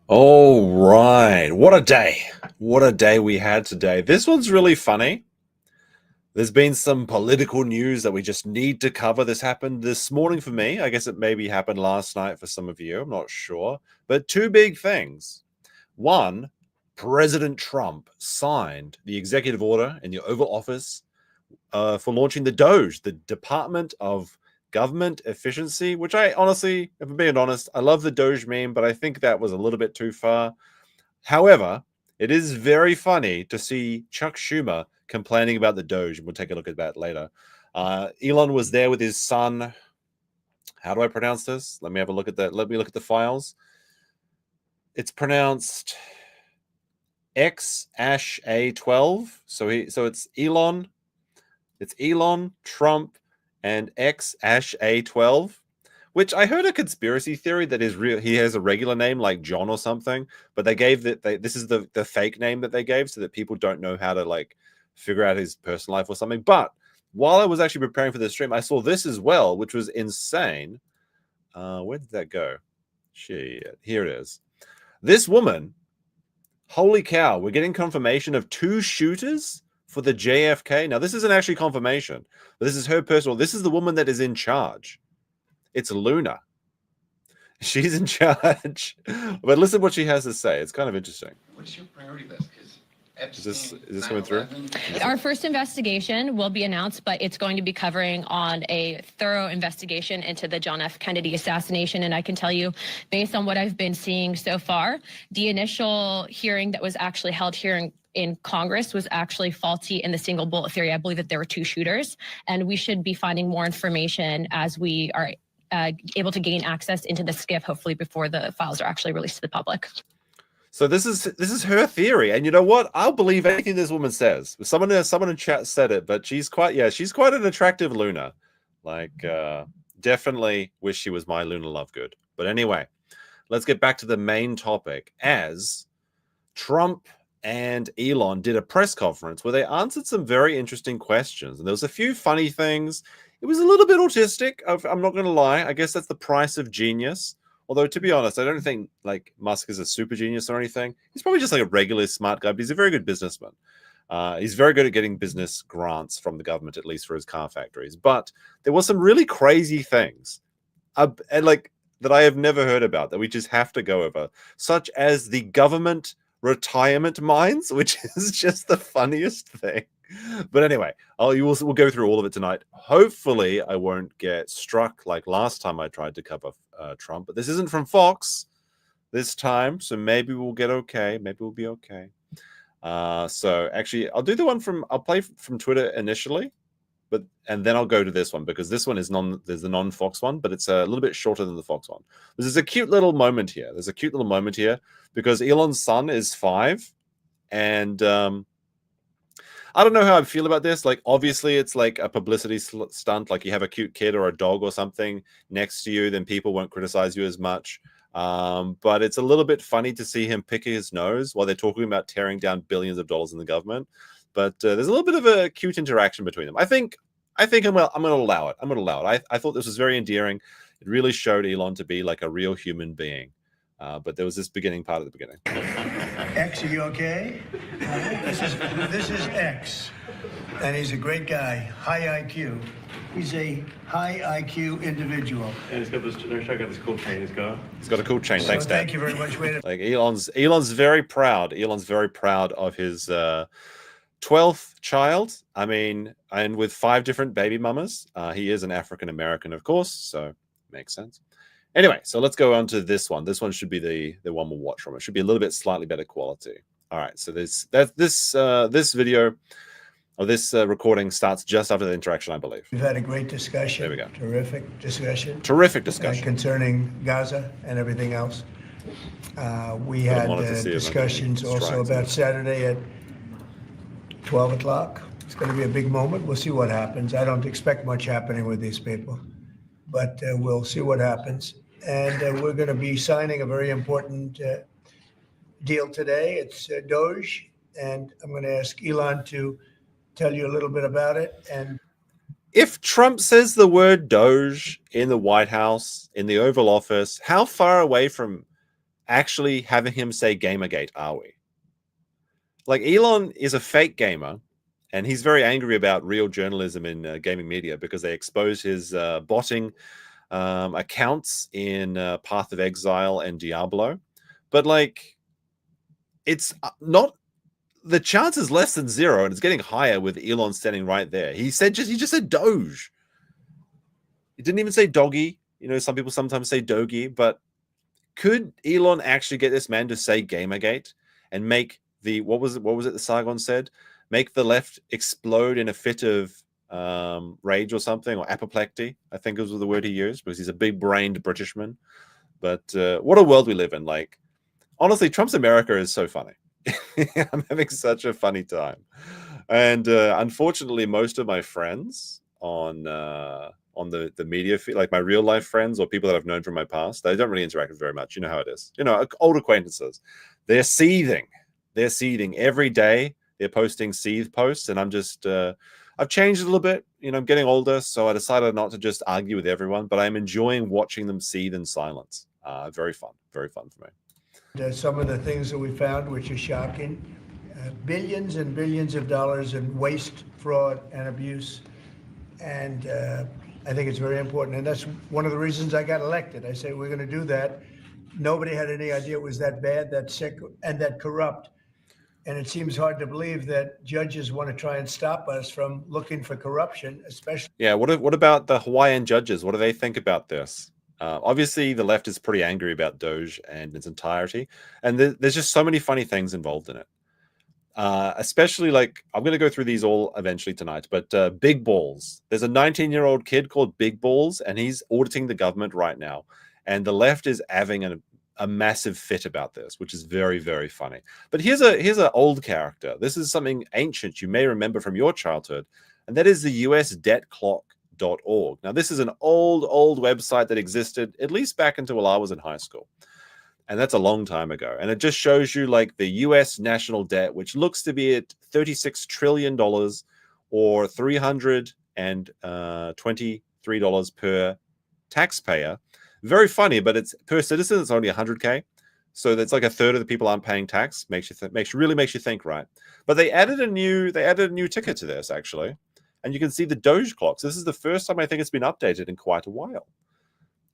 All right. What a day. What a day we had today. This one's really funny. There's been some political news that we just need to cover. This happened this morning for me. I guess it maybe happened last night for some of you. I'm not sure. But two big things. One, President Trump signed the executive order in the Oval Office for launching the DOGE, the Department of Government Efficiency, which I honestly, if I'm being honest, I love the DOGE meme, but I think that was a little bit too far. However, it is very funny to see Chuck Schumer complaining about the DOGE, and we'll take a look at that later. Elon was there with his son. How do I pronounce this? Let me have a look at that. Let me look at the files. It's pronounced XASH-A12. So it's Elon. It's Elon, Trump, and XASH-A12. Which I heard a conspiracy theory that is real. He has a regular name like John or something, but they gave that this is the fake name that they gave so that people don't know how to like figure out his personal life or something. But while I was actually preparing for the stream, I saw this as well, which was insane. Where did that go? Shit, here it is. This woman, holy cow, we're getting confirmation of 2 shooters for the JFK. Now, this isn't actually confirmation, but this is her personal. This is the woman that is in charge. It's Luna. She's in charge. But listen what she has to say. It's kind of interesting. What's your priority list? Is this going through? Our first investigation will be announced, but it's going to be covering on a thorough investigation into the John F. Kennedy assassination. And I can tell you, based on what I've been seeing so far, the initial hearing that was actually held here in Congress was actually faulty in the single bullet theory. I believe that there were 2 shooters, and we should be finding more information as we are able to gain access into the SCIF, hopefully before the files are actually released to the public. So this is her theory, and you know what? I'll believe anything this woman says. Someone in chat said it, but she's quite an attractive Luna. Like, definitely wish she was my Luna Lovegood. But anyway, let's get back to the main topic. As Trump and Elon did a press conference where they answered some very interesting questions, and there was a few funny things. It was a little bit autistic. I'm not going to lie. I guess that's the price of genius. Although, to be honest, I don't think like Musk is a super genius or anything. He's probably just like a regular smart guy, but he's a very good businessman. He's very good at getting business grants from the government, at least for his car factories. But there was some really crazy things and like that I have never heard about that we just have to go over, such as the government retirement mines, which is just the funniest thing. But anyway, we'll go through all of it tonight. Hopefully, I won't get struck like last time I tried to cover Trump. But this isn't from Fox this time, so maybe we'll get okay. Maybe we'll be okay. So actually, I'll play from Twitter initially, and then I'll go to this one because this one is there's the non-Fox one, but it's a little bit shorter than the Fox one. There's a cute little moment here. Because Elon's son is 5, and I don't know how I feel about this. Like, obviously, it's like a publicity stunt. Like, you have a cute kid or a dog or something next to you, then people won't criticize you as much. But it's a little bit funny to see him pick his nose while they're talking about tearing down billions of dollars in the government. But there's a little bit of a cute interaction between them. I think I'm going to allow it. I thought this was very endearing. It really showed Elon to be like a real human being. But there was this beginning part at the beginning. X, are you okay? This is X, and he's a great guy, high IQ. He's a high IQ individual. And he's got this. Check out this cool chain he's got. He's got a cool chain. Thanks, Dad. Thank you very much. Like Elon's very proud. Elon's very proud of his 12th child. I mean, and with 5 different baby mamas. He is an African American, of course, so makes sense. Anyway, so let's go on to this one. This one should be the one we'll watch from. It should be a little bit slightly better quality. All right, so this video or this recording starts just after the interaction, I believe. We've had a great discussion. There we go. Terrific discussion. Concerning Gaza and everything else. We had discussions also about Saturday at 12 o'clock. It's going to be a big moment. We'll see what happens. I don't expect much happening with these people, but we'll see what happens. And we're going to be signing a very important deal today. It's DOGE, and I'm going to ask Elon to tell you a little bit about it. And if Trump says the word DOGE in the White House, in the Oval Office, how far away from actually having him say Gamergate, are we? Like, Elon is a fake gamer, and he's very angry about real journalism in gaming media because they expose his botting accounts in Path of Exile and Diablo. But like, it's not, the chance is less than zero, and it's getting higher with Elon standing right there. He just said Doge. He didn't even say doggy. You know, some people sometimes say doggy, but could Elon actually get this man to say Gamergate and make the, what was it the Sargon said? Make the left explode in a fit of rage or something, or apoplexy, I think was the word he used, because he's a big-brained Britishman. But what a world we live in. Like, honestly, Trump's America is so funny. I'm having such a funny time. And unfortunately, most of my friends on the media feed, like my real life friends or people that I've known from my past, they don't really interact with very much. You know how it is. You know, old acquaintances, they're seething. They're seething every day. They're posting seethe posts, and I'm just I've changed a little bit. You know, I'm getting older, so I decided not to just argue with everyone, but I'm enjoying watching them seethe in silence. Very fun for me. Some of the things that we found, which are shocking, billions and billions of dollars in waste, fraud, and abuse. And I think it's very important. And that's one of the reasons I got elected. I said, we're going to do that. Nobody had any idea it was that bad, that sick, and that corrupt. And it seems hard to believe that judges want to try and stop us from looking for corruption, especially. Yeah, what about the Hawaiian judges? What do they think about this? Obviously, the left is pretty angry about Doge and its entirety. And there's just so many funny things involved in it. Especially, like, I'm going to go through these all eventually tonight, but Big Balls. There's a 19-year-old kid called Big Balls, and he's auditing the government right now. And the left is having a massive fit about this, which is very, very funny. But here's an old character. This is something ancient you may remember from your childhood, and that is the USDebtClock.org. Now, this is an old website that existed at least back until I was in high school. And that's a long time ago. And it just shows you like the US national debt, which looks to be at $36 trillion or $323 per taxpayer. Very funny, but it's per citizen, it's only 100K. So that's like a third of the people aren't paying tax. Really makes you think, right? But they added a new ticker to this, actually. And you can see the Doge clocks. This is the first time I think it's been updated in quite a while.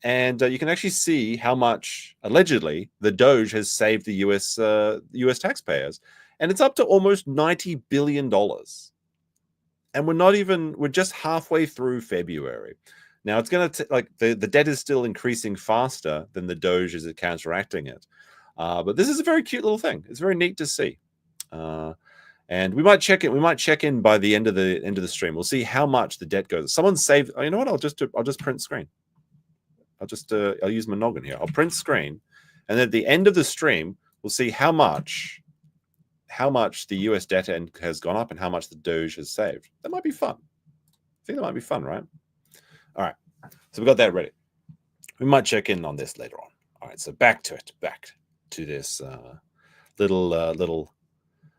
And you can actually see how much, allegedly, the Doge has saved the US taxpayers. And it's up to almost $90 billion. And we're just halfway through February. Now, it's going to, like, the debt is still increasing faster than the Doge is counteracting it. But this is a very cute little thing. It's very neat to see. And we might check it. We might check in by the end of the stream. We'll see how much the debt goes. Someone saved. Oh, you know what? I'll just print screen. I'll use my noggin here. I'll print screen, and at the end of the stream, we'll see how much the US debt has gone up and how much the Doge has saved. That might be fun. I think that might be fun, right? All right. So we got that ready. We might check in on this later on. All right. So back to this little.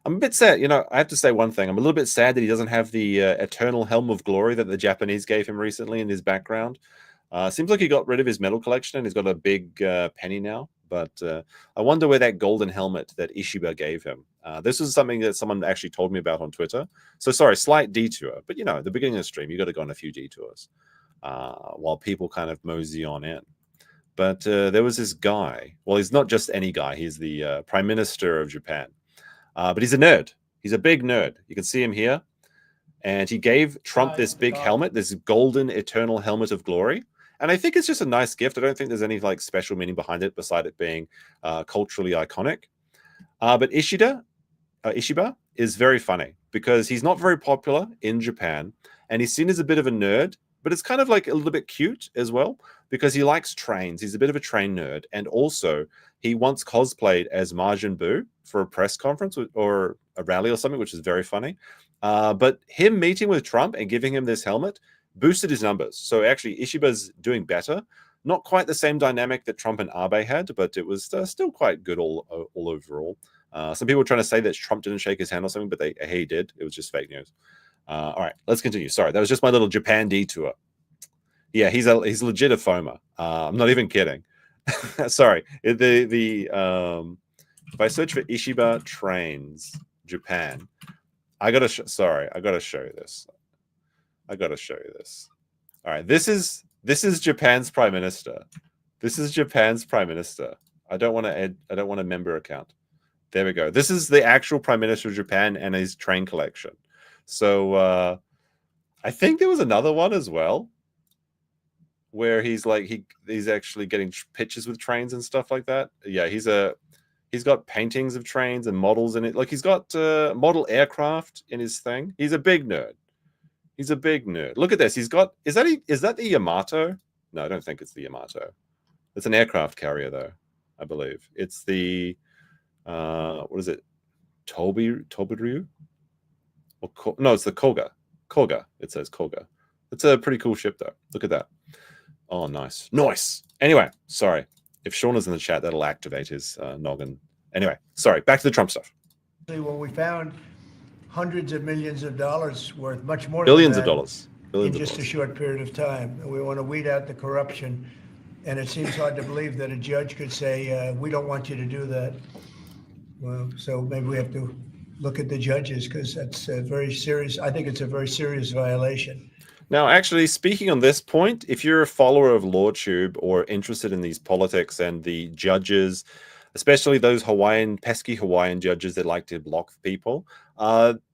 I'm a bit sad. You know, I have to say one thing. I'm a little bit sad that he doesn't have the eternal helm of glory that the Japanese gave him recently in his background. Seems like he got rid of his medal collection and he's got a big penny now. But I wonder where that golden helmet that Ishiba gave him. This is something that someone actually told me about on Twitter. So sorry, slight detour. But, you know, at the beginning of the stream, you got to go on a few detours while people kind of mosey on in. But there was this guy. Well, he's not just any guy. He's the Prime Minister of Japan. But he's a nerd. He's a big nerd. You can see him here. And he gave Trump this big helmet, this golden eternal helmet of glory. And I think it's just a nice gift. I don't think there's any like special meaning behind it beside it being culturally iconic. But Ishiba is very funny because he's not very popular in Japan. And he's seen as a bit of a nerd, but it's kind of like a little bit cute as well because he likes trains. He's a bit of a train nerd. And also he once cosplayed as Majin Buu for a press conference or a rally or something, which is very funny. But him meeting with Trump and giving him this helmet boosted his numbers. So actually, Ishiba's doing better. Not quite the same dynamic that Trump and Abe had, but it was still quite good all overall. Some people were trying to say that Trump didn't shake his hand or something, but he did. It was just fake news. All right, let's continue. Sorry, that was just my little Japan detour. Yeah, he's legit a foamer. I'm not even kidding. Sorry, if I search for Ishiba trains Japan, I gotta show you this. I gotta show you this. All right, this is Japan's prime minister. This is Japan's prime minister. I don't want a member account. There we go. This is the actual prime minister of Japan and his train collection. So I think there was another one as well, where he's like he's actually getting pictures with trains and stuff like that. Yeah, he's got paintings of trains and models in it. Like he's got model aircraft in his thing. He's a big nerd. He's a big nerd. Look at this. He's got is that the Yamato? No, I don't think it's the Yamato. It's an aircraft carrier though, I believe. It's the what is it? Tobiru? Or no, it's the Koga. Koga. It says Koga. It's a pretty cool ship though. Look at that. Oh, nice. Nice. Anyway, sorry. If Sean is in the chat, that'll activate his noggin. Anyway, sorry. Back to the Trump stuff. Well, we found hundreds of millions of dollars worth, much more billions than of that, dollars. in just a short period of time. We want to weed out the corruption. And it seems hard to believe that a judge could say, we don't want you to do that. Well, so maybe we have to look at the judges, because that's a very serious, I think it's a very serious violation. Now, actually, speaking on this point, if you're a follower of LawTube or interested in these politics and the judges, especially those pesky Hawaiian judges that like to block people,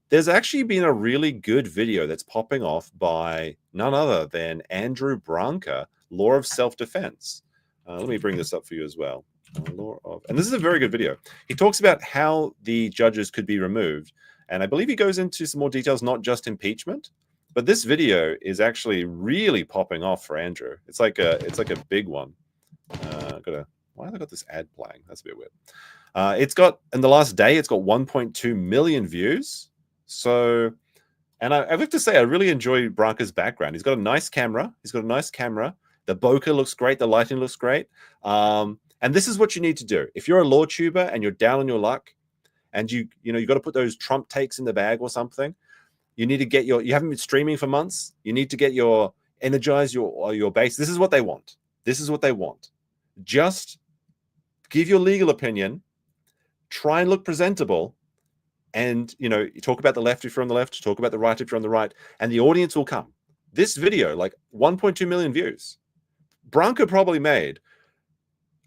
there's actually been a really good video that's popping off by none other than Andrew Branca, Law of Self-Defense. Let me bring this up for you as well. And this is a very good video. He talks about how the judges could be removed. And I believe he goes into some more details, not just impeachment. But this video is actually really popping off for Andrew. It's like a big one. Why have I got this ad playing? That's a bit weird. It's got, in the last day, it's got 1.2 million views. So, and I have to say, I really enjoy Branca's background. He's got a nice camera. The bokeh looks great. The lighting looks great. And this is what you need to do. If you're a law tuber and you're down on your luck, and you got to put those Trump takes in the bag or something, you need to get you haven't been streaming for months. You need to get energize your base. This is what they want. This is what they want. Just give your legal opinion, try and look presentable, and you talk about the left if you're on the left, talk about the right if you're on the right, and the audience will come. This video, like 1.2 million views. Branca probably made,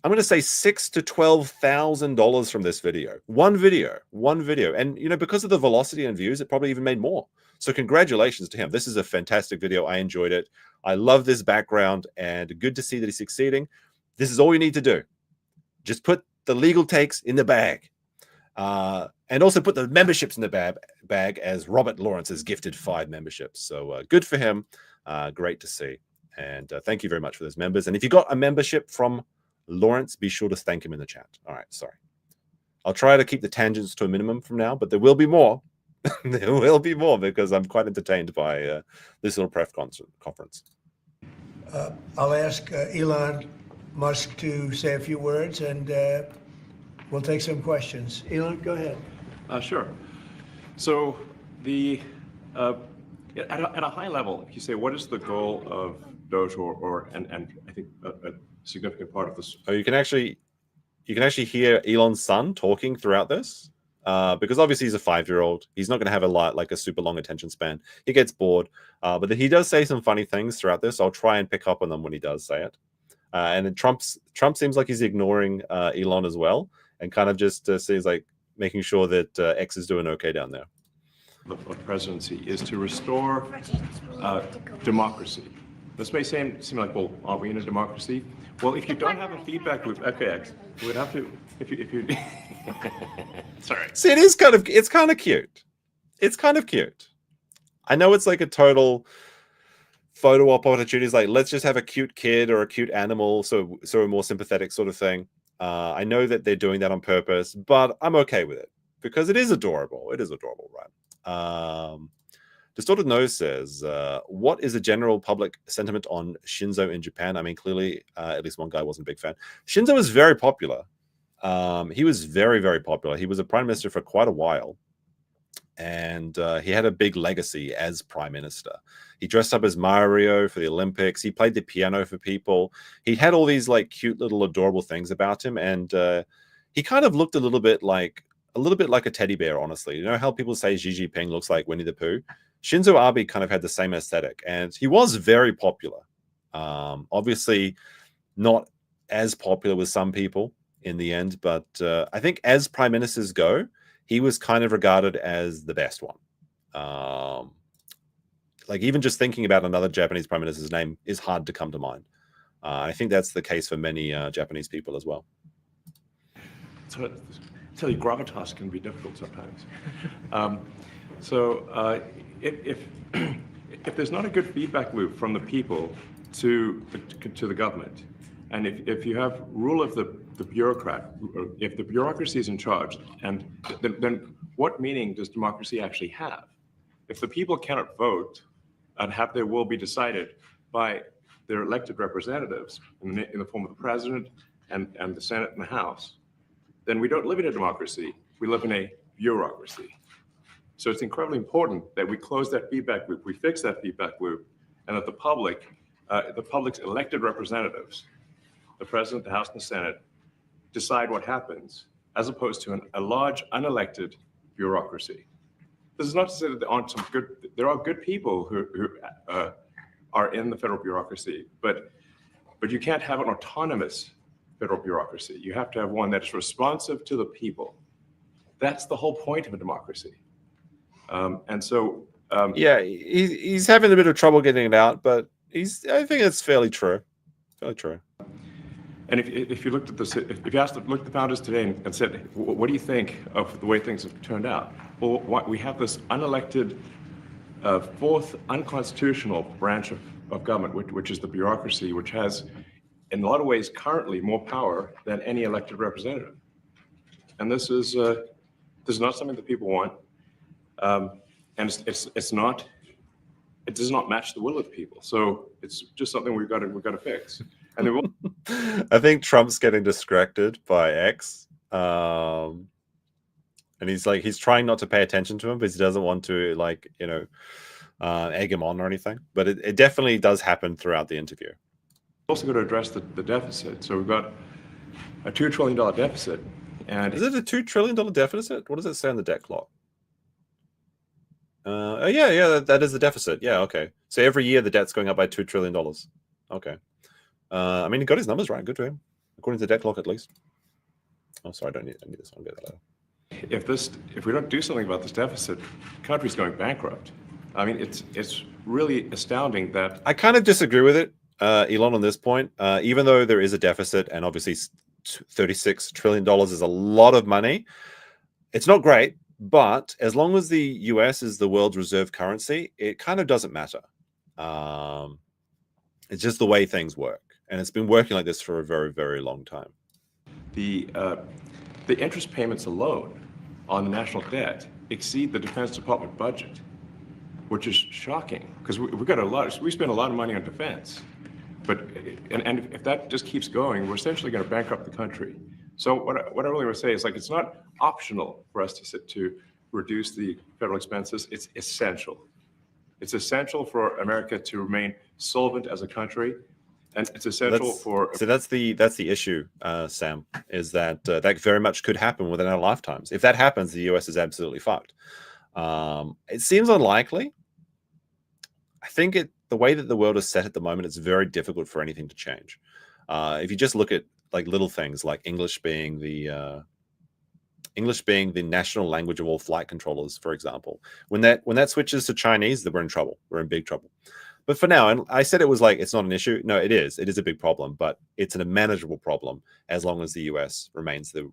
I'm going to say $6,000 to $12,000 from this video. One video. And, because of the velocity and views, it probably even made more. So congratulations to him. This is a fantastic video. I enjoyed it. I love this background, and good to see that he's succeeding. This is all you need to do. Just put the legal takes in the bag. And also put the memberships in the bag, as Robert Lawrence has gifted 5 memberships. So good for him. Great to see. And thank you very much for those members. And if you got a membership from Lawrence, be sure to thank him in the chat. All right, sorry. I'll try to keep the tangents to a minimum from now, but there will be more. There will be more, because I'm quite entertained by this little press conference. I'll ask Elon Musk to say a few words, and we'll take some questions. Elon, go ahead. Sure. So at a high level, if you say, what is the goal of DOGE and I think a significant part of this? Oh, you can actually hear Elon's son talking throughout this, because obviously he's a 5-year-old. He's not going to have a super long attention span. He gets bored, but he does say some funny things throughout this. I'll try and pick up on them when he does say it. And then Trump seems like he's ignoring Elon as well, and kind of just seems like making sure that X is doing okay down there. The presidency is to restore democracy. This may seem like, well, are we in a democracy? Well, if you don't have a feedback loop, okay, X, we would have to, if you sorry. See, it's kind of cute. It's kind of cute. I know it's like a total photo op opportunity. It's like, let's just have a cute kid or a cute animal, so a more sympathetic sort of thing. I know that they're doing that on purpose, but I'm okay with it because it is adorable. It is adorable, right? Distorted Nose says, what is the general public sentiment on Shinzo in Japan? I mean, clearly, at least one guy wasn't a big fan. Shinzo was very popular. He was very, very popular. He was a prime minister for quite a while. And he had a big legacy as prime minister. He dressed up as Mario for the Olympics. He played the piano for people. He had all these like cute little adorable things about him, and he kind of looked a little bit like a teddy bear, honestly. You know how people say Xi Jinping looks like Winnie the Pooh? Shinzo Abe kind of had the same aesthetic, and he was very popular. Obviously not as popular with some people in the end, but I think as prime ministers go, he was kind of regarded as the best one. Like even just thinking about another Japanese prime minister's name is hard to come to mind. I think that's the case for many Japanese people as well. So, I tell you, gravitas can be difficult sometimes. If there's not a good feedback loop from the people to the government, and if you have rule of the bureaucrat, if the bureaucracy is in charge, and then what meaning does democracy actually have? If the people cannot vote and have their will be decided by their elected representatives in the form of the president and the Senate and the House, then we don't live in a democracy. We live in a bureaucracy. So it's incredibly important that we close that feedback loop, we fix that feedback loop, and that the public's elected representatives, the president, the House, and the Senate, decide what happens, as opposed to a large unelected bureaucracy. This is not to say that there are good people who are in the federal bureaucracy, but you can't have an autonomous federal bureaucracy. You have to have one that is responsive to the people. That's the whole point of a democracy. Yeah, he's having a bit of trouble getting it out, but I think it's fairly true. Fairly true. And if you looked at this, if you asked the founders today and said, what do you think of the way things have turned out? Well, we have this unelected, fourth unconstitutional branch of government, which is the bureaucracy, which has, in a lot of ways, currently more power than any elected representative. And this is not something that people want, and it does not match the will of the people. So it's just something we've got to fix. And I think Trump's getting distracted by X, and he's trying not to pay attention to him because he doesn't want to egg him on or anything. But it definitely does happen throughout the interview. Also got to address the deficit. So we've got a $2 trillion deficit. And is it a $2 trillion deficit? What does it say on the debt clock? Yeah, that is the deficit. Yeah, okay. So every year the debt's going up by $2 trillion. Okay. I mean, he got his numbers right. Good for him, according to the debt clock, at least. Oh, sorry, I need this one. Get that out. If we don't do something about this deficit, the country's going bankrupt. I mean, it's really astounding that. I kind of disagree with it, Elon, on this point. Even though there is a deficit, and obviously $36 trillion is a lot of money, it's not great. But as long as the US is the world's reserve currency, it kind of doesn't matter. It's just the way things work. And it's been working like this for a very, very long time. The interest payments alone on the national debt exceed the Defense Department budget, which is shocking because we spend a lot of money on defense. But if that just keeps going, we're essentially going to bankrupt the country. So what I really want to say is, like, it's not optional for us to reduce the federal expenses. It's essential. It's essential for America to remain solvent as a country, and it's essential So that's the issue, Sam, is that that very much could happen within our lifetimes. If that happens, the US is absolutely fucked. It seems unlikely. I think the way that the world is set at the moment, it's very difficult for anything to change. If you just look at like little things like English being the national language of all flight controllers, for example, when that switches to Chinese, then we're in trouble. We're in big trouble. But for now, and I said it was like it's not an issue. No, it is. It is a big problem, but it's a manageable problem as long as the US remains the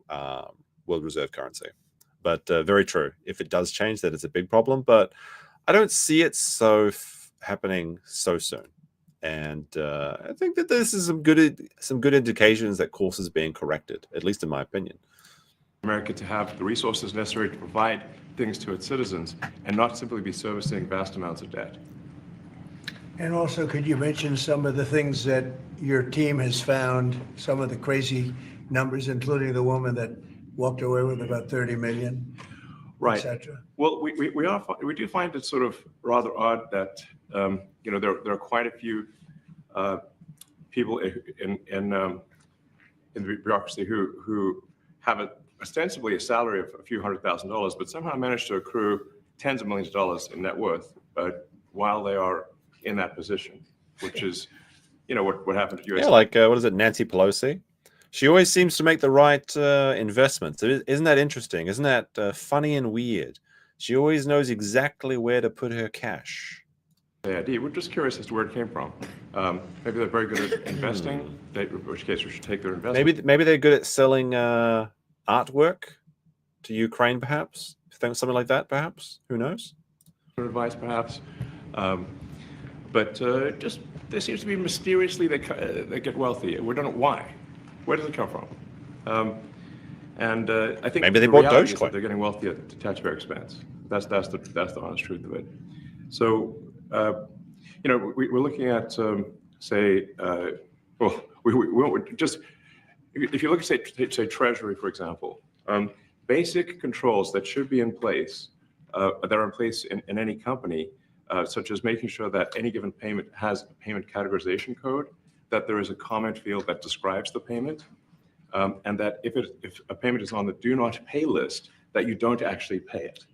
world reserve currency. But very true. If it does change, that it's a big problem. But I don't see it happening so soon. And I think that this is some good indications that course is being corrected, at least in my opinion. America to have the resources necessary to provide things to its citizens and not simply be servicing vast amounts of debt. And also, could you mention some of the things that your team has found, some of the crazy numbers, including the woman that walked away with about 30 million, right, et cetera? Well, we do find it sort of rather odd that there are quite a few people in the bureaucracy who have ostensibly a salary of a few $100,000, but somehow manage to accrue tens of millions of dollars in net worth while they are in that position, which is, what happened to U.S. Yeah, like what is it, Nancy Pelosi? She always seems to make the right investments. Isn't that interesting? Isn't that funny and weird? She always knows exactly where to put her cash. Yeah, we're just curious as to where it came from. Maybe they're very good at investing, in which case we should take their investment. Maybe they're good at selling artwork to Ukraine, perhaps? Something like that, perhaps? Who knows? Advice, perhaps. But just there seems to be mysteriously they get wealthy. We don't know why. Where does it come from? And I think maybe they the bought reality is Dogecoin. that they're getting wealthy at the taxpayer expense. That's the honest truth of it. So we're looking at say we just if you look at say Treasury, for example, basic controls that should be in place that are in place in any company, such as making sure that any given payment has a payment categorization code, that there is a comment field that describes the payment, and that if a payment is on the do not pay list, that you don't actually pay it.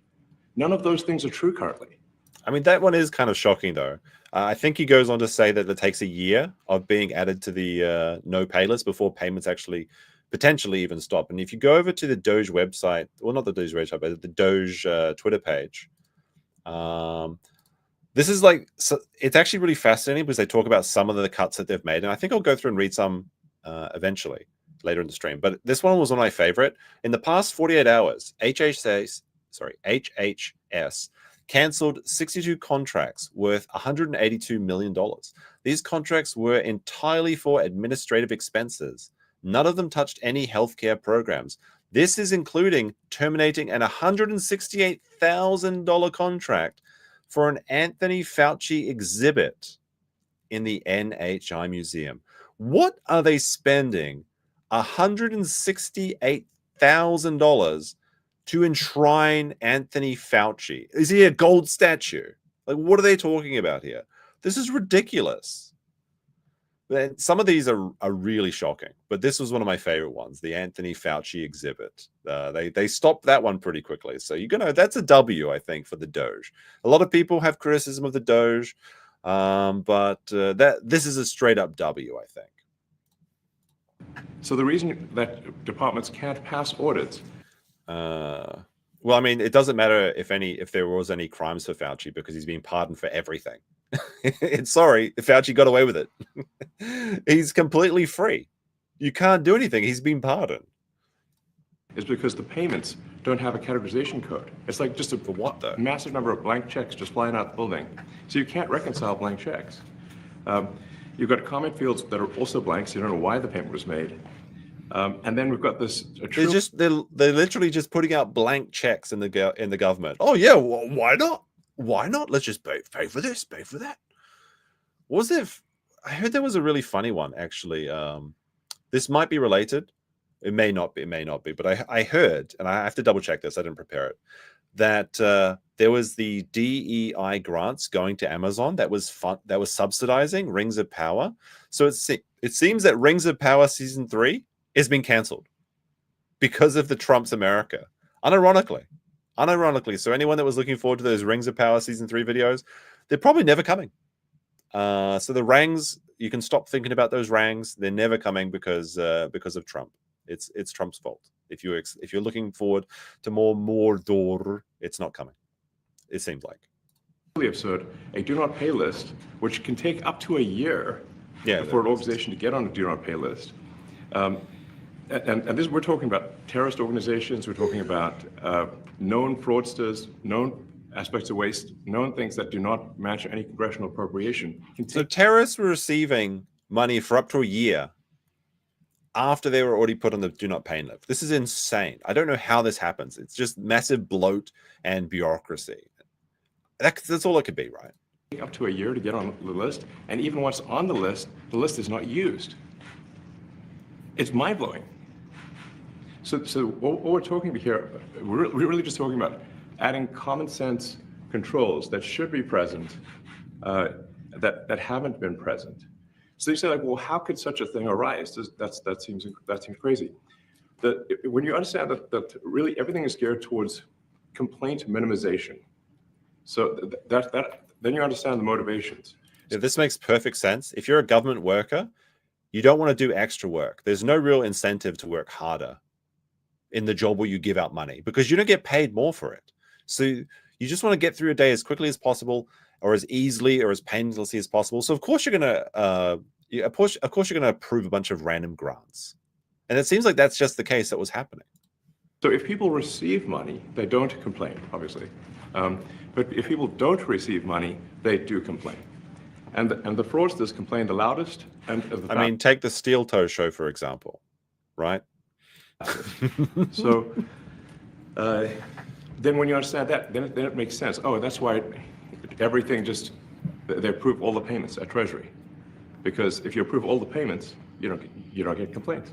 None of those things are true currently. I mean, that one is kind of shocking, though. I think he goes on to say that it takes a year of being added to the no pay list before payments actually potentially even stop. And if you go over to the DOGE website, well, not the DOGE website, but the DOGE Twitter page, this is it's actually really fascinating because they talk about some of the cuts that they've made. And I think I'll go through and read some eventually later in the stream. But this one was one of my favorite. In the past 48 hours, HHS canceled 62 contracts worth $182 million. These contracts were entirely for administrative expenses. None of them touched any healthcare programs. This is including terminating an $168,000 contract for an Anthony Fauci exhibit in the NHI Museum. What are they spending $168,000 to enshrine Anthony Fauci? Is he a gold statue? Like, what are they talking about here? This is ridiculous. Some of these are really shocking, but this was one of my favorite ones, the Anthony Fauci exhibit. They stopped that one pretty quickly. So that's a W, I think, for the Doge. A lot of people have criticism of the Doge, but this is a straight up W, I think. So the reason that departments can't pass audits. Well, I mean, it doesn't matter if there was any crimes for Fauci because he's been pardoned for everything. Sorry, Fauci got away with it. He's completely free. You can't do anything. He's been pardoned. It's because the payments don't have a categorization code. It's like just for what though? Massive number of blank checks just flying out the building. So you can't reconcile blank checks. You've got comment fields that are also blank, so you don't know why the payment was made. And then we've got this. They're literally just putting out blank checks in the government. Oh yeah, well, why not? Why not? Let's just pay for this, pay for that. Was there? I heard there was a really funny one actually. This might be related. It may not be. It may not be. But I heard, and I have to double check this. I didn't prepare it. That there was the DEI grants going to Amazon that was subsidizing Rings of Power. So it seems that Rings of Power season 3 is being cancelled because of the Trump's America. Unironically. So anyone that was looking forward to those Rings of Power season 3 videos, they're probably never coming. So the rangs, you can stop thinking about those rangs. They're never coming because of Trump. It's Trump's fault. If you're looking forward to more Mordor, it's not coming. It seems like. Really absurd. A do not pay list, which can take up to a year for an organization to get on a do not pay list. And this, we're talking about terrorist organizations. We're talking about known fraudsters, known aspects of waste, known things that do not match any congressional appropriation. So terrorists were receiving money for up to a year after they were already put on the do not pay list. This is insane. I don't know how this happens. It's just massive bloat and bureaucracy. That's all it could be, right? Up to a year to get on the list, and even once on the list is not used. It's mind-blowing. So what we're talking about here, we're really just talking about adding common sense controls that should be present that haven't been present. So you say, like, well, how could such a thing arise? That seems crazy. When you understand that really everything is geared towards complaint minimization, so then you understand the motivations. Yeah, this makes perfect sense. If you're a government worker, you don't want to do extra work. There's no real incentive to work harder in the job where you give out money because you don't get paid more for it. So you just want to get through a day as quickly as possible, or as easily or as painlessly as possible. So of course you're gonna approve a bunch of random grants, and it seems like that's just the case that was happening. So if people receive money, they don't complain, obviously. But if people don't receive money, they do complain. And the fraudsters complain the loudest. I mean, take the steel toe show, for example, right? So then when you understand that, then it makes sense. Oh, that's why everything they approve all the payments at Treasury. Because if you approve all the payments, you don't get complaints.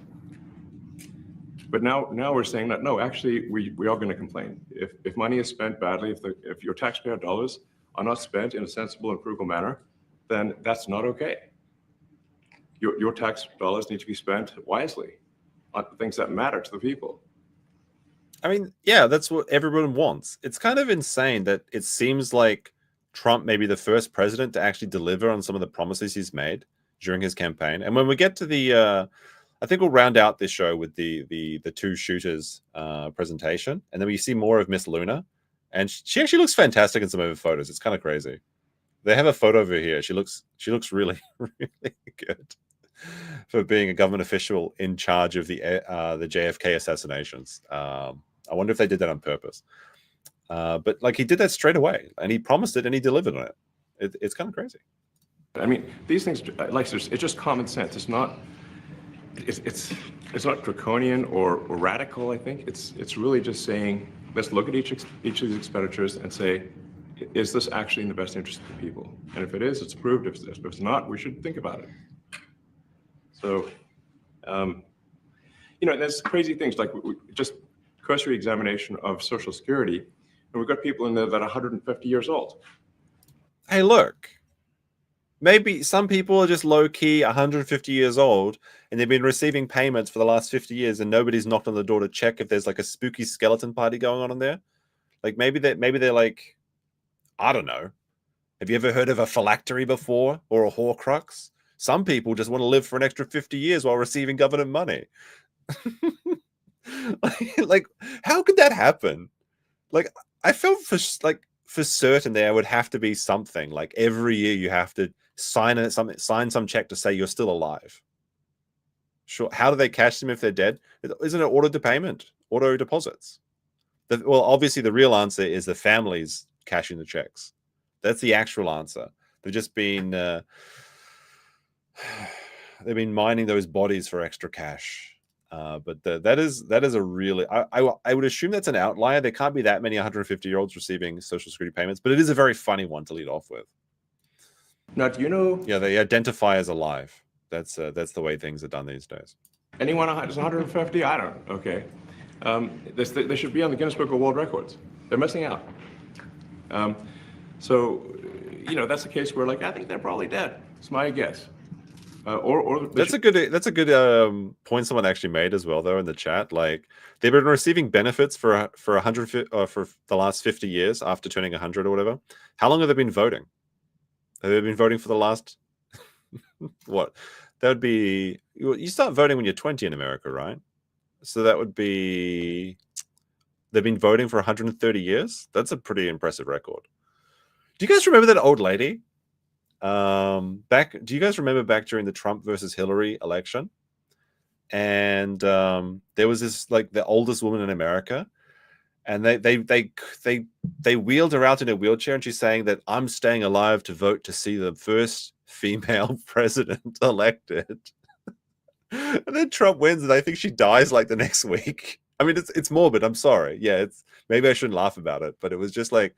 But now we're saying that, no, actually, we are going to complain. If money is spent badly, if your taxpayer dollars are not spent in a sensible and frugal manner, then that's not okay. Your tax dollars need to be spent wisely on things that matter to the people. I mean, yeah, that's what everyone wants. It's kind of insane that it seems like Trump may be the first president to actually deliver on some of the promises he's made during his campaign. And when we get to the, I think we'll round out this show with the two shooters presentation, and then we see more of Miss Luna, and she actually looks fantastic in some of her photos. It's kind of crazy. They have a photo of her here. She looks really really good for being a government official in charge of the JFK assassinations. I wonder if they did that on purpose. But like, he did that straight away, and he promised it, and he delivered on it. It's kind of crazy. I mean, these things, like, it's just common sense. It's not draconian or radical. I think it's really just saying, let's look at each of these expenditures and say, is this actually in the best interest of the people? And if it is, it's approved. If it's not, we should think about it. So, there's crazy things like just cursory examination of Social Security, and we've got people in there that are 150 years old. Hey, look, maybe some people are just low-key 150 years old, and they've been receiving payments for the last 50 years, and nobody's knocked on the door to check if there's like a spooky skeleton party going on in there. Like maybe they're like, I don't know. Have you ever heard of a phylactery before, or a Horcrux? Some people just want to live for an extra 50 years while receiving government money. like, how could that happen? Like, I felt for certain there would have to be something like every year you have to sign some check to say you're still alive. Sure. How do they cash them if they're dead? Isn't it auto deposits? Well, obviously the real answer is the families cashing the checks. That's the actual answer. They've just been they've been mining those bodies for extra cash. But that is a really, I would assume that's an outlier. There can't be that many 150-year-olds receiving Social Security payments, but it is a very funny one to lead off with. Now, do you know? Yeah, they identify as alive. That's the way things are done these days. Anyone who's 150? I don't. Okay. They should be on the Guinness Book of World Records. They're missing out. So, that's a case where, like, I think they're probably dead. It's my guess. That's a good point someone actually made as well, though, in the chat. Like, they've been receiving benefits for the last 50 years after turning 100 or whatever. How long have they been voting? Have they been voting for the last what? That would be, you start voting when you're 20 in America, right? So that would be, they've been voting for 130 years. That's a pretty impressive record. Do you guys remember that old lady? Do you guys remember back during the Trump versus Hillary election? And there was this, like, the oldest woman in America, and they wheeled her out in a wheelchair, and she's saying that I'm staying alive to vote to see the first female president elected. And then Trump wins, and I think she dies like the next week. I mean, it's morbid. I'm sorry. Yeah, maybe I shouldn't laugh about it, but it was just like,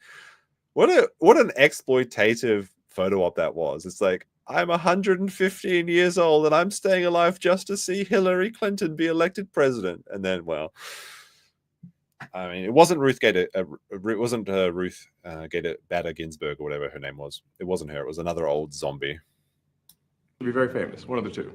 what an exploitative photo op that was. It's like, I'm 115 years old and I'm staying alive just to see Hillary Clinton be elected president. And then, well, I mean, it wasn't Ruth Gator. It wasn't Ruth Gator Bader Ginsburg or whatever her name was. It wasn't her. It was another old zombie. Be very famous, one of the two.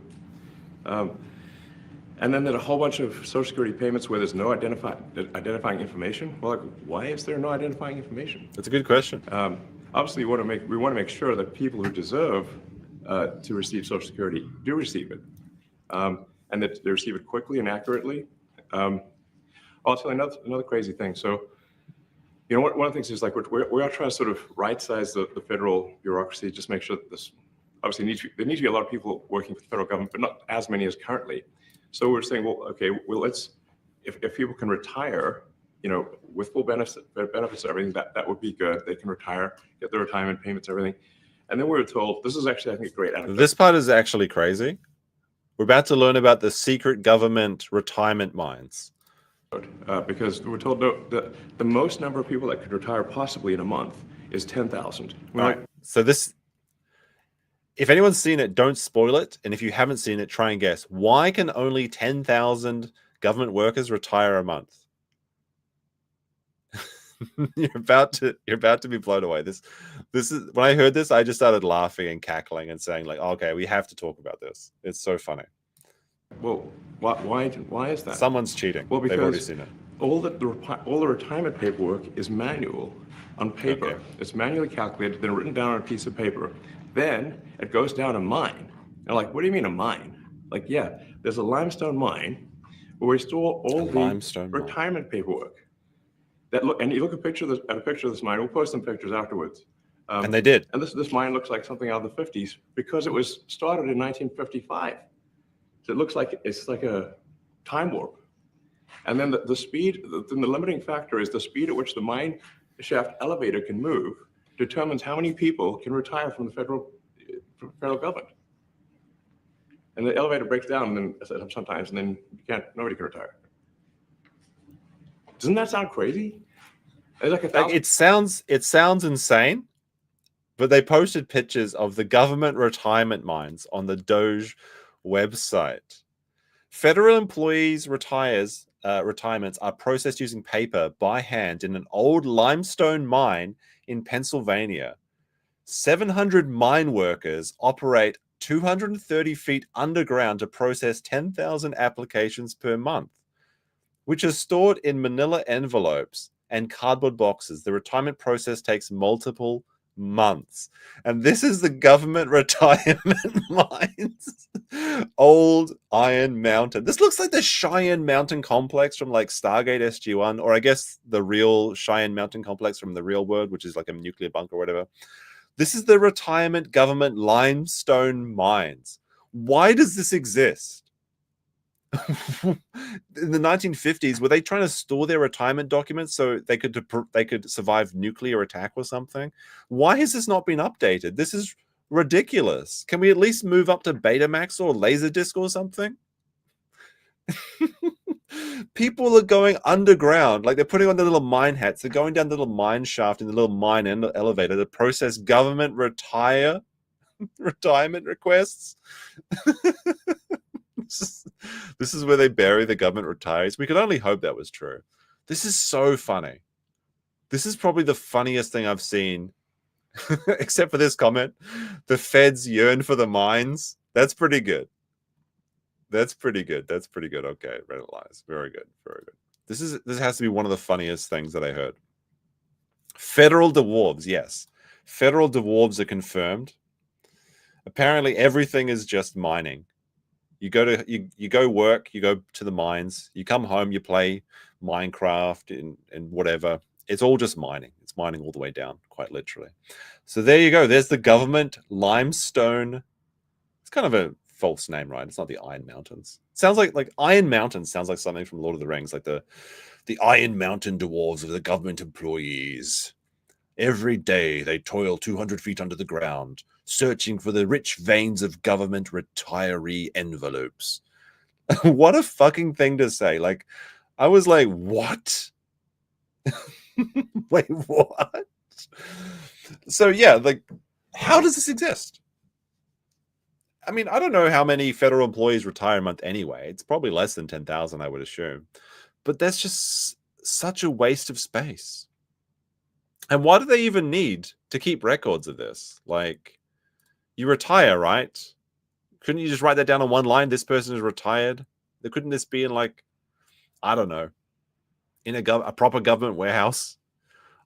And then there's a whole bunch of Social Security payments where there's no identifying information. Well, like, why is there no identifying information? That's a good question. Obviously, we want to make sure that people who deserve to receive Social Security do receive it, and that they receive it quickly and accurately. Also, another crazy thing. So, you know, one of the things is like we are trying to sort of right-size the federal bureaucracy, just make sure that this obviously there needs to be a lot of people working for the federal government, but not as many as currently. So we're saying, well, okay, well, if people can retire, you know, with full benefits, everything, that would be good. They can retire, get their retirement payments, everything. And then we were told, this is actually, I think, a great anecdote. This part is actually crazy. We're about to learn about the secret government retirement mines. Because we're told the most number of people that could retire possibly in a month is 10,000. Right. So this, if anyone's seen it, don't spoil it. And if you haven't seen it, try and guess. Why can only 10,000 government workers retire a month? You're about to be blown away. This is, when I heard this, I just started laughing and cackling and saying like, okay, we have to talk about this. It's so funny. Well, why is that? Someone's cheating. Well, because they've already seen it. All the retirement paperwork is manual on paper. Okay. It's manually calculated, then written down on a piece of paper. Then it goes down a mine. And like, what do you mean a mine? Like, yeah, there's a limestone mine where we store all the retirement paperwork. And you look at a picture of this mine. We'll post some pictures afterwards. And they did. And this mine looks like something out of the 50s because it was started in 1955. So it looks like it's like a time warp. And then the speed, the limiting factor is the speed at which the mine shaft elevator can move determines how many people can retire from the federal government. And the elevator breaks down and then sometimes, and then nobody can retire. Doesn't that sound crazy? It's like it sounds insane, but they posted pictures of the government retirement mines on the DOGE website. Federal employees' retirements are processed using paper by hand in an old limestone mine in Pennsylvania. 700 mine workers operate 230 feet underground to process 10,000 applications per month, which are stored in manila envelopes and cardboard boxes. The retirement process takes multiple months. And this is the government retirement mines. Old Iron Mountain. This looks like the Cheyenne Mountain complex from like Stargate SG-1, or I guess the real Cheyenne Mountain complex from the real world, which is like a nuclear bunker or whatever. This is the retirement government limestone mines. Why does this exist? In the 1950s, were they trying to store their retirement documents so they could survive nuclear attack or something? Why has this not been updated? This is ridiculous. Can we at least move up to Betamax or Laserdisc or something? People are going underground, like they're putting on the little mine hats. They're going down the little mine shaft in the little mine elevator to process government retirement requests. This is where they bury the government retirees. We could only hope that was true. This is so funny. This is probably the funniest thing I've seen, except for this comment. The feds yearn for the mines. That's pretty good. That's pretty good. That's pretty good. Okay, Reddit lies. Very good. Very good. This has to be one of the funniest things that I heard. Federal dwarves, yes. Federal dwarves are confirmed. Apparently, everything is just mining. You go work, you go to the mines, you come home, you play Minecraft and whatever. It's all just mining. It's mining all the way down, quite literally. So there you go. There's the government limestone. It's kind of a false name, right? It's not the Iron Mountains. It sounds like Iron Mountains sounds like something from Lord of the Rings, like the Iron Mountain dwarves are the government employees. Every day they toil 200 feet under the ground, searching for the rich veins of government retiree envelopes. What a fucking thing to say. Like, I was like, what? Wait, what? So yeah, like, how does this exist? I mean, I don't know how many federal employees retire a month anyway. It's probably less than 10,000, I would assume. But that's just such a waste of space. And why do they even need to keep records of this? Like, you retire, right? Couldn't you just write that down on one line? This person is retired. Couldn't this be in, like, I don't know, in a proper government warehouse?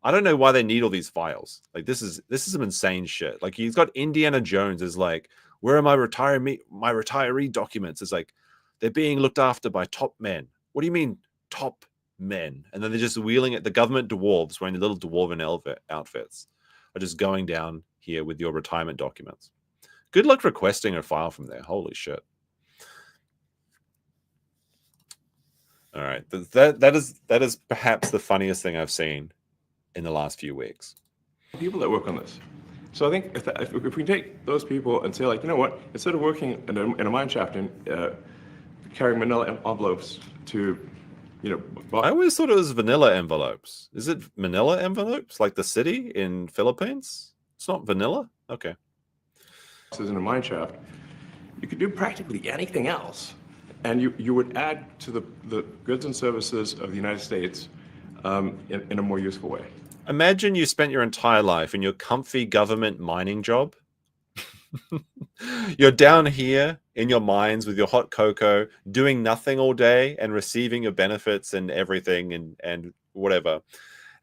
I don't know why they need all these files. Like, this is some insane shit. Like, he's got Indiana Jones is like, where are my retiree documents? It's like, they're being looked after by top men. What do you mean top men? And then they're just wheeling it. The government dwarves wearing the little dwarven outfits are just going down here with your retirement documents. Good luck requesting a file from there. Holy shit. All right. That is perhaps the funniest thing I've seen in the last few weeks. People that work on this. So I think if we take those people and say, like, you know what, instead of working in a mine shaft and carrying manila envelopes to, you know, I always thought it was vanilla envelopes. Is it manila envelopes like the city in Philippines? It's not vanilla? Okay. In a mine shaft, you could do practically anything else, and you would add to the goods and services of the United States in a more useful way. Imagine you spent your entire life in your comfy government mining job. You're down here in your mines with your hot cocoa, doing nothing all day and receiving your benefits and everything and whatever.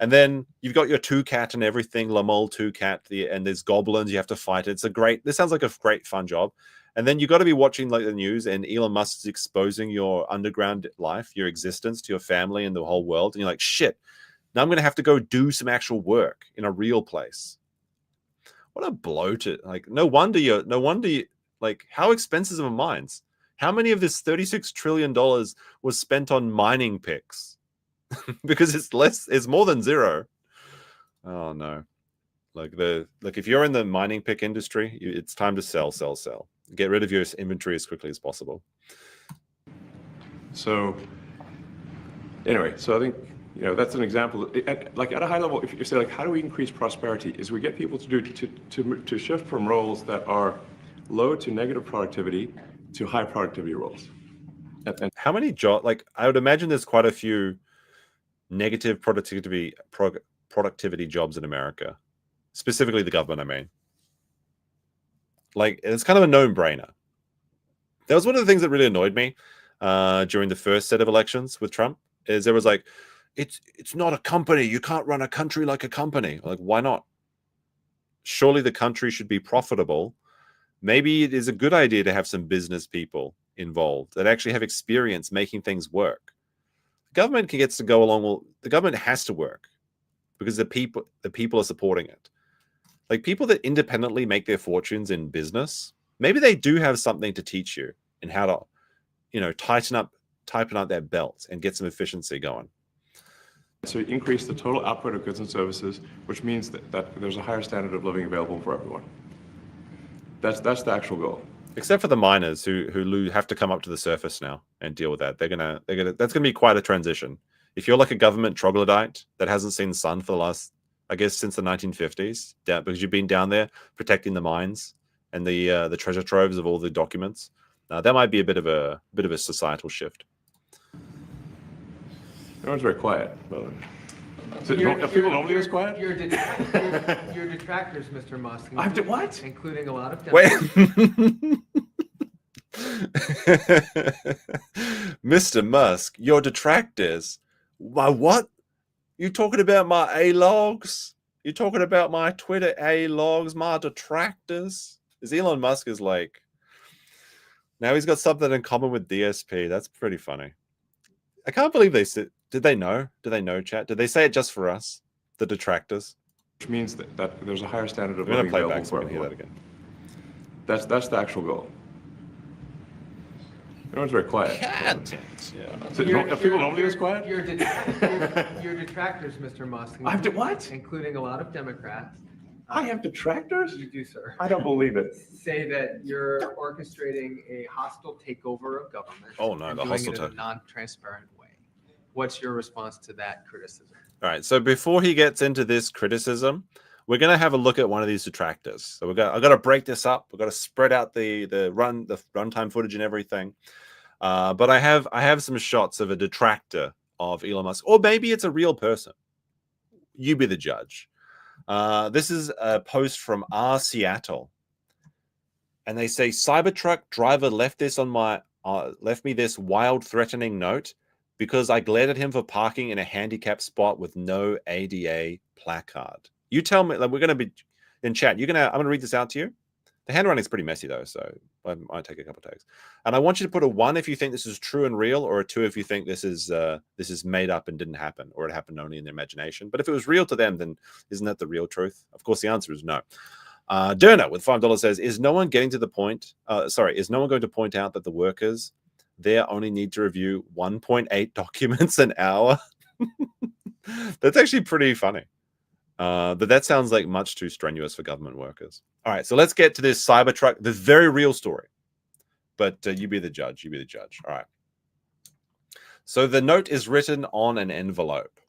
And then you've got your two-cat and everything, Lamol two-cat, and there's goblins you have to fight. This sounds like a great fun job. And then you've got to be watching like the news, and Elon Musk is exposing your underground life, your existence to your family and the whole world. And you're like, shit, now I'm going to have to go do some actual work in a real place. What a bloated, like, no wonder you, like, how expensive are mines? How many of this $36 trillion was spent on mining picks? Because it's more than zero. Oh no. Like if you're in the mining pick industry, it's time to sell. Get rid of your inventory as quickly as possible. So anyway, so I think, you know, that's an example. Like at a high level, if you say, like, how do we increase prosperity, is we get people to shift from roles that are low to negative productivity to high productivity roles. And how many jobs? Like, I would imagine there's quite a few negative productivity jobs in America, specifically the government. I mean, like, it's kind of a no-brainer. That was one of the things that really annoyed me during the first set of elections with Trump. Is there was like, it's not a company. You can't run a country like a company. Like, why not? Surely the country should be profitable. Maybe it is a good idea to have some business people involved that actually have experience making things work. The government gets to go along. Well, the government has to work because the people are supporting it. Like, people that independently make their fortunes in business, maybe they do have something to teach you in how to, you know, tighten up their belts and get some efficiency going. So increase the total output of goods and services, which means that there's a higher standard of living available for everyone. That's the actual goal. Except for the miners who have to come up to the surface now and deal with that. That's gonna be quite a transition. If you're like a government troglodyte that hasn't seen the sun for the last, I guess, since the 1950s, because you've been down there protecting the mines and the treasure troves of all the documents, that might be a bit of a societal shift. Everyone's very quiet. Are people normally this quiet? Your detractors, Mr. Musk. What? Including a lot of Democrats. Mr. Musk, your detractors. My what? You talking about my A-logs? You talking about my Twitter A-logs, my detractors? Is Elon Musk is like, now he's got something in common with DSP. That's pretty funny. I can't believe they said. Did they know? Do they know, chat? Did they say it just for us, the detractors? Which means that there's a higher standard of living available for everyone. Hear that again. That's the actual goal. Everyone's very quiet. Yeah. Are people normally this quiet? Your detractors, Mr. Musk. What? Including a lot of Democrats. I have detractors? You do, sir. I don't believe it. Say that you're orchestrating a hostile takeover of government. Oh no, the hostile takeover. In a non-transparent way. What's your response to that criticism? All right. So before he gets into this criticism, we're going to have a look at one of these detractors. So I've got to break this up. We've got to spread out the runtime footage and everything. But I have some shots of a detractor of Elon Musk, or maybe it's a real person. You be the judge. This is a post from Seattle, and they say Cybertruck driver left me this wild, threatening note because I glared at him for parking in a handicapped spot with no ADA placard. You tell me. Like, we're going to be in chat. I'm going to read this out to you. The handwriting is pretty messy though, so I might take a couple of takes. And I want you to put a 1 if you think this is true and real, or a 2 if you think this is made up and didn't happen, or it happened only in their imagination. But if it was real to them, then isn't that the real truth? Of course, the answer is no. Derna with $5 says, is no one going to point out that the workers there only need to review 1.8 documents an hour? That's actually pretty funny. But that sounds like much too strenuous for government workers. All right, so let's get to this Cybertruck, this very real story. But you be the judge. You be the judge. All right. So the note is written on an envelope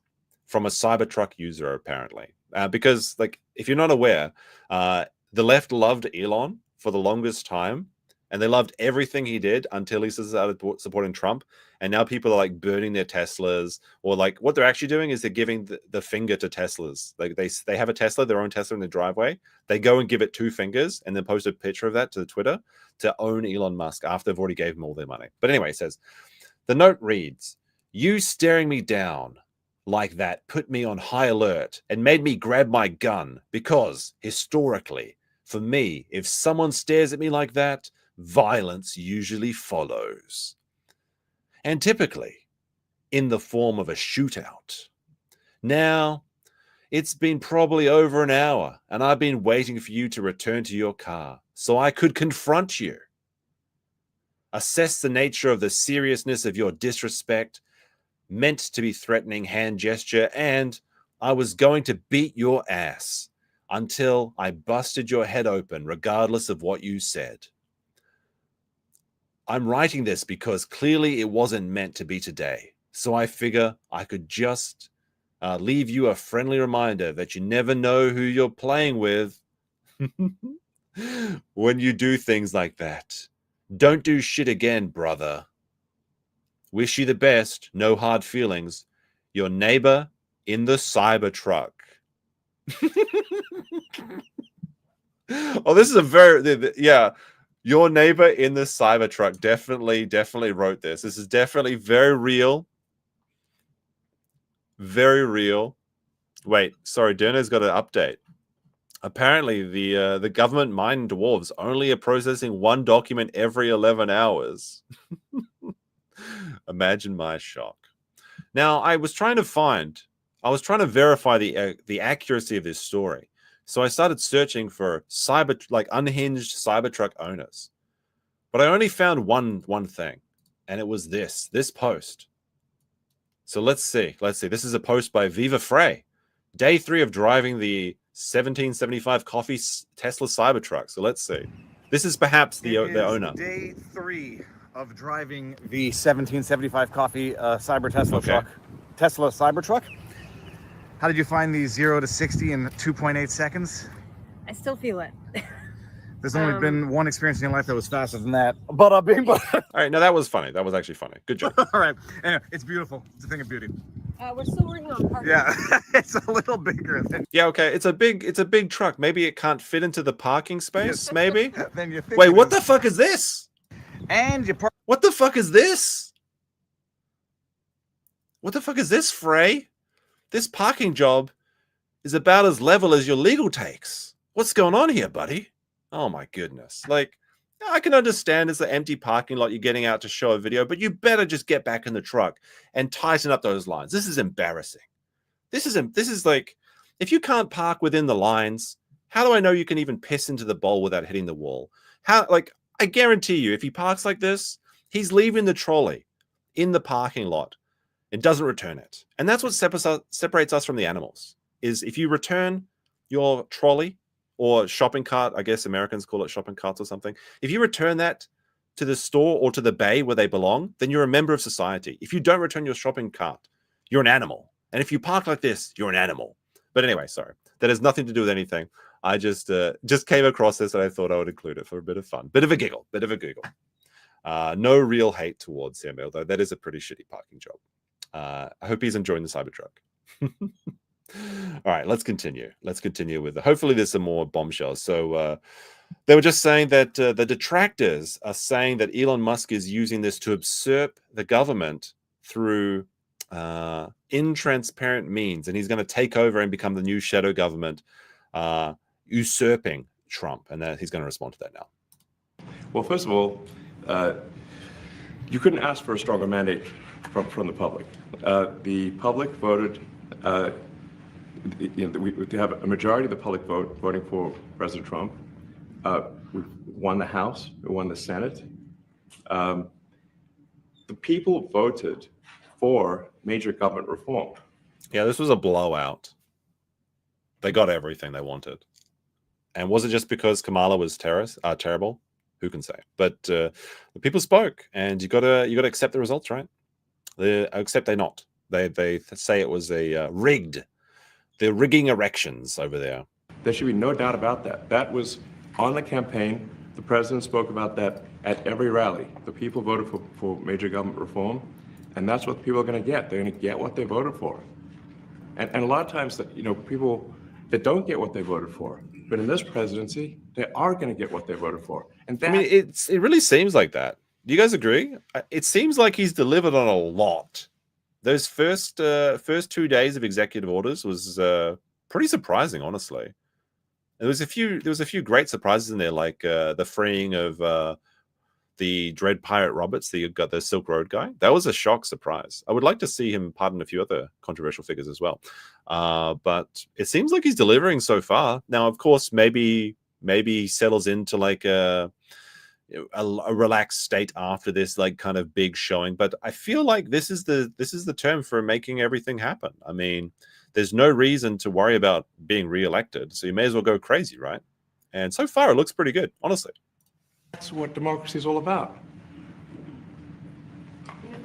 from a Cybertruck user, apparently. Because, like, if you're not aware, the left loved Elon for the longest time, and they loved everything he did until he started supporting Trump. And now people are like burning their Teslas, or like what they're actually doing is they're giving the finger to Teslas. Like they have a Tesla, their own Tesla in the driveway. They go and give it 2 fingers and then post a picture of that to Twitter to own Elon Musk after they've already gave him all their money. But anyway, it says, the note reads, you staring me down like that put me on high alert and made me grab my gun because historically, for me, if someone stares at me like that, violence usually follows. And typically in the form of a shootout. Now, it's been probably over an hour, and I've been waiting for you to return to your car so I could confront you. Assess the nature of the seriousness of your disrespect, meant to be threatening hand gesture, and I was going to beat your ass until I busted your head open, regardless of what you said. I'm writing this because clearly it wasn't meant to be today. So I figure I could just leave you a friendly reminder that you never know who you're playing with when you do things like that. Don't do shit again, brother. Wish you the best. No hard feelings. Your neighbor in the Cybertruck. Oh, this is a very, yeah. Your neighbor in the Cybertruck definitely wrote this. This is definitely very real. Very real. Wait, sorry, Derna's got an update. Apparently, the government mind dwarves only are processing 1 document every 11 hours. Imagine my shock. Now, I was trying to verify the accuracy of this story. So I started searching for unhinged Cybertruck owners. But I only found one thing, and it was this post. So let's see. This is a post by Viva Frey. Day 3 of driving the 1775 coffee Tesla Cybertruck. So let's see. This is perhaps the owner. Day 3 of driving the 1775 coffee Tesla Cybertruck. How did you find the 0 to 60 in 2.8 seconds? I still feel it. There's only been one experience in your life that was faster than that. But all right, now that was funny. That was actually funny. Good job. All right. Anyway, it's beautiful. It's a thing of beauty. We're still working on parking. Yeah, it's a little bigger than. Yeah, okay. It's a big truck. Maybe it can't fit into the parking space. Maybe. Then you think Wait, what the fuck is this? And you park. What the fuck is this? What the fuck is this, Frey? This parking job is about as level as your legal takes. What's going on here, buddy? Oh my goodness. Like, I can understand it's an empty parking lot you're getting out to show a video, but you better just get back in the truck and tighten up those lines. This is embarrassing. This is like, if you can't park within the lines, how do I know you can even piss into the bowl without hitting the wall? I guarantee you, if he parks like this, he's leaving the trolley in the parking lot and doesn't return it. And that's what separates us from the animals, is if you return your trolley or shopping cart, I guess Americans call it shopping carts or something. If you return that to the store or to the bay where they belong, then you're a member of society. If you don't return your shopping cart, you're an animal. And if you park like this, you're an animal. But anyway, sorry. That has nothing to do with anything. I just came across this and I thought I would include it for a bit of fun. Bit of a giggle. No real hate towards him, although that is a pretty shitty parking job. I hope he's enjoying the Cybertruck. All right, let's continue. Let's continue with hopefully there's some more bombshells. So they were just saying that the detractors are saying that Elon Musk is using this to usurp the government through intransparent means, and he's going to take over and become the new shadow government, usurping Trump, and that he's going to respond to that now. Well, first of all, you couldn't ask for a stronger mandate from the public. The public voted. We have a majority of the public voting for President Trump. We won the House. We won the Senate. The people voted for major government reform. Yeah, this was a blowout. They got everything they wanted. And was it just because Kamala was terrible? Who can say? But the people spoke, and you gotta accept the results, right? Except they're not. They say it was a rigged. They're rigging elections over there. There should be no doubt about that. That was on the campaign. The president spoke about that at every rally. The people voted for major government reform, and that's what people are going to get. They're going to get what they voted for. And a lot of times, that people that don't get what they voted for, but in this presidency, they are going to get what they voted for. And that, it really seems like that. Do you guys agree? It seems like he's delivered on a lot. Those first 2 days of executive orders was pretty surprising, honestly. There was a few great surprises in there, like the freeing of the Dread Pirate Roberts, the Silk Road guy. That was a shock surprise. I would like to see him pardon a few other controversial figures as well. But it seems like he's delivering so far. Now, of course, maybe he settles into like a relaxed state after this like kind of big showing, but I feel like this is the term for making everything happen. I mean, there's no reason to worry about being reelected, so you may as well go crazy, right? And so far it looks pretty good, honestly. That's what democracy is all about.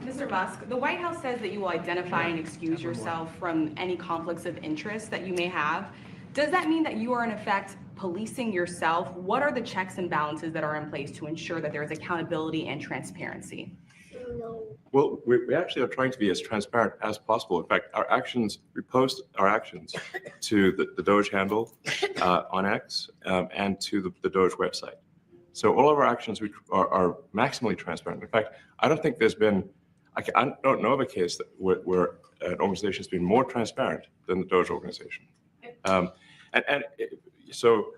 Mr. Musk, the White House says that you will identify and excuse yourself from any conflicts of interest that you may have. Does that mean that you are in effect policing yourself? What are the checks and balances that are in place to ensure that there is accountability and transparency? Well, we actually are trying to be as transparent as possible. In fact, we post our actions to the DOGE handle on X and to the DOGE website. So all of our actions are maximally transparent. In fact, I don't think there's been, I don't know of a case where an organization has been more transparent than the DOGE organization. So,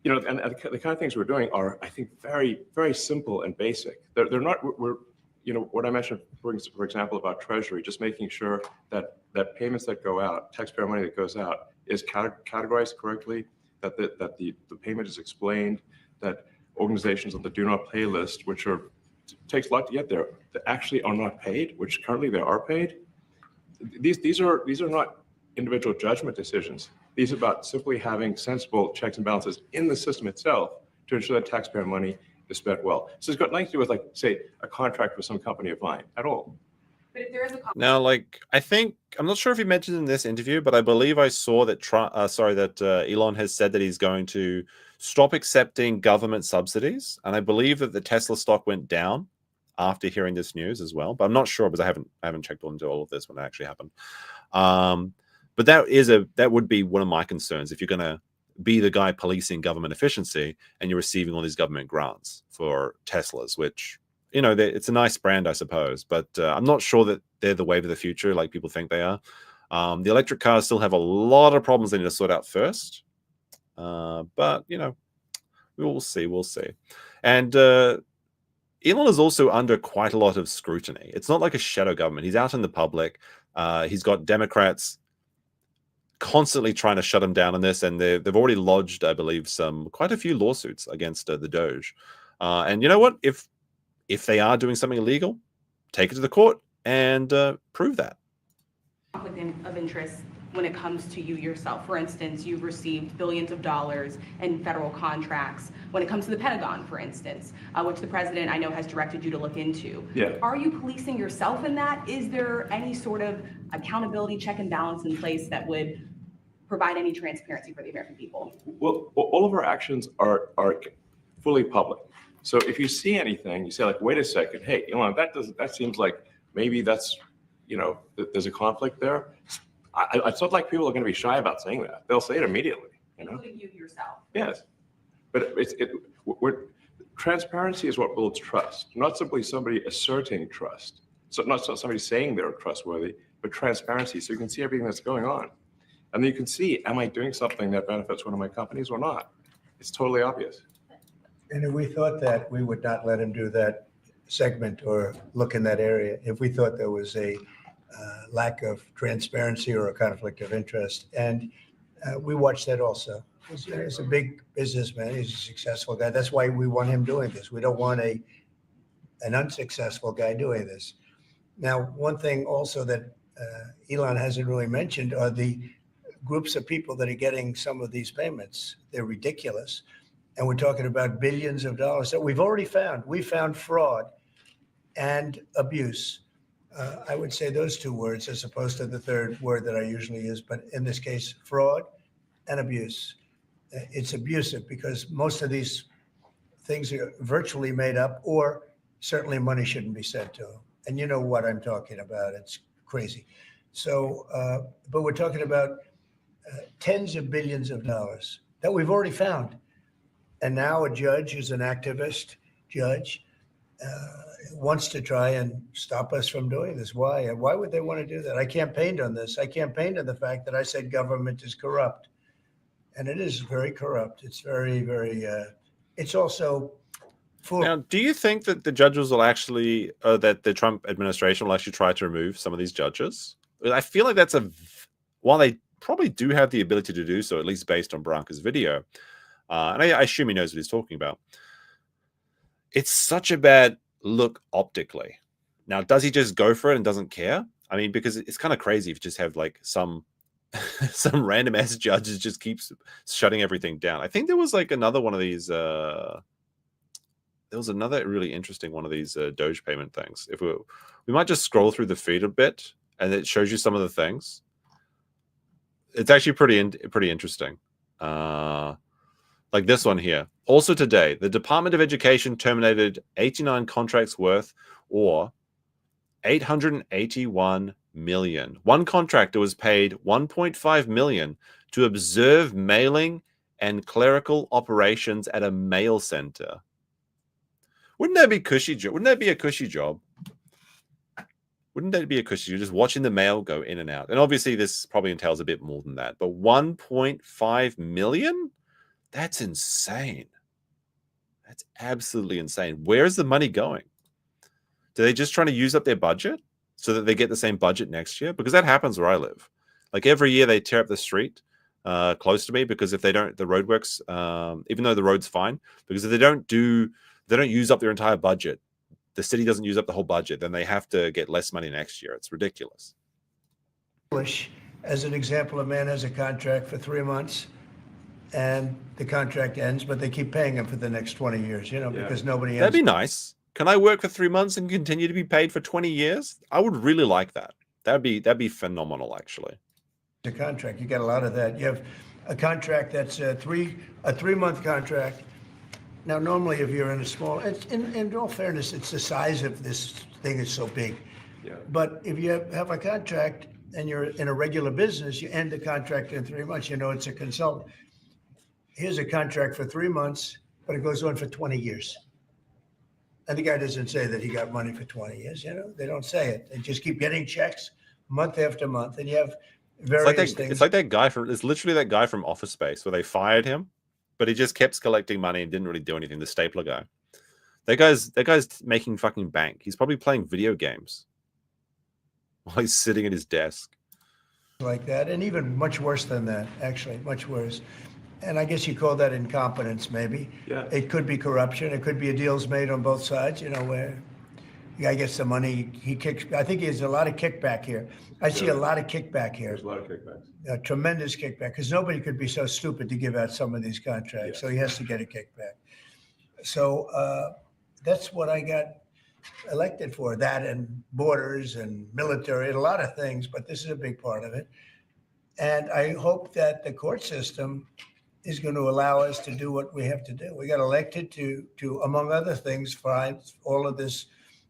and the kind of things we're doing are, I think, very, very simple and basic. They're not, what I mentioned, for example, about Treasury, just making sure that payments that go out, taxpayer money that goes out, is categorized correctly, that the payment is explained, that organizations on the do not pay list, which takes a lot to get there, that actually are not paid, which currently they are paid. These are not individual judgment decisions. These are about simply having sensible checks and balances in the system itself to ensure that taxpayer money is spent well. So it's got nothing to do with, like, say, a contract with some company of mine at all. But if there is a now, like, I'm not sure if he mentioned in this interview, but I believe I saw that Elon has said that he's going to stop accepting government subsidies, and I believe that the Tesla stock went down after hearing this news as well. But I'm not sure because I haven't checked into all of this when it actually happened. But that would be one of my concerns if you're going to be the guy policing government efficiency and you're receiving all these government grants for Teslas, which, it's a nice brand, I suppose, but I'm not sure that they're the wave of the future like people think they are. The electric cars still have a lot of problems they need to sort out first. But, we'll see. And Elon is also under quite a lot of scrutiny. It's not like a shadow government. He's out in the public. He's got Democrats constantly trying to shut him down on this, and they've already lodged, I believe, quite a few lawsuits against the DOGE. And you know what? If they are doing something illegal, take it to the court and prove that. Conflict of interest when it comes to you yourself. For instance, you've received billions of dollars in federal contracts when it comes to the Pentagon, for instance, which the president, I know, has directed you to look into. Yeah. Are you policing yourself in that? Is there any sort of accountability check and balance in place that would provide any transparency for the American people? Well, all of our actions are fully public. So if you see anything, you say, like, wait a second, hey, Elon, that seems like maybe that's there's a conflict there. It's not like people are going to be shy about saying that. They'll say it immediately. Including you yourself. Yes, but transparency is what builds trust, not simply somebody asserting trust. So not somebody saying they're trustworthy, but transparency, so you can see everything that's going on. And then you can see, am I doing something that benefits one of my companies or not? It's totally obvious. And if we thought that, we would not let him do that segment or look in that area if we thought there was a lack of transparency or a conflict of interest. And we watched that also. He's a big businessman. He's a successful guy. That's why we want him doing this. We don't want an unsuccessful guy doing this. Now, one thing also that Elon hasn't really mentioned are the groups of people that are getting some of these payments. They're ridiculous. And we're talking about billions of dollars that we've already found. We found fraud and abuse. I would say those two words as opposed to the third word that I usually use, but in this case, fraud and abuse. It's abusive because most of these things are virtually made up, or certainly money shouldn't be sent to them. And you know what I'm talking about. It's crazy. So, but we're talking about tens of billions of dollars that we've already found. And now a judge who's an activist judge wants to try and stop us from doing this. Why? Why would they want to do that? I campaigned on this. I campaigned on the fact that I said government is corrupt. And it is very corrupt. It's very, very, it's also full. Now, do you think that the judges will actually, that the Trump administration will actually try to remove some of these judges? I feel like that's while they probably do have the ability to do so, at least based on Branca's video, and I assume he knows what he's talking about, it's such a bad look optically. Now, does he just go for it and doesn't care? I mean, because it's kind of crazy if you just have like some random ass judges just keeps shutting everything down. I think there was like another one of these there was another really interesting one of these DOGE payment things. If we might just scroll through the feed a bit and it shows you some of the things. It's actually pretty interesting. Like this one here. Also today, the Department of Education terminated 89 contracts worth or 881 million. One contractor was paid 1.5 million to observe mailing and clerical operations at a mail center. Wouldn't that be cushy? Wouldn't that be a cushy job? Wouldn't that be a cushy? You're just watching the mail go in and out. And obviously this probably entails a bit more than that. But 1.5 million? That's insane. That's absolutely insane. Where's the money going? Do they just trying to use up their budget so that they get the same budget next year? Because that happens where I live. Like every year they tear up the street close to me because if they don't, the roadworks, even though the road's fine, because if they don't use up their entire budget, the city doesn't use up the whole budget, then they have to get less money next year. It's ridiculous. As an example, a man has a contract for 3 months and the contract ends, but they keep paying him for the next 20 years, because nobody ends. That'd be nice. Can I work for 3 months and continue to be paid for 20 years? I would really like that. That'd be phenomenal, actually. The contract, you got a lot of that. You have a contract that's a 3-month contract. Now, normally, if you're in a small, in all fairness, it's the size of this thing is so big. Yeah. But if you have a contract and you're in a regular business, you end the contract in 3 months. It's a consultant. Here's a contract for 3 months, but it goes on for 20 years. And the guy doesn't say that he got money for 20 years. They don't say it. They just keep getting checks month after month. And you have various things. It's like that guy it's literally that guy from Office Space where they fired him, but he just kept collecting money and didn't really do anything. The stapler guy. That guy's making fucking bank. He's probably playing video games while he's sitting at his desk. Like that. And even much worse than that, actually, much worse. And I guess you call that incompetence, maybe. Yeah. It could be corruption. It could be deals made on both sides, where the guy gets the money, he kicks. I think there's a lot of kickback here. I see a lot of kickback here. There's a lot of kickbacks. A tremendous kickback, because nobody could be so stupid to give out some of these contracts. So he has to get a kickback. So that's what I got elected for, that and borders and military and a lot of things, but this is a big part of it. And I hope that the court system is going to allow us to do what we have to do. We got elected to among other things, find all of this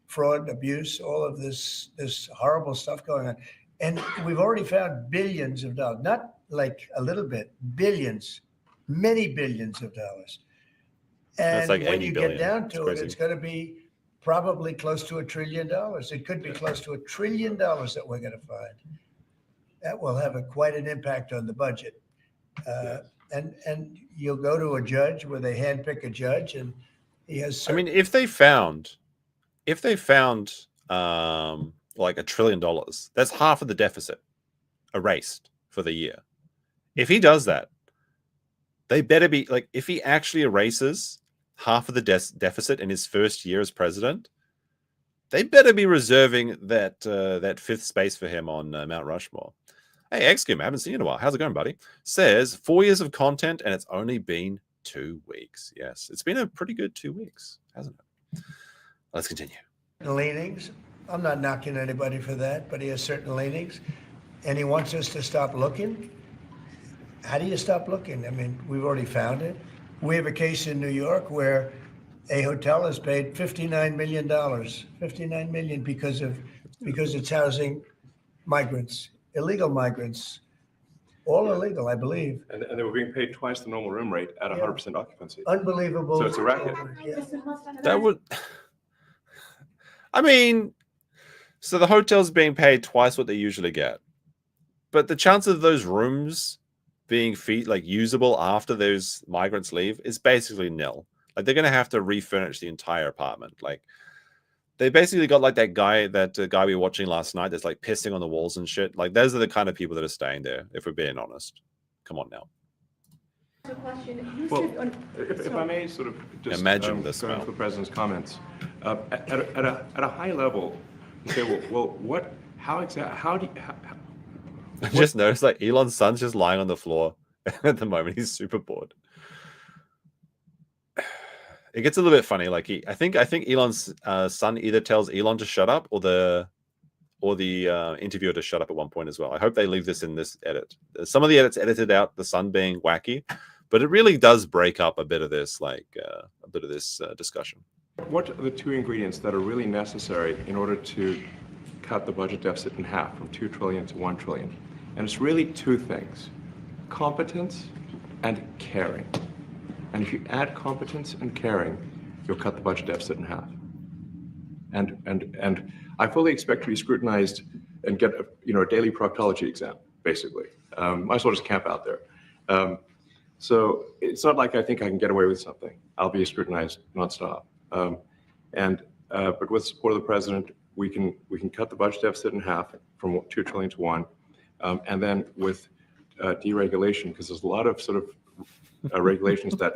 fraud, abuse, all of this horrible stuff going on. And we've already found billions of dollars, not like a little bit, billions, many billions of dollars. And that's like when 80 you billion. get down to it, crazy. it's going to be probably close to $1 trillion. It could be close to $1 trillion that we're going to find. That will have quite an impact on the budget. And you'll go to a judge where they handpick a judge, and he has. I mean, if they found like $1 trillion, that's half of the deficit erased for the year. If he does that, they better be like, if he actually erases half of the deficit in his first year as president, they better be reserving that that fifth space for him on Mount Rushmore. Hey, Exgame, I haven't seen you in a while. How's it going, buddy? Says 4 years of content, and it's only been 2 weeks. Yes, it's been a pretty good 2 weeks, hasn't it? Let's continue. Leanings. I'm not knocking anybody for that, but he has certain leanings, and he wants us to stop looking. How do you stop looking? I mean, we've already found it. We have a case in New York where a hotel has paid $59 million, $59 million because it's housing migrants, illegal migrants, all illegal, I believe. And they were being paid twice the normal room rate at 100% occupancy. Unbelievable. So it's a racket. Yeah. That would, I mean, so the hotel's being paid twice what they usually get, but the chance of those rooms being usable after those migrants leave is basically nil. Like, they're going to have to refurnish the entire apartment. Like, they basically got like that guy we were watching last night that's like pissing on the walls and shit. Like, those are the kind of people that are staying there, if we're being honest. Come on now. Well, if I may sort of just imagine this go into the president's comments at a high level, you say, well, what? How exactly? How do you? I just noticed like Elon's son's just lying on the floor at the moment. He's super bored. It gets a little bit funny. Like, I think Elon's son either tells Elon to shut up or the interviewer to shut up at one point as well. I hope they leave this in this edit. Some of the edits edited out the son being wacky, but it really does break up a bit of this discussion. What are the 2 ingredients that are really necessary in order to cut the budget deficit in half from 2 trillion to 1 trillion? And it's really 2 things: competence and caring. And if you add competence and caring, you'll cut the budget deficit in half. And I fully expect to be scrutinized and get a daily proctology exam, basically. Might as well just camp out there. So it's not like I think I can get away with something. I'll be scrutinized nonstop. But with support of the president, we can cut the budget deficit in half from 2 trillion to 1, and then with deregulation, because there's a lot of sort of regulations that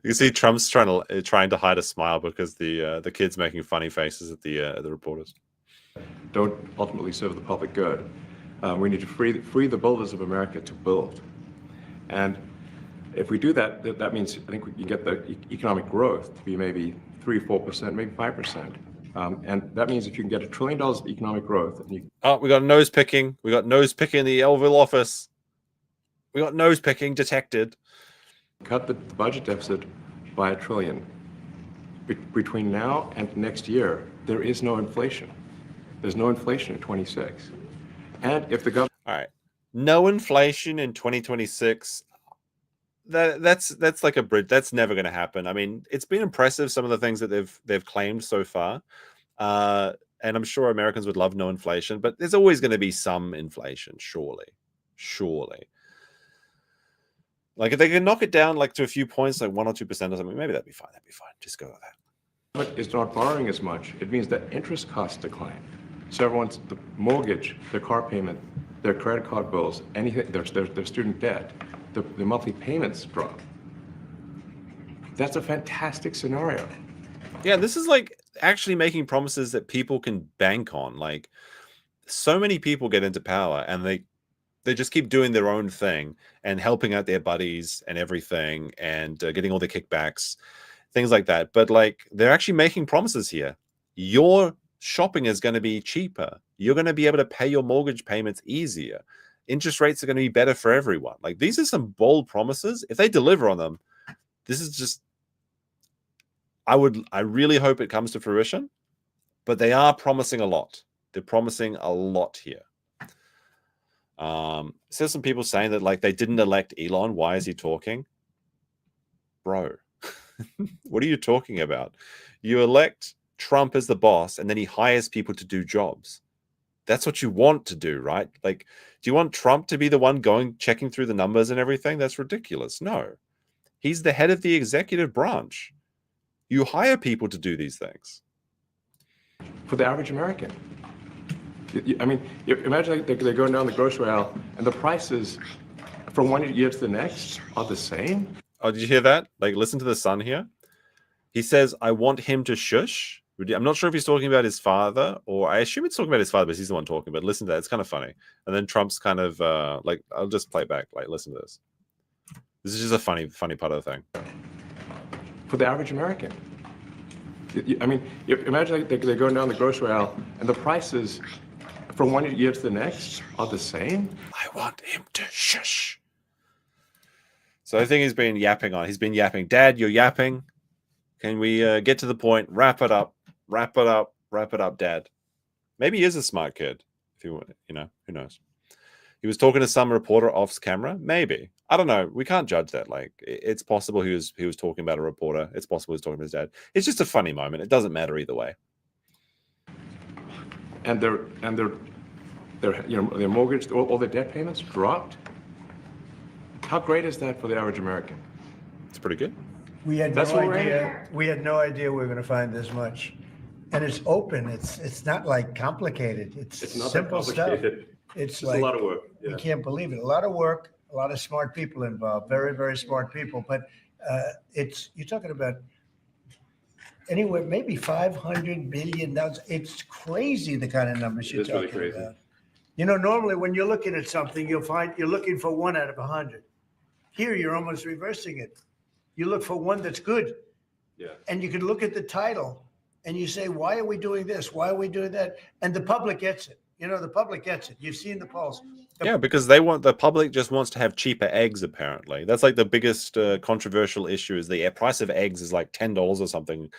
you see Trump's trying to hide a smile because the kid's making funny faces at the reporters. Don't ultimately serve the public good. We need to free the builders of America to build, and if we do that, that means I think we can get the economic growth to be maybe 3-4%, maybe 5%. And that means if you can get $1 trillion of economic growth, and we got nose picking. We got nose picking in the Oval Office. We got nose picking detected. Cut the budget deficit by $1 trillion. Between now and next year, there is no inflation. There's no inflation in 26. And if the government, all right, no inflation in 2026. That's like a bridge. That's never going to happen. I mean, it's been impressive, some of the things that they've claimed so far, and I'm sure Americans would love no inflation, but there's always going to be some inflation, surely. Like, if they can knock it down like to a few points, like 1 or 2% or something, maybe that'd be fine. Just go with that. But it's not borrowing as much. It means that interest costs decline. So everyone's the mortgage, their car payment, their credit card bills, anything, their student debt, the monthly payments drop. That's a fantastic scenario. Yeah, this is like actually making promises that people can bank on. Like, so many people get into power and they just keep doing their own thing and helping out their buddies and everything and getting all the kickbacks, things like that. But like, they're actually making promises here. Your shopping is going to be cheaper. You're going to be able to pay your mortgage payments easier. Interest rates are going to be better for everyone. Like, these are some bold promises. If they deliver on them, this is just, I really hope it comes to fruition. but they are promising a lot. They're promising a lot here. There's some people saying that like they didn't elect Elon. Why is he talking? Bro, what are you talking about? You elect Trump as the boss and then he hires people to do jobs. That's what you want to do, right? Like, do you want Trump to be the one checking through the numbers and everything? That's ridiculous. No, he's the head of the executive branch. You hire people to do these things. For the average American. I mean, imagine they're going down the grocery aisle and the prices from one year to the next are the same. Oh, did you hear that? Like, listen to the son here. He says, I want him to shush. I'm not sure if he's talking about his father, or I assume it's talking about his father, but he's the one talking. But listen to that. It's kind of funny. And then Trump's kind of like, I'll just play it back. Like, listen to this. This is just a funny part of the thing. For the average American. I mean, imagine they're going down the grocery aisle and the prices from one year to the next are the same. I want him to shush. So I think he's been yapping on. He's been yapping. Dad, you're yapping. Can we get to the point? Wrap it up. Wrap it up. Wrap it up, Dad. Maybe he is a smart kid. If you know, who knows? He was talking to some reporter off camera. Maybe. I don't know. We can't judge that. Like, it's possible he was talking about a reporter. It's possible he was talking to his dad. It's just a funny moment. It doesn't matter either way. And their mortgage, all their debt payments dropped. How great is that for the average American? It's pretty good. We had no idea. We had no idea we were going to find this much, and it's open. It's not like complicated. It's not simple stuff. It's like a lot of work. Yeah. You can't believe it. A lot of work. A lot of smart people involved. Very, very smart people. But you're talking about anywhere maybe $500 billion. It's crazy the kind of numbers you're talking about. You know, normally when you're looking at something, you'll find you're looking for 1 out of 100. Here, you're almost reversing it. You look for one that's good. Yeah. And you can look at the title and you say, why are we doing this? Why are we doing that? And the public gets it. You know, the public gets it. You've seen the polls. Yeah, because the public just wants to have cheaper eggs, apparently. That's like the biggest controversial issue is the price of eggs is like $10 or something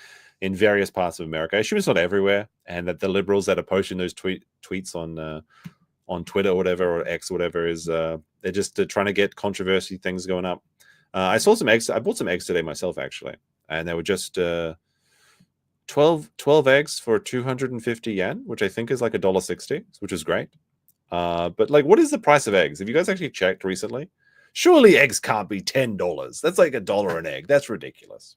in various parts of America. I assume it's not everywhere. And that the liberals that are posting those tweets on Twitter or whatever, or X or whatever, is they're just trying to get controversy things going up. I saw some eggs. I bought some eggs today myself, actually, and they were just 12 eggs for 250 yen, which I think is like $1.60, which is great. But like, what is the price of eggs? Have you guys actually checked recently? Surely eggs can't be $10. That's like $1 an egg. That's ridiculous.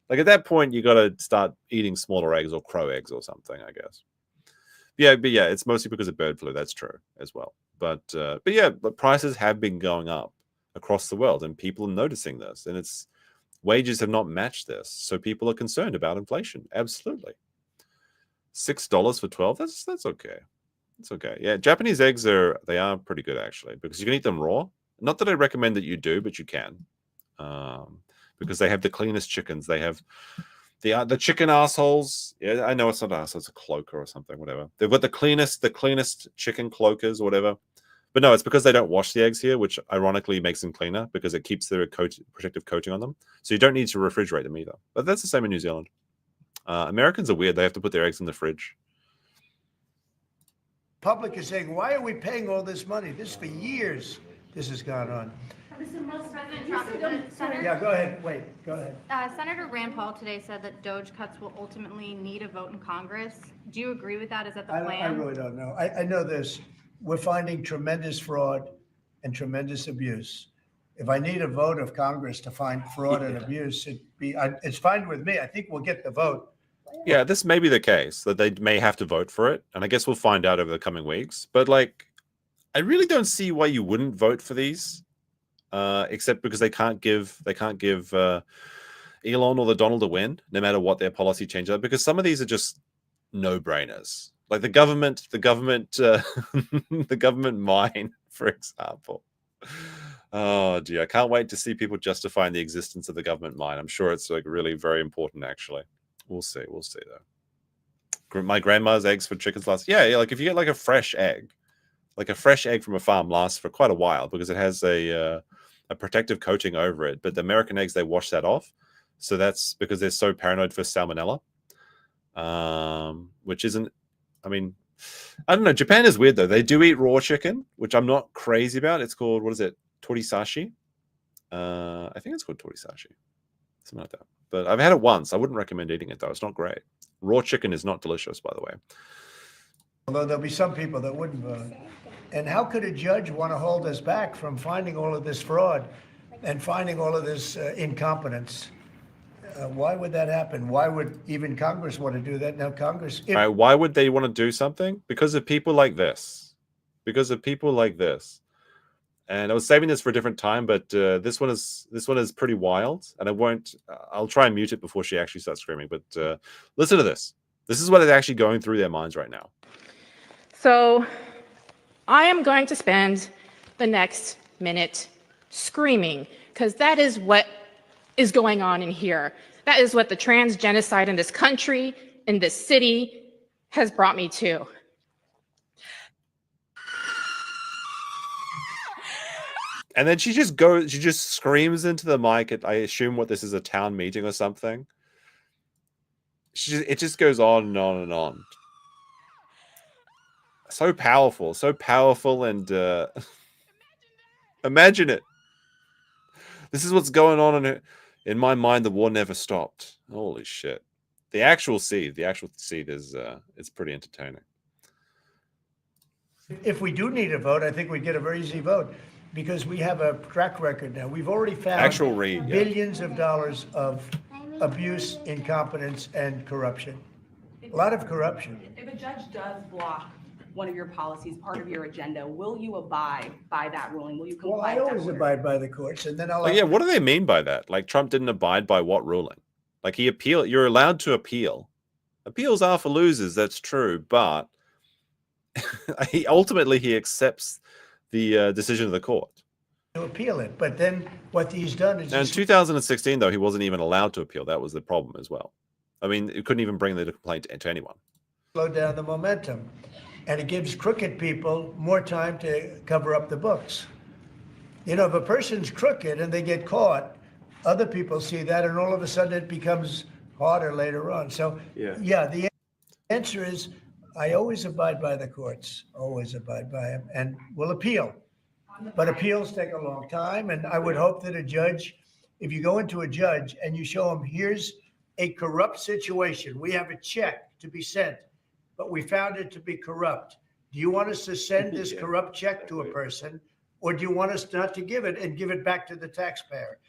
Like at that point, you got to start eating smaller eggs or crow eggs or something, I guess. But yeah, it's mostly because of bird flu. That's true as well. But yeah, the prices have been going up across the world, and people are noticing this, and wages have not matched this, so people are concerned about inflation. Absolutely. $6 for 12. That's okay. It's okay. Yeah, Japanese eggs are pretty good actually, because you can eat them raw. Not that I recommend that you do, but you can, because they have the cleanest chickens. They have the chicken assholes. Yeah, I know it's not assholes, it's a cloaker or something, whatever. They've got the cleanest chicken cloakers or whatever. But no, it's because they don't wash the eggs here, which ironically makes them cleaner because it keeps their protective coating on them. So you don't need to refrigerate them either. But that's the same in New Zealand. Americans are weird. They have to put their eggs in the fridge. Public is saying, why are we paying all this money? This for years, this has gone on. President Trump, Yeah, go ahead. Wait, go ahead. Senator Rand Paul today said that DOGE cuts will ultimately need a vote in Congress. Do you agree with that? Is that the plan? I really don't know. I know this. We're finding tremendous fraud and tremendous abuse. If I need a vote of Congress to find fraud and abuse, it's fine with me. I think we'll get the vote. Yeah, this may be the case that they may have to vote for it, and I guess we'll find out over the coming weeks. But like, I really don't see why you wouldn't vote for these, except because they can't give Elon or the Donald a win, no matter what their policy changes are. Because some of these are just no-brainers. Like the government mine, for example. Oh, gee, I can't wait to see people justifying the existence of the government mine. I'm sure it's like really very important, actually. We'll see though. My grandma's eggs for chickens last. Yeah, like if you get like a fresh egg from a farm lasts for quite a while because it has a protective coating over it. But the American eggs, they wash that off. So that's because they're so paranoid for salmonella. which isn't. I mean, I don't know. Japan is weird though. They do eat raw chicken, which I'm not crazy about. It's called, what is it? Torisashi. I think it's called torisashi, something like that. But I've had it once. I wouldn't recommend eating it though. It's not great. Raw chicken is not delicious, by the way. Although there'll be some people that wouldn't vote. And how could a judge want to hold us back from finding all of this fraud and finding all of this incompetence? Why would that happen? Why would even Congress want to do that? Now, Congress... All right, why would they want to do something? Because of people like this. Because of people like this. And I was saving this for a different time, but this one is pretty wild. And I won't... I'll try and mute it before she actually starts screaming. But listen to this. This is what is actually going through their minds right now. So I am going to spend the next minute screaming, because that is what is going on in here. That is what the trans genocide in this country, in this city, has brought me to. And then she just screams into the mic at, I assume, what this is, a town meeting or something. It just goes on and on and on. So powerful, and imagine it. This is what's going on in my mind. The war never stopped. Holy shit! The actual seed is it's pretty entertaining. If we do need a vote, I think we'd get a very easy vote because we have a track record now. We've already found billions of dollars of abuse, incompetence, and corruption. A lot of corruption. If a judge does block one of your policies, part of your agenda, will you abide by that ruling? Will you comply? Well, I always abide by the courts, and then I'll... Oh, yeah, what do they mean by that? Like, Trump didn't abide by what ruling? Like, he appealed. You're allowed to appeal. Appeals are for losers, that's true, but he accepts the decision of the court. To appeal it, but then what he's done is... Now, in 2016, though, he wasn't even allowed to appeal. That was the problem as well. I mean, he couldn't even bring the complaint to anyone. Slow down the momentum. And it gives crooked people more time to cover up the books. You know, if a person's crooked and they get caught, other people see that, and all of a sudden it becomes harder later on. So, yeah, the answer is I always abide by the courts, always abide by them, and will appeal. But appeals take a long time, and I would hope that a judge, if you go into a judge and you show him, here's a corrupt situation, we have a check to be sent, but we found it to be corrupt. Do you want us to send this corrupt check to a person, or do you want us not to give it and give it back to the taxpayer?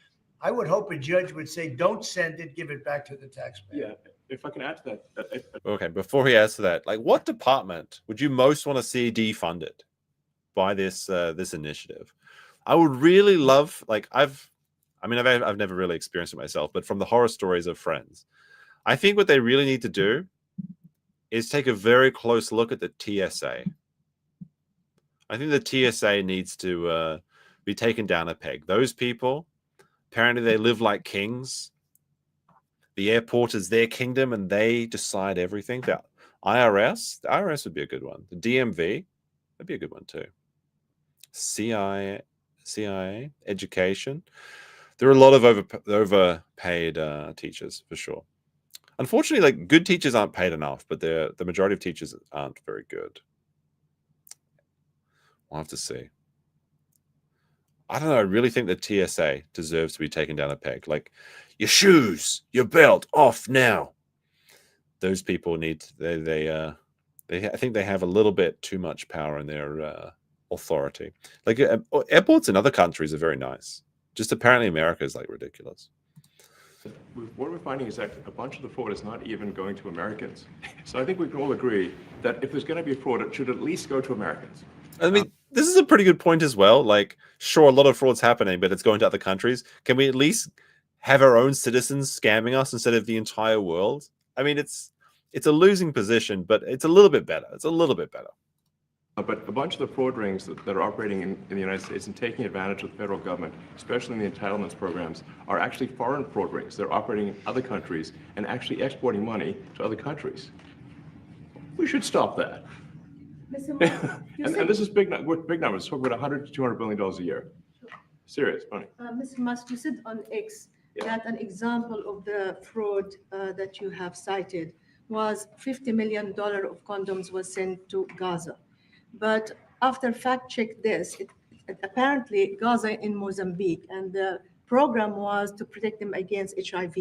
I would hope a judge would say, don't send it, give it back to the taxpayer. Yeah, if I can add to that. Okay, before he adds to that, like, what department would you most want to see defunded by this initiative? I would really love, like, I've never really experienced it myself, but from the horror stories of friends, I think what they really need to do is take a very close look at the TSA. I think the TSA needs to be taken down a peg. Those people, apparently they live like kings. The airport is their kingdom and they decide everything. The IRS would be a good one. The DMV, that'd be a good one too. CIA, education. There are a lot of overpaid teachers for sure. Unfortunately, like, good teachers aren't paid enough, but the majority of teachers aren't very good. We'll have to see. I don't know. I really think the TSA deserves to be taken down a peg. Like, your shoes, your belt, off now. Those people need. I think they have a little bit too much power in their authority. Like, airports in other countries are very nice. Just apparently America is like ridiculous. What we're finding is that a bunch of the fraud is not even going to Americans. So I think we can all agree that if there's going to be fraud, it should at least go to Americans. I mean, this is a pretty good point as well. Like, sure, a lot of fraud's happening, but it's going to other countries. Can we at least have our own citizens scamming us instead of the entire world? I mean, it's a losing position, but it's a little bit better. It's a little bit better. But a bunch of the fraud rings that are operating in the United States and taking advantage of the federal government, especially in the entitlements programs, are actually foreign fraud rings. They're operating in other countries and actually exporting money to other countries. We should stop that. And this is big numbers. We're talking about $100 to $200 billion a year. Serious money. Mr. Musk, you said on X that an example of the fraud that you have cited was $50 million of condoms was sent to Gaza. But after fact check this, apparently Gaza in Mozambique, and the program was to protect them against HIV.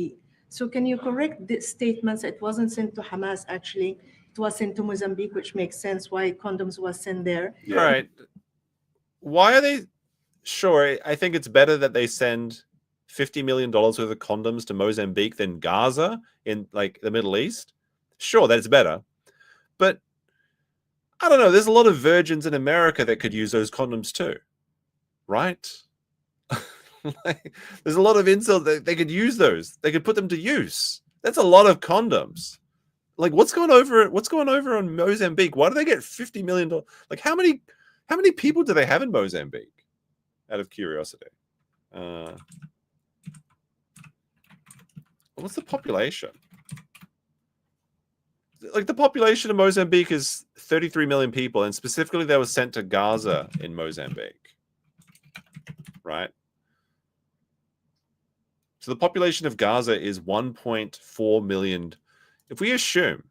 So can you correct the statements? It wasn't sent to Hamas, actually. It was sent to Mozambique, which makes sense why condoms was sent there. Yeah. All right. Why are they... Sure, I think it's better that they send $50 million worth of condoms to Mozambique than Gaza in like the Middle East. Sure, that's better. But I don't know, there's a lot of virgins in America that could use those condoms too. Right? Like, there's a lot of incels that they could use those. They could put them to use. That's a lot of condoms. Like, what's going over on Mozambique? Why do they get $50 million? Like, how many people do they have in Mozambique? Out of curiosity. What's the population? Like, the population of Mozambique is 33 million people, and specifically they were sent to Gaza in Mozambique. Right? So the population of Gaza is 1.4 million. If we assume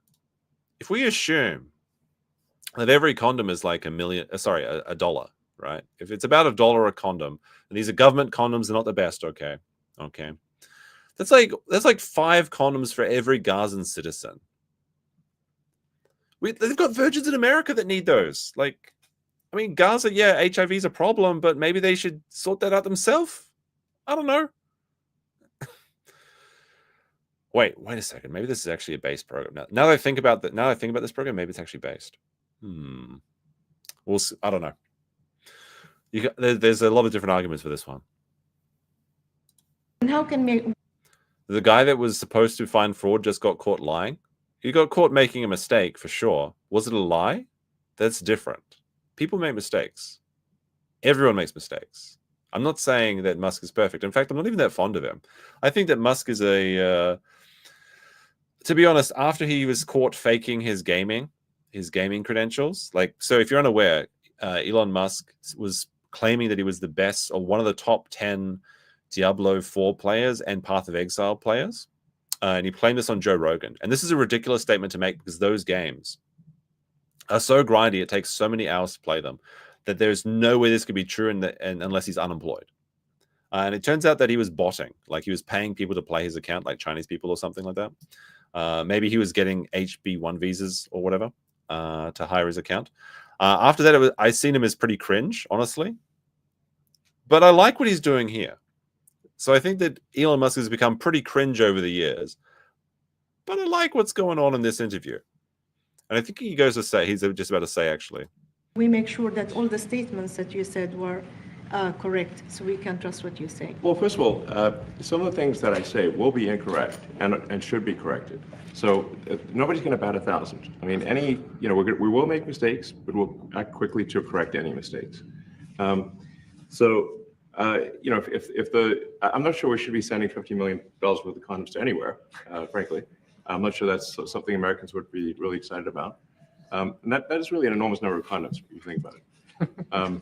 that every condom is like a dollar, right? If it's about $1 a condom, and these are government condoms, they're not the best, okay? Okay. That's like 5 condoms for every Gazan citizen. They've got virgins in America that need those. Like, I mean, Gaza, yeah, HIV is a problem, but maybe they should sort that out themselves. I don't know. Wait a second. Maybe this is actually a based program. Now that I think about this program, maybe it's actually based. We'll see. I don't know. There's a lot of different arguments for this one. And how can we... The guy that was supposed to find fraud just got caught lying. He got caught making a mistake for sure. Was it a lie? That's different. People make mistakes. Everyone makes mistakes. I'm not saying that Musk is perfect. In fact, I'm not even that fond of him. I think that Musk is to be honest, after he was caught faking his gaming credentials, like, so if you're unaware, Elon Musk was claiming that he was the best or one of the top 10 Diablo 4 players and Path of Exile players. And he claimed this on Joe Rogan. And this is a ridiculous statement to make because those games are so grindy. It takes so many hours to play them that there's no way this could be true unless he's unemployed. And it turns out that he was botting. Like, he was paying people to play his account, like Chinese people or something like that. Maybe he was getting HB1 visas or whatever to hire his account. After that, I seen him as pretty cringe, honestly. But I like what he's doing here. So I think that Elon Musk has become pretty cringe over the years. But I like what's going on in this interview. And I think he's just about to say, actually. We make sure that all the statements that you said were correct, so we can trust what you say. Well, first of all, some of the things that I say will be incorrect and should be corrected. So nobody's going to bat 1,000. I mean, we will make mistakes, but we'll act quickly to correct any mistakes. I'm not sure we should be sending $50 million worth of condoms to anywhere, frankly. I'm not sure that's something Americans would be really excited about. And that is really an enormous number of condoms, if you think about it.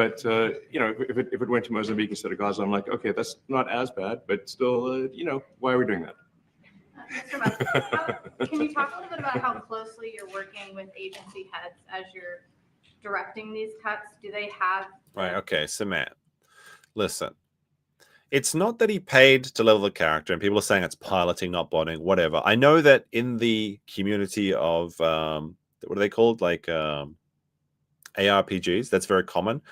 If it went to Mozambique instead of Gaza, I'm like, okay, that's not as bad, but still, why are we doing that? Mr. Musk, can you talk a little bit about how closely you're working with agency heads as you're directing these cuts? Do they have... Right, okay, so Matt, listen. It's not that he paid to level the character, and people are saying it's piloting, not botting, whatever. I know that in the community of, what are they called? Like ARPGs, that's very common.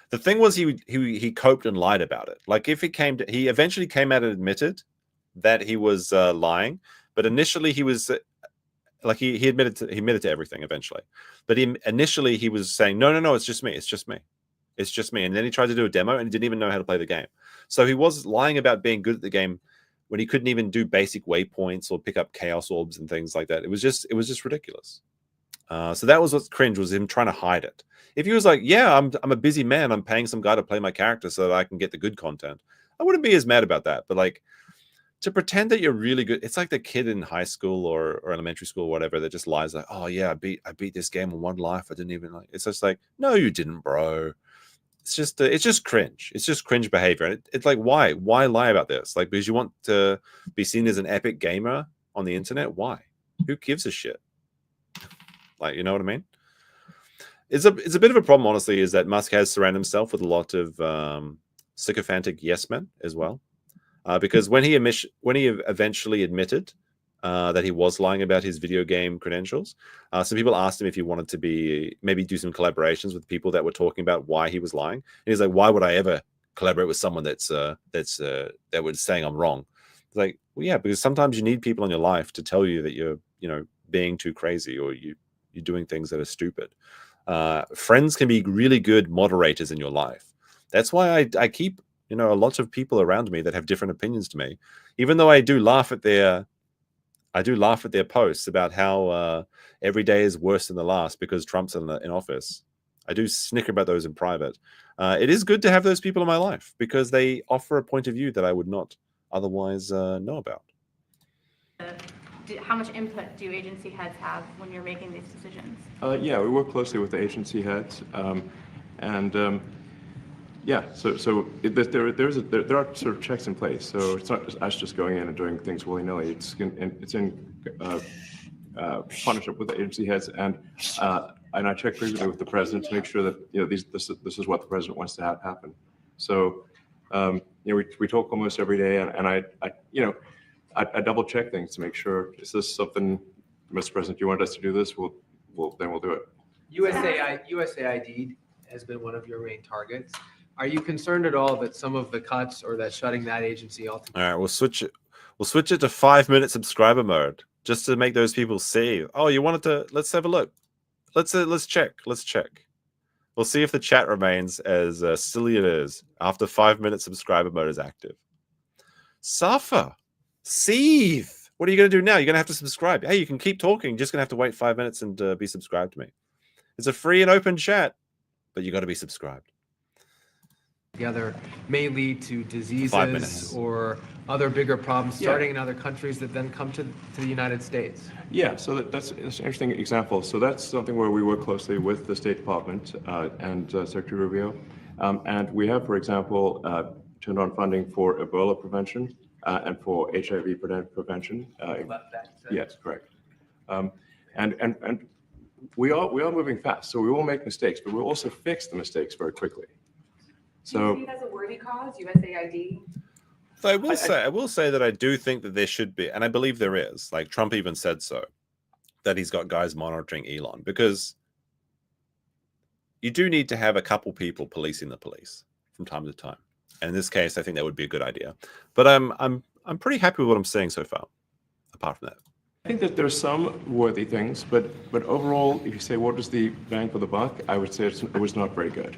The thing was he coped and lied about it. Like, if he eventually came out and admitted that he was lying, but initially he was like he admitted to everything eventually. But initially he was saying, no, it's just me, and then he tried to do a demo and he didn't even know how to play the game. So he was lying about being good at the game when he couldn't even do basic waypoints or pick up chaos orbs and things like that. It was just ridiculous. So that was what's cringe, was him trying to hide it. If he was like, yeah, I'm a busy man, I'm paying some guy to play my character so that I can get the good content, I wouldn't be as mad about that. But like, to pretend that you're really good, it's like the kid in high school or elementary school or whatever that just lies like, oh yeah, I beat this game in one life. I didn't even like. It's just like, no, you didn't, bro. It's just cringe. It's just cringe behavior. And it's like, why lie about this? Like, because you want to be seen as an epic gamer on the internet? Why? Who gives a shit? Like, you know what I mean? It's a bit of a problem, honestly, is that Musk has surrounded himself with a lot of sycophantic yes men as well. Because when he eventually admitted that he was lying about his video game credentials, some people asked him if he wanted to maybe do some collaborations with people that were talking about why he was lying. And he's like, why would I ever collaborate with someone that was saying I'm wrong? It's like, well, yeah, because sometimes you need people in your life to tell you that you're, being too crazy, or you're doing things that are stupid. Friends can be really good moderators in your life. That's why I keep, a lot of people around me that have different opinions to me, even though I do laugh at their posts about how every day is worse than the last because Trump's in office. I do snicker about those in private. It is good to have those people in my life because they offer a point of view that I would not otherwise know about. How much input do agency heads have when you're making these decisions? Yeah, we work closely with the agency heads, yeah. So there are sort of checks in place. So it's not just us just going in and doing things willy nilly. It's in partnership with the agency heads, and I check frequently with the president to make sure that this is what the president wants to have happen. So we talk almost every day, and I double check things to make sure, is this something, Mr. President, you want us to do this? Then we'll do it. USAID has been one of your main targets. Are you concerned at all that some of the cuts or that shutting that agency altogether? All right, we'll switch it to 5-minute subscriber mode just to make those people see. Oh, you wanted to? Let's have a look. Let's check. We'll see if the chat remains as silly it is after 5-minute subscriber mode is active. Suffer. Seethe. What are you going to do now? You're going to have to subscribe. Hey, you can keep talking. You're just going to have to wait 5 minutes and be subscribed to me. It's a free and open chat, but you got to be subscribed. Together may lead to diseases or other bigger problems starting in other countries that then come to the United States. Yeah, so that's an interesting example. So that's something where we work closely with the State Department and Secretary Rubio. And we have, for example, turned on funding for Ebola prevention and for HIV prevention. Yes, correct. And we are moving fast, so we will make mistakes, but we'll also fix the mistakes very quickly. Do you see it as a worthy cause, USAID? So I will say that I do think that there should be, and I believe there is, like Trump even said so, that he's got guys monitoring Elon, because you do need to have a couple people policing the police from time to time. And in this case, I think that would be a good idea. But I'm pretty happy with what I'm seeing so far, apart from that. I think that there's some worthy things, but overall, if you say what was the bang for the buck, I would say it was not very good.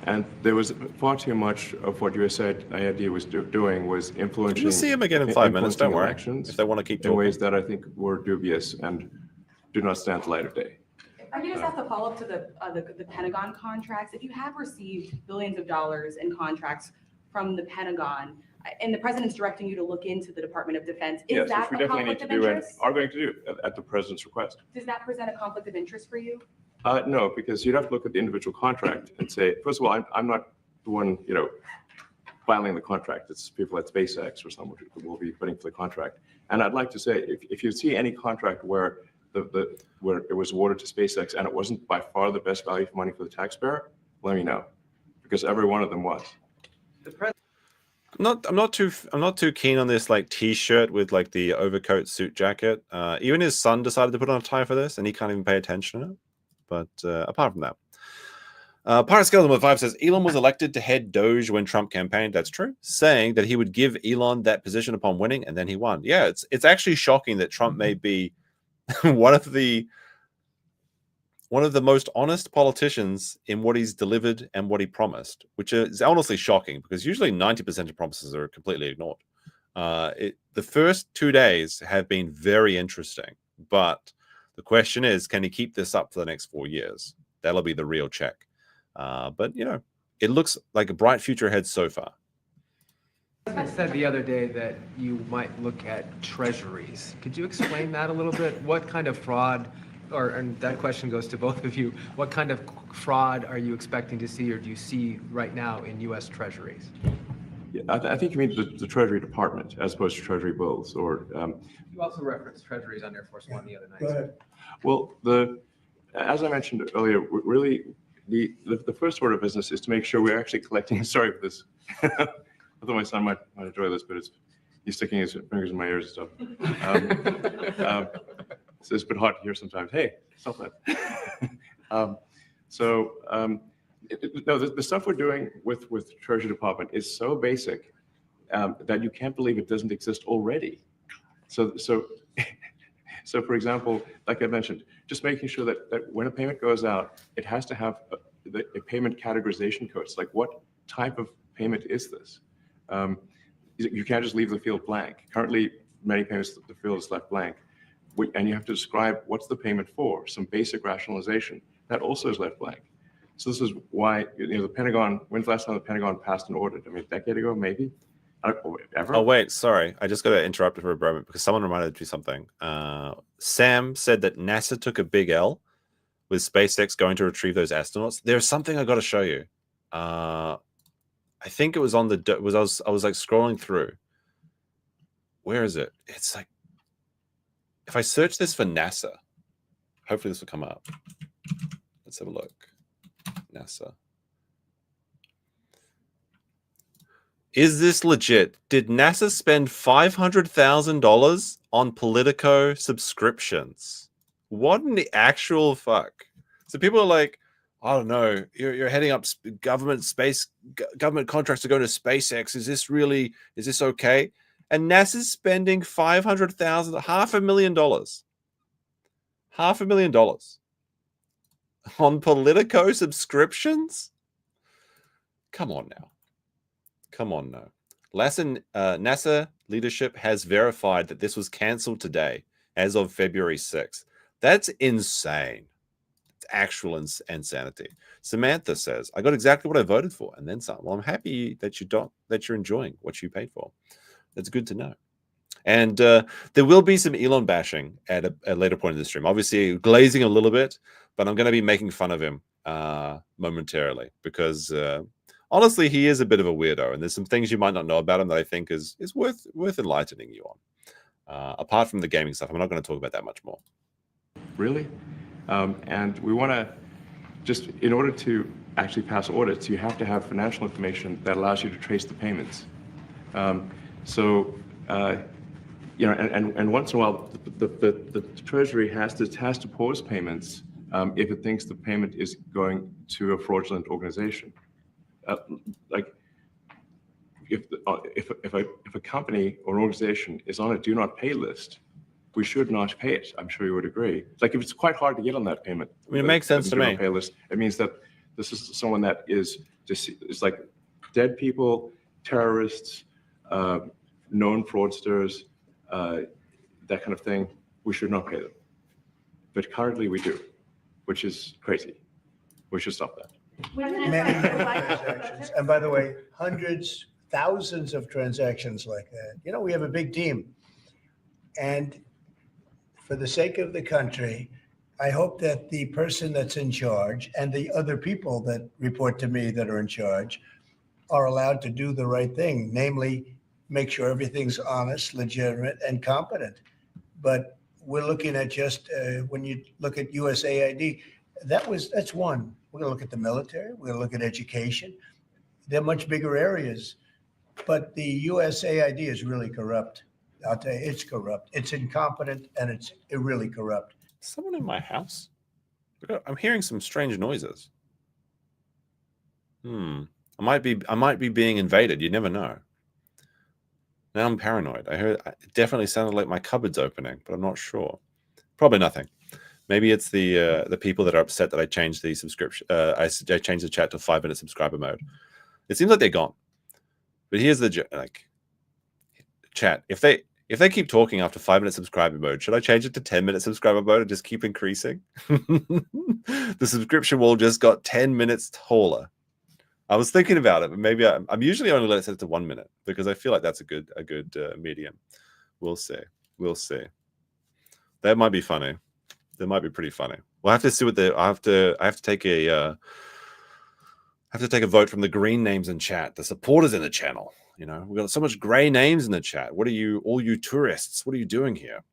And there was far too much of what USAID was doing was influencing. You'll see him again in 5 minutes. Don't worry. If they want to keep talking. In ways that I think were dubious and do not stand the light of day. I can just have to follow up to the Pentagon contracts. If you have received billions of dollars in contracts from the Pentagon, and the president's directing you to look into the Department of Defense, is that a conflict of interest? Are going to do at the president's request. Does that present a conflict of interest for you? No, because you'd have to look at the individual contract and say, first of all, I'm not the one, filing the contract. It's people at SpaceX or someone who will be putting for the contract. And I'd like to say, if you see any contract where where it was awarded to SpaceX and it wasn't by far the best value for money for the taxpayer, let me know, because every one of them was. I'm not too keen on this like T-shirt with like the overcoat suit jacket. Even his son decided to put on a tie for this, and he can't even pay attention to it. But apart from that, Pirate Skeleton with 5 says Elon was elected to head DOGE when Trump campaigned. That's true, saying that he would give Elon that position upon winning, and then he won. Yeah, it's actually shocking that Trump may be one of the most honest politicians in what he's delivered and what he promised, which is honestly shocking because usually 90% of promises are completely ignored. The first 2 days have been very interesting, but the question is, can he keep this up for the next 4 years? That'll be the real check. But, it looks like a bright future ahead so far. The president said the other day that you might look at treasuries. Could you explain that a little bit? What kind of fraud, and that question goes to both of you, what kind of fraud are you expecting to see or do you see right now in U.S. treasuries? Yeah, I think you mean the Treasury Department as opposed to Treasury bills, or. You also referenced Treasuries on Air Force One the other night. Go ahead. Well, as I mentioned earlier, really the first order of business is to make sure we're actually collecting. Sorry for this. I thought my son might enjoy this, but he's sticking his fingers in my ears and stuff. So it's a bit hard to hear sometimes. Hey, stop that. No, the stuff we're doing with Treasury Department is so basic that you can't believe it doesn't exist already. So for example, like I mentioned, just making sure that when a payment goes out, it has to have a payment categorization code. It's like, what type of payment is this? You can't just leave the field blank. Currently, many payments, the field is left blank. And you have to describe what's the payment for, some basic rationalization. That also is left blank. So this is why, the Pentagon, when's the last time the Pentagon passed an audit? I mean, a decade ago, maybe? Ever? Oh, wait, sorry. I just got to interrupt for a moment because someone reminded me something. Sam said that NASA took a big L with SpaceX going to retrieve those astronauts. There's something I got to show you. I think it was on I was like scrolling through. Where is it? It's like, if I search this for NASA, hopefully this will come up. Let's have a look. NASA. Is this legit? Did NASA spend $500,000 on Politico subscriptions? What in the actual fuck? So people are like, I don't know, you're heading up government contracts to go to SpaceX. Is this okay? And NASA's spending $500,000, $500,000 on Politico subscriptions? Come on now. NASA leadership has verified that this was canceled today as of February 6th. That's insane. It's actual insanity. Samantha says, I got exactly what I voted for and then some. Well, I'm happy that you're enjoying what you paid for. That's good to know. And there will be some Elon bashing at a later point in the stream. Obviously, glazing a little bit, but I'm going to be making fun of him momentarily because honestly, he is a bit of a weirdo, and there's some things you might not know about him that I think is worth enlightening you on. Apart from the gaming stuff, I'm not going to talk about that much more. Really? And we want to just, in order to actually pass audits, you have to have financial information that allows you to trace the payments. And once in a while, the Treasury has to pause payments if it thinks the payment is going to a fraudulent organization. Like if a company or an organization is on a do not pay list, we should not pay it. I'm sure you would agree. Like if it's quite hard to get on that payment, I mean, it makes sense to me. Pay list, it means that this is someone that is just, it's like dead people, terrorists, known fraudsters, that kind of thing. We should not pay them. But currently we do, which is crazy. We should stop that. Many transactions. And by the way, hundreds, thousands of transactions like that. We have a big team. And for the sake of the country, I hope that the person that's in charge and the other people that report to me that are in charge are allowed to do the right thing, namely make sure everything's honest, legitimate, and competent. But we're looking at just, when you look at USAID, that's one. We're going to look at the military. We're going to look at education. They're much bigger areas. But the USAID is really corrupt. I'll tell you, it's corrupt. It's incompetent, and it's really corrupt. Someone in my house? I'm hearing some strange noises. I might be being invaded. You never know. Now I'm paranoid. It definitely sounded like my cupboard's opening, but I'm not sure. Probably nothing. Maybe it's the people that are upset that I changed the subscription. I changed the chat to 5-minute subscriber mode. It seems like they're gone. But here's the chat. If they keep talking after 5-minute subscriber mode, should I change it to 10-minute subscriber mode and just keep increasing? The subscription wall just got 10 minutes taller. I was thinking about it, but maybe I'm usually only let it set to 1 minute because I feel like that's a good medium. We'll see. That might be funny. That might be pretty funny. We'll have to see what I have to take a vote from the green names in chat, the supporters in the channel, You know, we've got so much gray names in the chat. What are you, all you tourists? What are you doing here?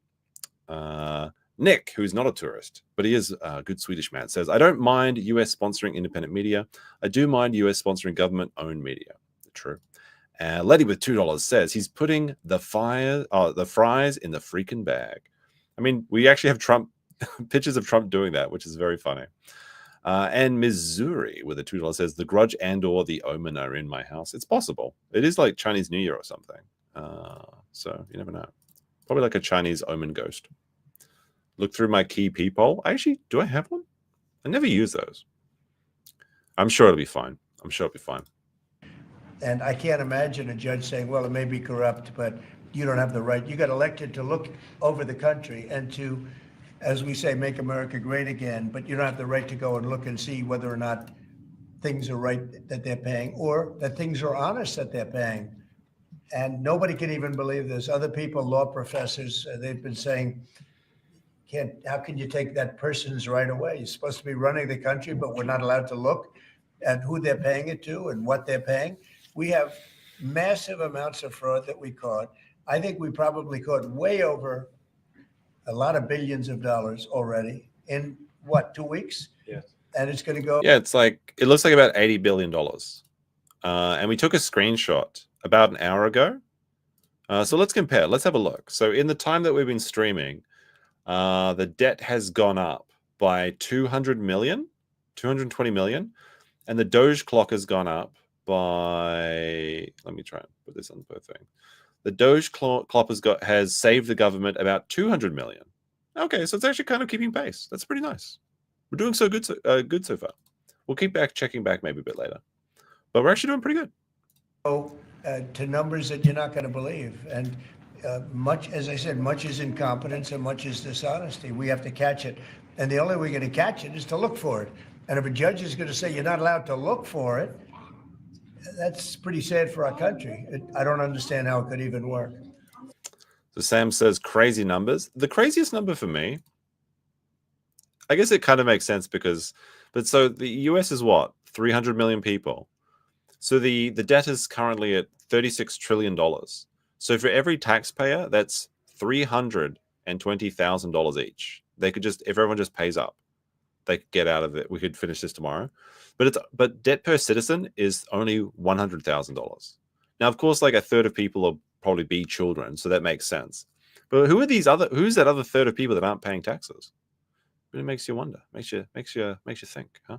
Nick, who's not a tourist, but he is a good Swedish man, says, I don't mind US sponsoring independent media. I do mind US sponsoring government-owned media. True. Letty with $2 says he's putting the fries in the freaking bag. I mean, we actually have Trump pictures of Trump doing that, which is very funny. And Missouri with a $2 says the Grudge and/or the Omen are in my house. It's possible. It is like Chinese New Year or something. So you never know. Probably like a Chinese Omen ghost. Look through my key peephole. Actually, do I have one? I never use those. I'm sure it'll be fine. I'm sure it'll be fine. And I can't imagine a judge saying, well, it may be corrupt, but you don't have the right. You got elected to look over the country and to, as we say, make America great again, but you don't have the right to go and look and see whether or not things are right that they're paying or that things are honest that they're paying. And nobody can even believe this. Other people, law professors, they've been saying, how can you take that person's right away? You're supposed to be running the country, but we're not allowed to look at who they're paying it to and what they're paying. We have massive amounts of fraud that we caught. I think we probably caught way over a lot of billions of dollars already in what, 2 weeks? Yes. And it's going to go. Yeah, it's like, it looks like about $80 billion. And we took a screenshot about an hour ago. So let's compare. Let's have a look. So in the time that we've been streaming, the debt has gone up by 220 million. And the Doge clock has gone up by, let me try and put this on both things. The Doge clock has saved the government about 200 million. Okay, so it's actually kind of keeping pace. That's pretty nice. We're doing so good so far. We'll keep checking back maybe a bit later. But we're actually doing pretty good. To numbers that you're not going to believe. And much, as I said, much is incompetence and much is dishonesty. We have to catch it. And the only way we're going to catch it is to look for it. And if a judge is going to say you're not allowed to look for it, that's pretty sad for our country. I don't understand how it could even work. So Sam says crazy numbers. The craziest number for me, I guess it kind of makes sense because, but so the US is what? 300 million people. So the debt is currently at $36 trillion. So for every taxpayer, that's $320,000 each. They could just, if everyone just pays up, they could get out of it. We could finish this tomorrow. But debt per citizen is only $100,000. Now, of course, like a third of people will probably be children, so that makes sense. But who's that other third of people that aren't paying taxes? It makes you wonder. Makes you think, huh?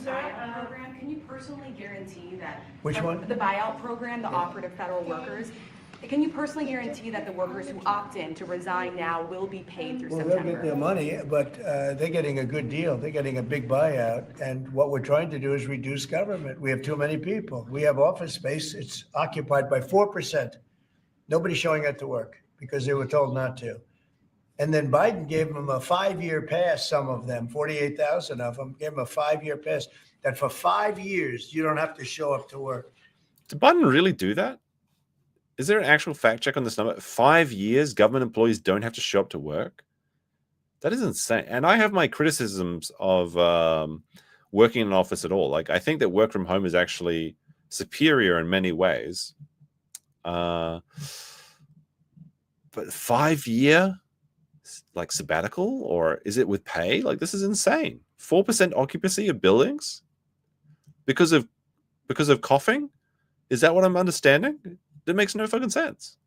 Program, can you personally guarantee that which one? The buyout program, the offer to federal workers. Can you personally guarantee that the workers who opt in to resign now will be paid through September? They'll get their money, but they're getting a good deal. They're getting a big buyout. And what we're trying to do is reduce government. We have too many people. We have office space. It's occupied by 4%. Nobody's showing up to work because they were told not to. And then Biden gave them a 5-year pass, some of them, 48,000 of them, gave them a 5-year pass that for 5 years, you don't have to show up to work. Did Biden really do that? Is there an actual fact check on this number? 5 years, government employees don't have to show up to work? That is insane. And I have my criticisms of working in an office at all. Like, I think that work from home is actually superior in many ways. But 5-year, like sabbatical, or is it with pay? Like, this is insane. 4% occupancy of buildings because of coughing? Is that what I'm understanding? That makes no fucking sense.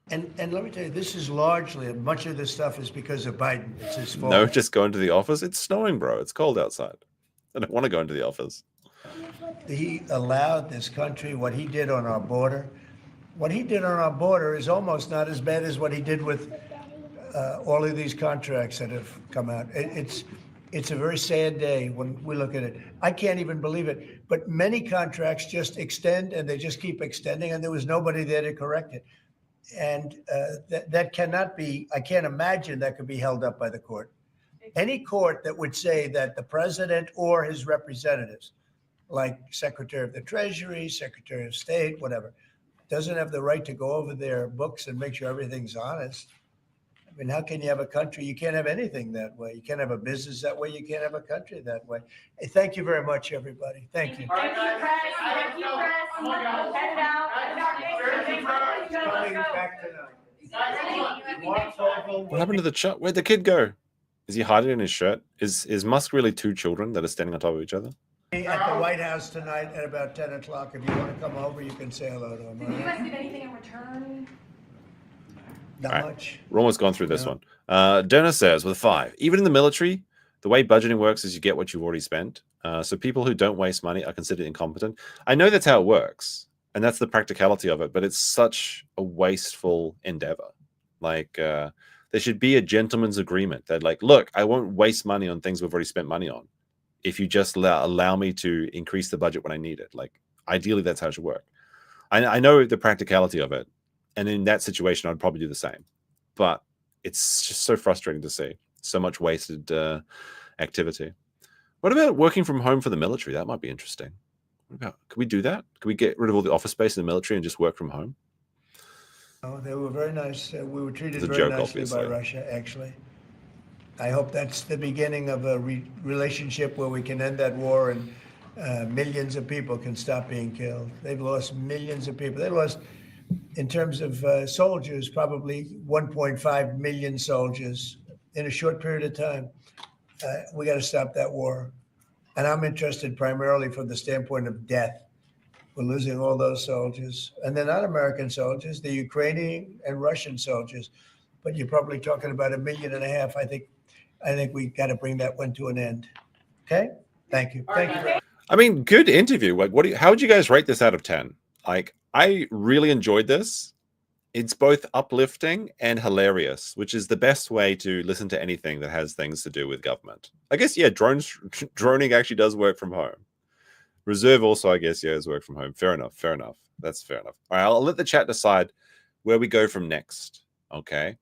And let me tell you, this is largely, much of this stuff is because of Biden. It's his fault. No, just go into the office. It's snowing, bro. It's cold outside. I don't want to go into the office. He allowed this country, what he did on our border. What he did on our border is almost not as bad as what he did with all of these contracts that have come out. It's a very sad day when we look at it. I can't even believe it. But many contracts just extend and they just keep extending, and there was nobody there to correct it. And that cannot be, I can't imagine that could be held up by the court. Any court that would say that the president or his representatives, like Secretary of the Treasury, Secretary of State, whatever, doesn't have the right to go over their books and make sure everything's honest. I mean, how can you have a country? You can't have anything that way. You can't have a business that way. You can't have a country that way. Hey, thank you very much, everybody. Thank you. Thank you, press. Thank you, press. Head it out. Coming back tonight. What happened to the chat? Where'd the kid go? Is he hiding in his shirt? Is Musk really two children that are standing on top of each other? At the White House tonight at about 10 o'clock. If you want to come over, you can say hello to him. Did you guys get anything in return? Not much. We're almost gone through this one. Donna says, with 5, even in the military, the way budgeting works is you get what you've already spent. So people who don't waste money are considered incompetent. I know that's how it works, and that's the practicality of it, but it's such a wasteful endeavor. Like, there should be a gentleman's agreement that, like, look, I won't waste money on things we've already spent money on if you just allow me to increase the budget when I need it. Like, ideally, that's how it should work. I know the practicality of it, and in that situation, I'd probably do the same. But it's just so frustrating to see so much wasted activity. What about working from home for the military? That might be interesting. What about, could we do that? Could we get rid of all the office space in the military and just work from home? Oh, they were very nice. We were treated It's a very joke, nicely obviously. by Russia, actually. I hope that's the beginning of a relationship where we can end that war and millions of people can stop being killed. They've lost millions of people. They lost, in terms of soldiers, probably 1.5 million soldiers in a short period of time. We got to stop that war. And I'm interested primarily from the standpoint of death. We're losing all those soldiers. And they're not American soldiers, they're Ukrainian and Russian soldiers. But you're probably talking about 1.5 million. I think we got to bring that one to an end. Okay? Thank you. Thank you. I mean, good interview. Like, how would you guys rate this out of 10? Like, I really enjoyed this. It's both uplifting and hilarious, which is the best way to listen to anything that has things to do with government. I guess, yeah, droning actually does work from home. Reserve also, I guess, yeah, does work from home. Fair enough. Fair enough. That's fair enough. All right, I'll let the chat decide where we go from next. Okay.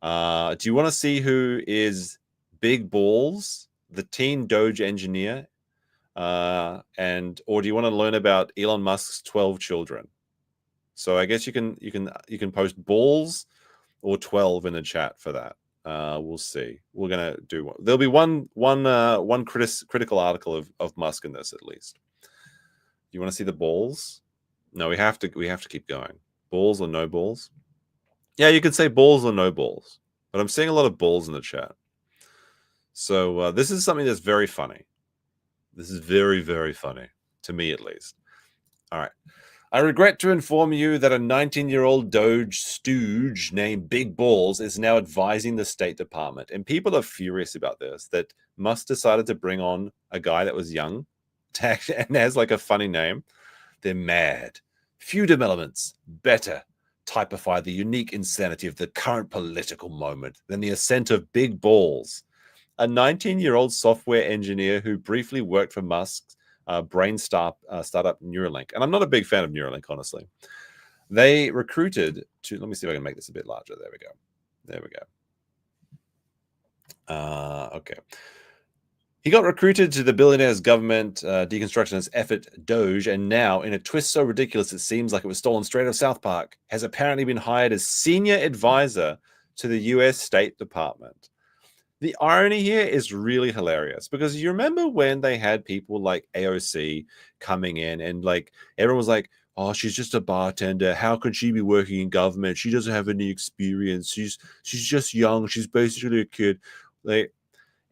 Do you want to see who is Big Balls, the teen Doge engineer, or do you want to learn about Elon Musk's 12 children? So I guess you can post balls or 12 in the chat for that. We'll see. We're gonna do one. There'll be one critical article of Musk in this at least. You want to see the balls? No, we have to keep going. Balls or no balls? Yeah, you could say balls or no balls, but I'm seeing a lot of balls in the chat. So this is something that's very funny. This is very, very funny to me, at least. All right. I regret to inform you that a 19-year-old Doge stooge named Big Balls is now advising the State Department. And people are furious about this, that Musk decided to bring on a guy that was young and has like a funny name. They're mad. Few developments better typify the unique insanity of the current political moment than the ascent of Big Balls, a 19-year-old software engineer who briefly worked for Musk's brain startup Neuralink. And I'm not a big fan of Neuralink, honestly. They recruited to, let me see if I can make this a bit larger. There we go. There we go. Okay. He got recruited to the billionaire's government deconstructionist effort, DOGE, and now, in a twist so ridiculous it seems like it was stolen straight out of South Park, has apparently been hired as senior advisor to the US State Department. The irony here is really hilarious because you remember when they had people like AOC coming in and like everyone was like, oh, she's just a bartender. How could she be working in government? She doesn't have any experience. She's just young. She's basically a kid. Like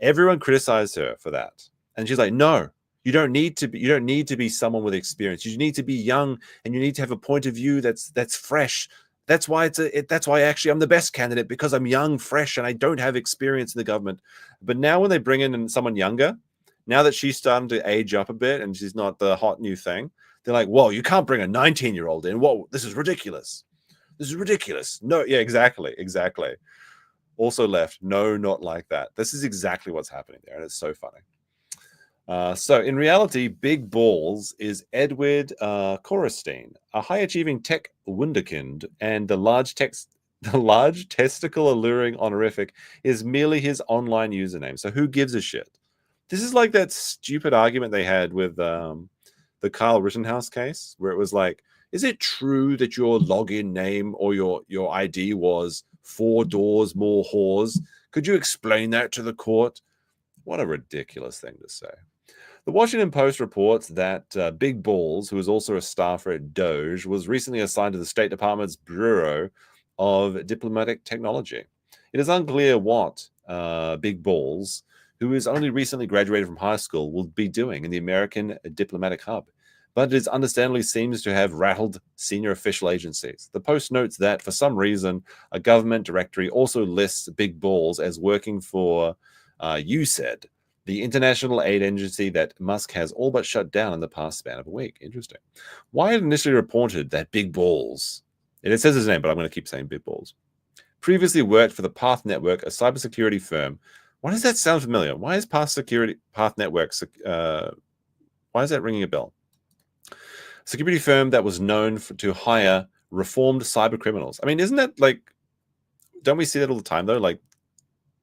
everyone criticized her for that. And she's like, no, you don't need to be someone with experience. You need to be young and you need to have a point of view that's fresh. That's why that's why actually I'm the best candidate, because I'm young, fresh, and I don't have experience in the government. But now when they bring in someone younger, now that she's starting to age up a bit and she's not the hot new thing, they're like, whoa, you can't bring a 19-year-old in. Whoa, this is ridiculous. This is ridiculous. No, yeah, exactly. Also left, no, not like that. This is exactly what's happening there, and it's so funny. So in reality, Big Balls is Edward Korestein, a high-achieving tech wunderkind, and the large testicle alluring honorific is merely his online username. So who gives a shit? This is like that stupid argument they had with the Kyle Rittenhouse case, where it was like, is it true that your login name or your ID was 4 doors, more whores. Could you explain that to the court? What a ridiculous thing to say. The Washington Post reports that Big Balls, who is also a staffer at DOGE, was recently assigned to the State Department's Bureau of Diplomatic Technology. It is unclear what Big Balls, who is only recently graduated from high school, will be doing in the American Diplomatic Hub, but it understandably seems to have rattled senior official agencies. The Post notes that, for some reason, a government directory also lists Big Balls as working for USAID, the international aid agency that Musk has all but shut down in the past span of a week. Interesting. Wired initially reported that Big Balls, and it says his name, but I'm going to keep saying Big Balls, previously worked for the Path Network, a cybersecurity firm. Why does that sound familiar? Why is Path Network, why is that ringing a bell? Security firm that was known to hire reformed cyber criminals. I mean, isn't that like, don't we see that all the time though? Like,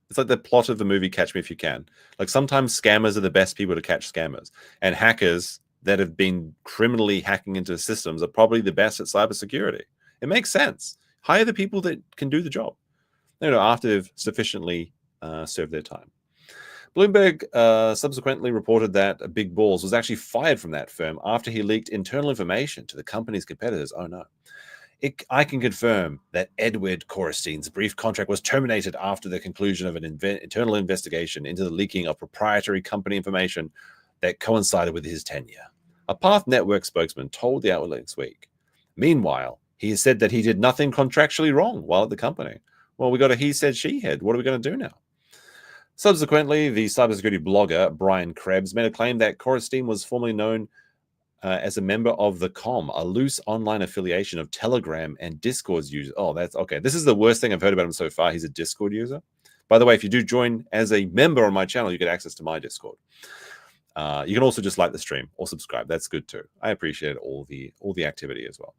it's like the plot of the movie Catch Me If You Can. Like sometimes scammers are the best people to catch scammers, and hackers that have been criminally hacking into systems are probably the best at cybersecurity. It makes sense. Hire the people that can do the job, after they've sufficiently served their time. Bloomberg subsequently reported that Big Balls was actually fired from that firm after he leaked internal information to the company's competitors. Oh no. I can confirm that Edward Korstein's brief contract was terminated after the conclusion of an internal investigation into the leaking of proprietary company information that coincided with his tenure. A Path Network spokesman told the outlet next week. Meanwhile, he has said that he did nothing contractually wrong while at the company. Well, we got a he said, she had. What are we going to do now? Subsequently, the cybersecurity blogger Brian Krebs made a claim that Korstein was formerly known as a member of the Com, a loose online affiliation of Telegram and Discord's users. Oh, that's okay. This is the worst thing I've heard about him so far. He's a Discord user. By the way, if you do join as a member on my channel, you get access to my Discord. You can also just like the stream or subscribe. That's good too. I appreciate all the activity as well.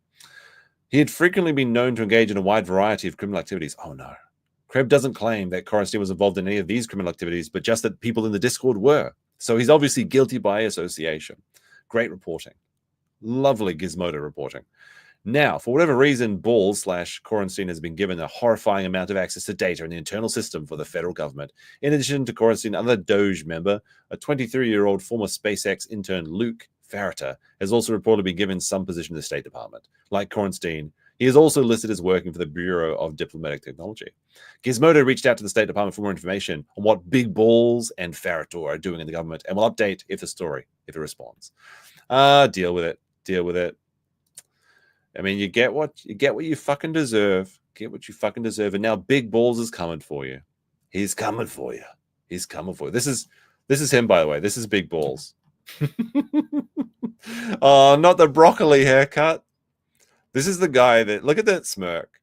He had frequently been known to engage in a wide variety of criminal activities. Oh no. Krebs doesn't claim that Korstein was involved in any of these criminal activities, but just that people in the Discord were. So he's obviously guilty by association. Great reporting. Lovely Gizmodo reporting. Now, for whatever reason, Balls/Korstein has been given a horrifying amount of access to data in the internal system for the federal government. In addition to Korstein, another DOGE member, a 23-year-old former SpaceX intern Luke Farrater, has also reportedly been given some position in the State Department. Like Korstein, he is also listed as working for the Bureau of Diplomatic Technology. Gizmodo reached out to the State Department for more information on what Big Balls and Farrater are doing in the government, and will update if it responds. Deal with it. Deal with it. I mean, you get what you fucking deserve. Get what you fucking deserve. And now Big Balls is coming for you. He's coming for you. He's coming for you. This is him, by the way. This is Big Balls. Oh, not the broccoli haircut. This is the guy that, look at that smirk.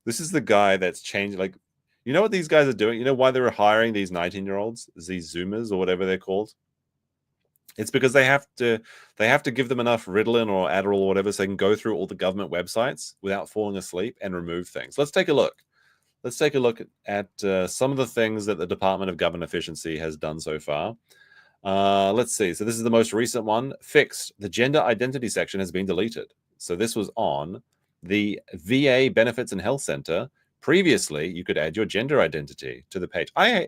This is the guy that's changed. Like, you know what these guys are doing? You know why they were hiring these 19-year-olds, these Zoomers or whatever they're called? It's because they have to give them enough Ritalin or Adderall or whatever so they can go through all the government websites without falling asleep and remove things. Let's take a look. Let's take a look at some of the things that the Department of Government Efficiency has done so far. Let's see. So this is the most recent one. Fixed. The gender identity section has been deleted. So this was on the VA Benefits and Health Center. Previously, you could add your gender identity to the page. I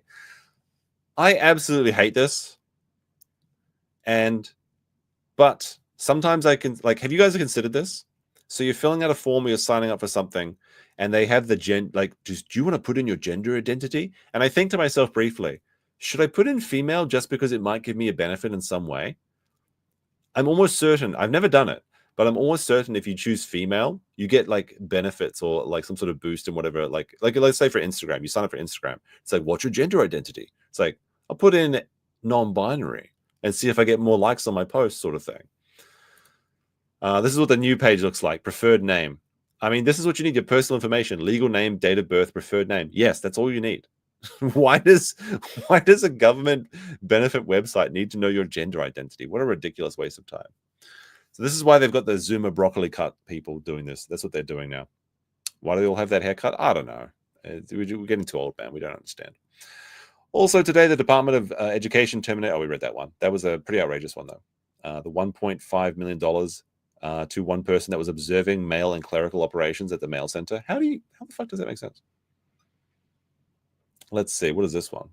absolutely hate this. But sometimes I can, like, have you guys considered this? So you're filling out a form or you're signing up for something and they have the do you want to put in your gender identity? And I think to myself briefly, should I put in female just because it might give me a benefit in some way? I'm almost certain, I've never done it, but I'm almost certain if you choose female, you get like benefits or like some sort of boost in whatever, like let's say for Instagram, you sign up for Instagram. It's like, what's your gender identity? It's like, I'll put in non-binary and see if I get more likes on my post, sort of thing. This is what the new page looks like. Preferred name. I mean, this is what you need. Your personal information, legal name, date of birth, preferred name. Yes, that's all you need. Why does a government benefit website need to know your gender identity? What a ridiculous waste of time. So this is why they've got the Zoomer broccoli cut people doing this. That's what they're doing now. Why do they all have that haircut? I don't know. We're getting too old, man. We don't understand. Also today, the Department of Education terminated. Oh, we read that one. That was a pretty outrageous one, though. The $1.5 million to one person that was observing mail and clerical operations at the mail center. How the fuck does that make sense? Let's see. What is this one?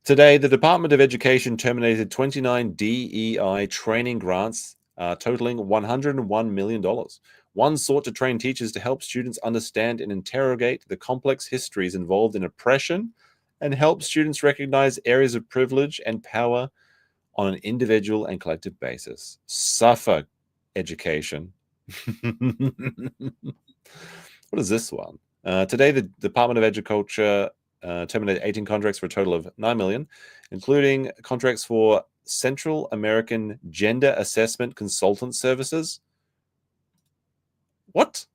Today, the Department of Education terminated 29 DEI training grants totaling $101 million. One sought to train teachers to help students understand and interrogate the complex histories involved in oppression and help students recognize areas of privilege and power on an individual and collective basis. Suffer education. What is this one? Today, the Department of Agriculture terminated 18 contracts for a total of $9 million, including contracts for Central American Gender Assessment Consultant Services. What?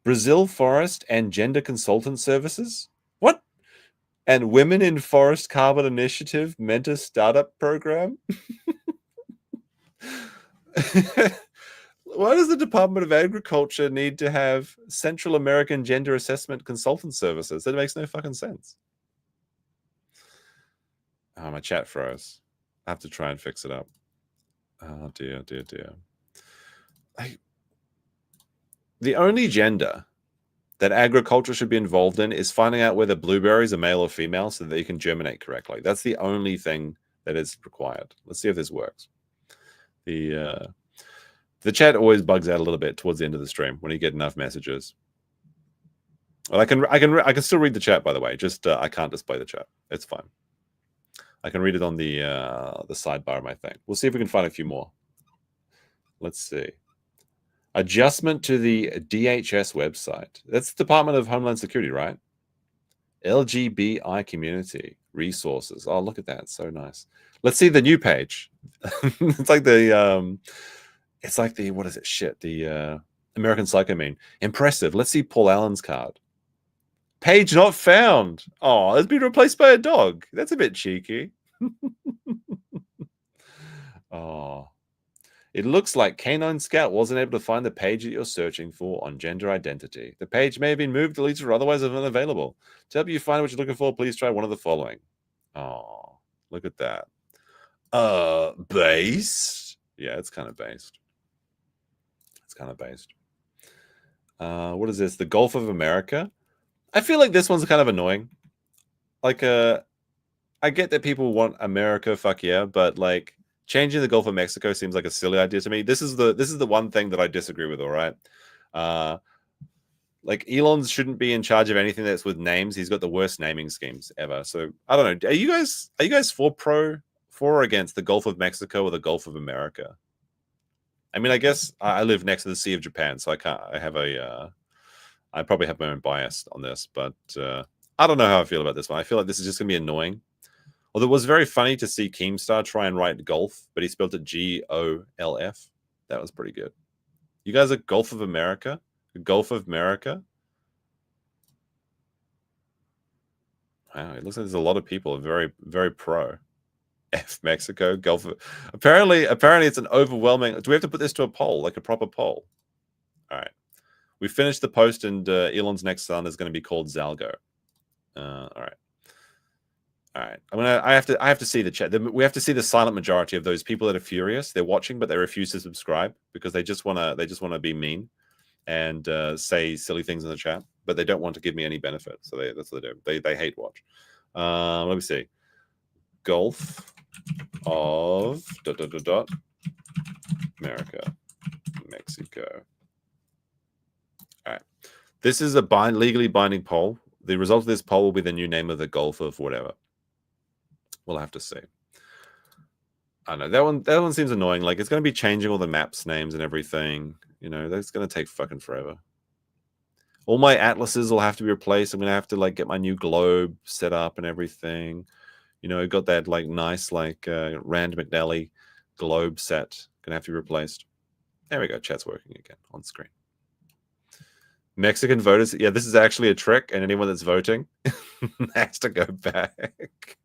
Brazil Forest and Gender Consultant Services? What? And Women in Forest Carbon Initiative Mentor Startup Program? Why does the Department of Agriculture need to have Central American Gender Assessment Consultant Services? That makes no fucking sense. Oh, my chat froze. I have to try and fix it up. Oh, dear, dear, dear. The only gender that agriculture should be involved in is finding out whether blueberries are male or female so that they can germinate correctly. That's the only thing that is required. Let's see if this works. The chat always bugs out a little bit towards the end of the stream when you get enough messages. Well, I can still read the chat, by the way. Just I can't display the chat. It's fine. I can read it on the sidebar of my thing. We'll see if we can find a few more. Let's see. Adjustment to the DHS website. That's the Department of Homeland Security, right? LGBTI community resources. Oh, look at that. It's so nice. Let's see the new page. It's like the what is it? Shit. The American Psycho meme. Impressive. Let's see Paul Allen's card. Page not found. Oh, it's been replaced by a dog. That's a bit cheeky. Oh. It looks like Canine Scout wasn't able to find the page that you're searching for on gender identity. The page may have been moved, deleted, or otherwise unavailable. To help you find what you're looking for, please try one of the following. Oh, look at that. Based? Yeah, it's kind of based. It's kind of based. What is this? The Gulf of America? I feel like this one's kind of annoying. Like, I get that people want America, fuck yeah, but like, changing the Gulf of Mexico seems like a silly idea to me. This is the one thing that I disagree with, all right? Like, Elon shouldn't be in charge of anything that's with names. He's got the worst naming schemes ever. So, I don't know. Are you guys for or against the Gulf of Mexico or the Gulf of America? I mean, I guess I live next to the Sea of Japan, so I probably have my own bias on this, but I don't know how I feel about this one. I feel like this is just going to be annoying. Although it was very funny to see Keemstar try and write golf, but he spelled it Golf. That was pretty good. You guys are Gulf of America? Gulf of America? Wow, it looks like there's a lot of people very, very pro. F Mexico, Gulf of... Apparently it's an overwhelming... Do we have to put this to a poll, like a proper poll? All right. We finished the post, and Elon's next son is going to be called Zalgo. All right. All right, I have to see the chat. We have to see the silent majority of those people that are furious. They're watching, but they refuse to subscribe because they just wanna be mean and say silly things in the chat, but they don't want to give me any benefit. So that's what they do. They hate watch. Let me see. Gulf of ... America, Mexico. All right, this is a legally binding poll. The result of this poll will be the new name of the Gulf of whatever. We'll have to see. I know that one seems annoying. Like, it's going to be changing all the maps names and everything. You know, that's going to take fucking forever. All my atlases will have to be replaced. I'm going to have to like get my new globe set up and everything. You know, got that like nice like Rand McNally globe set. Going to have to be replaced. There we go. Chat's working again on screen. Mexican voters. Yeah, this is actually a trick, and anyone that's voting has to go back.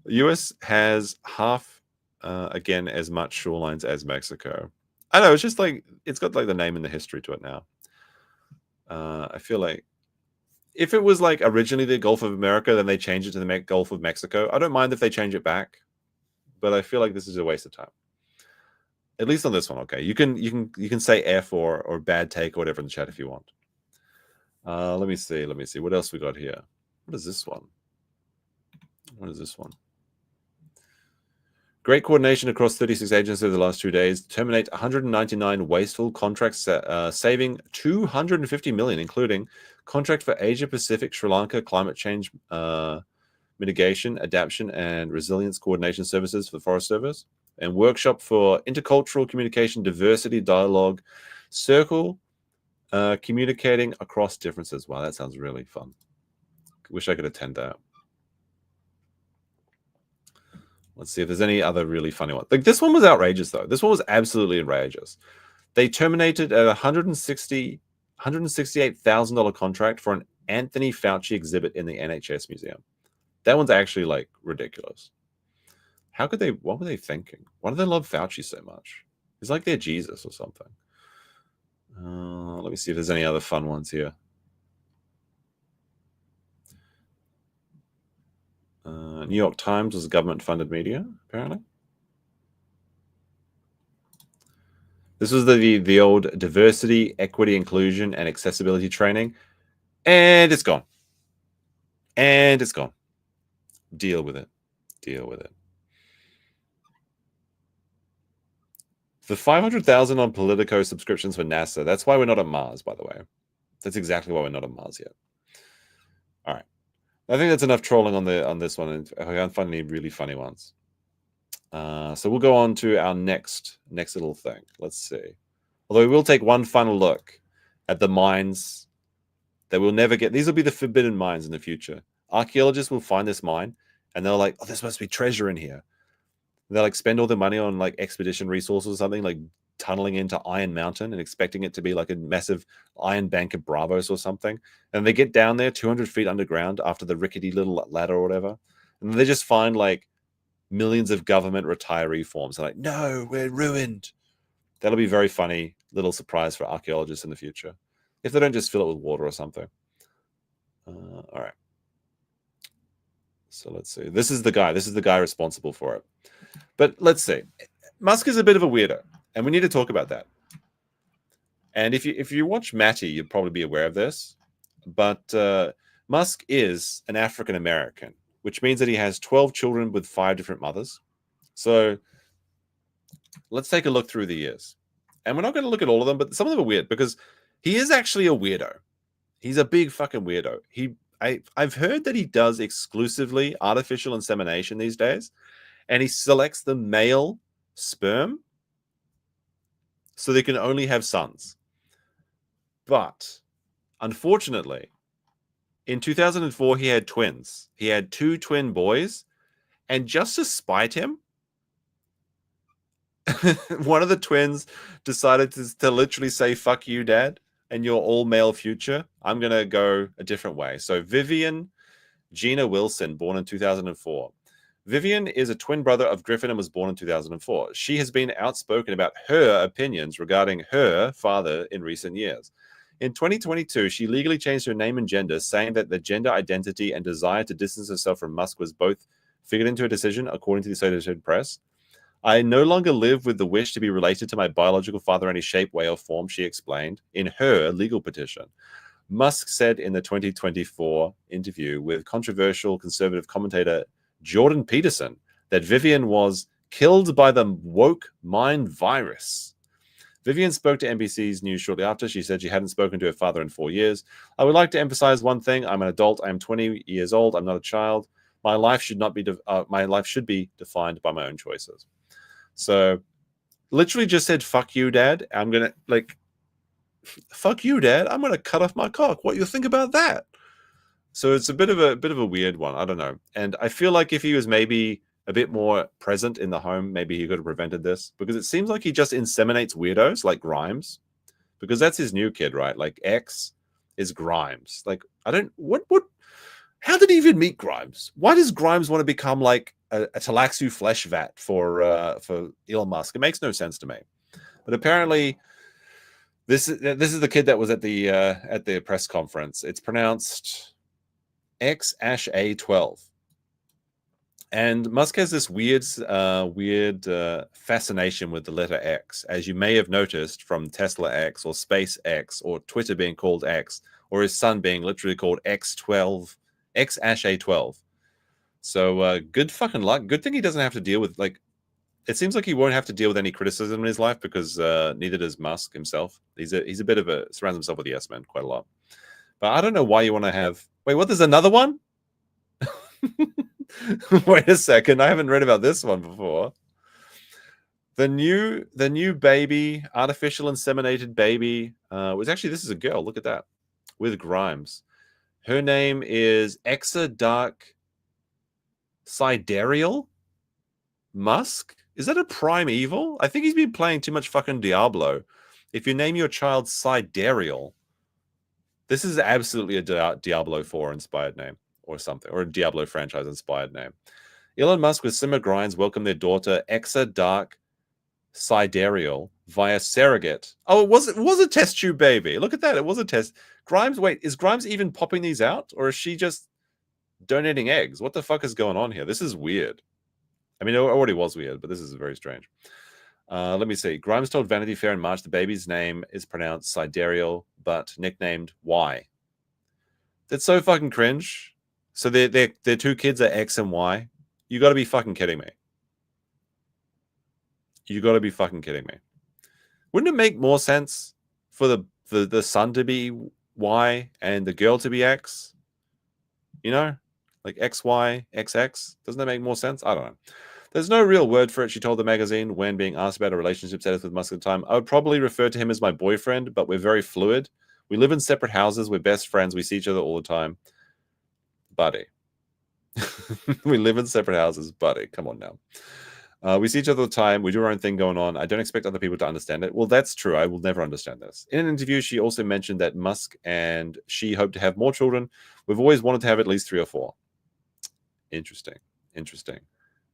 US has half again as much shorelines as Mexico. I know, it's just like it's got like the name and the history to it now. I feel like if it was like originally the Gulf of America, then they change it to the Gulf of Mexico. I don't mind if they change it back, but I feel like this is a waste of time. At least on this one, okay. You can say F or bad take or whatever in the chat if you want. Let me see. What else we got here? What is this one? Great coordination across 36 agencies over the last 2 days. Terminate 199 wasteful contracts, saving 250 million, including contract for Asia Pacific, Sri Lanka, climate change mitigation, adaptation, and resilience coordination services for the Forest Service, and workshop for intercultural communication, diversity, dialogue, circle, communicating across differences. Wow, that sounds really fun. Wish I could attend that. Let's see if there's any other really funny one. Like this one was outrageous, though. This one was absolutely outrageous. They terminated a $168,000 contract for an Anthony Fauci exhibit in the NHS museum. That one's actually like ridiculous. How could they? What were they thinking? Why do they love Fauci so much? He's like their Jesus or something. Let me see if there's any other fun ones here. New York Times was government-funded media, apparently. This was the old diversity, equity, inclusion, and accessibility training. And it's gone. And it's gone. Deal with it. Deal with it. The 500,000 on Politico subscriptions for NASA. That's why we're not on Mars, by the way. That's exactly why we're not on Mars yet. All right. I think that's enough trolling on this one. And I can't find any really funny ones. So we'll go on to our next little thing. Let's see. Although we will take one final look at the mines that we'll never get. These will be the forbidden mines in the future. Archaeologists will find this mine and they're like, oh, there's supposed to be treasure in here. They'll like spend all their money on like expedition resources or something, like tunneling into Iron Mountain and expecting it to be like a massive iron bank of Bravos or something. And they get down there 200 feet underground after the rickety little ladder or whatever. And they just find like millions of government retiree forms. They're like, no, we're ruined. That'll be very funny little surprise for archaeologists in the future. If they don't just fill it with water or something. All right. So let's see. This is the guy responsible for it. But let's see. Musk is a bit of a weirdo, and we need to talk about that. And if you watch Matty, you'd probably be aware of this. But Musk is an African American, which means that he has 12 children with 5 different mothers. So let's take a look through the years. And we're not going to look at all of them, but some of them are weird because he is actually a weirdo. He's a big fucking weirdo. I've heard that he does exclusively artificial insemination these days, and he selects the male sperm so they can only have sons. But unfortunately, in 2004, he had twins. He had 2 twin boys, and just to spite him, one of the twins decided to literally say, fuck you, Dad, and your all-male future. I'm going to go a different way. So Vivian Gina Wilson, born in 2004. Vivian is a twin brother of Griffin and was born in 2004. She has been outspoken about her opinions regarding her father in recent years. In 2022, she legally changed her name and gender, saying that the gender identity and desire to distance herself from Musk was both figured into a decision, according to the Associated Press. I no longer live with the wish to be related to my biological father in any shape, way, or form, she explained in her legal petition. Musk said in the 2024 interview with controversial conservative commentator Jordan Peterson that Vivian was killed by the woke mind virus. Vivian spoke to NBC's news shortly after. She said she hadn't spoken to her father in 4 years. I would like to emphasize one thing. I'm an adult. I'm 20 years old. I'm not a child. My life should not be. My life should be defined by my own choices. So, literally just said, "Fuck you, Dad." I'm gonna fuck you, Dad. I'm gonna cut off my cock. What do you think about that? So it's a bit of a weird one. I don't know. And I feel like if he was maybe a bit more present in the home, maybe he could have prevented this, because it seems like he just inseminates weirdos like Grimes, because that's his new kid, right? Like X is Grimes. Like how did he even meet Grimes? Why does Grimes want to become like a Talaxu flesh vat for Elon Musk? It makes no sense to me. But apparently this is the kid that was at the press conference. It's pronounced XA12. And Musk has this weird fascination with the letter X, as you may have noticed from Tesla X or SpaceX or Twitter being called X or his son being literally called X12, X-A12. So good fucking luck. Good thing he doesn't have to deal with, like, it seems like he won't have to deal with any criticism in his life because neither does Musk himself. He's a bit of a, surrounds himself with yes men quite a lot. But I don't know why you want to have, wait, what, there's another one? Wait a second, I haven't read about this one before. The new baby, artificial inseminated baby, was actually, this is a girl, look at that, with Grimes. Her name is Exa Dark Sidereal Musk. Is that a prime evil? I think he's been playing too much fucking Diablo. If you name your child Sidereal, this is absolutely a Diablo 4 inspired name or something, or a Diablo franchise inspired name. Elon Musk with Simmer Grinds welcomed their daughter Exa Dark Sidereal via surrogate. Oh, it was a test tube baby. Look at that. It was a test. Grimes, wait, is Grimes even popping these out, or is she just donating eggs? What the fuck is going on here? This is weird. I mean, it already was weird, but this is very strange. Let me see. Grimes told Vanity Fair in March the baby's name is pronounced Sidereal, but nicknamed Y. That's so fucking cringe. So their two kids are X and Y. You got to be fucking kidding me. You got to be fucking kidding me. Wouldn't it make more sense for the son to be Y and the girl to be X? You know, like XY, XX. Doesn't that make more sense? I don't know. There's no real word for it, she told the magazine when being asked about a relationship status with Musk at the time. I would probably refer to him as my boyfriend, but we're very fluid. We live in separate houses. We're best friends. We see each other all the time. Buddy. We live in separate houses. Buddy, come on now. We see each other all the time. We do our own thing going on. I don't expect other people to understand it. Well, that's true. I will never understand this. In an interview, she also mentioned that Musk and she hope to have more children. We've always wanted to have at least 3 or 4. Interesting. Interesting.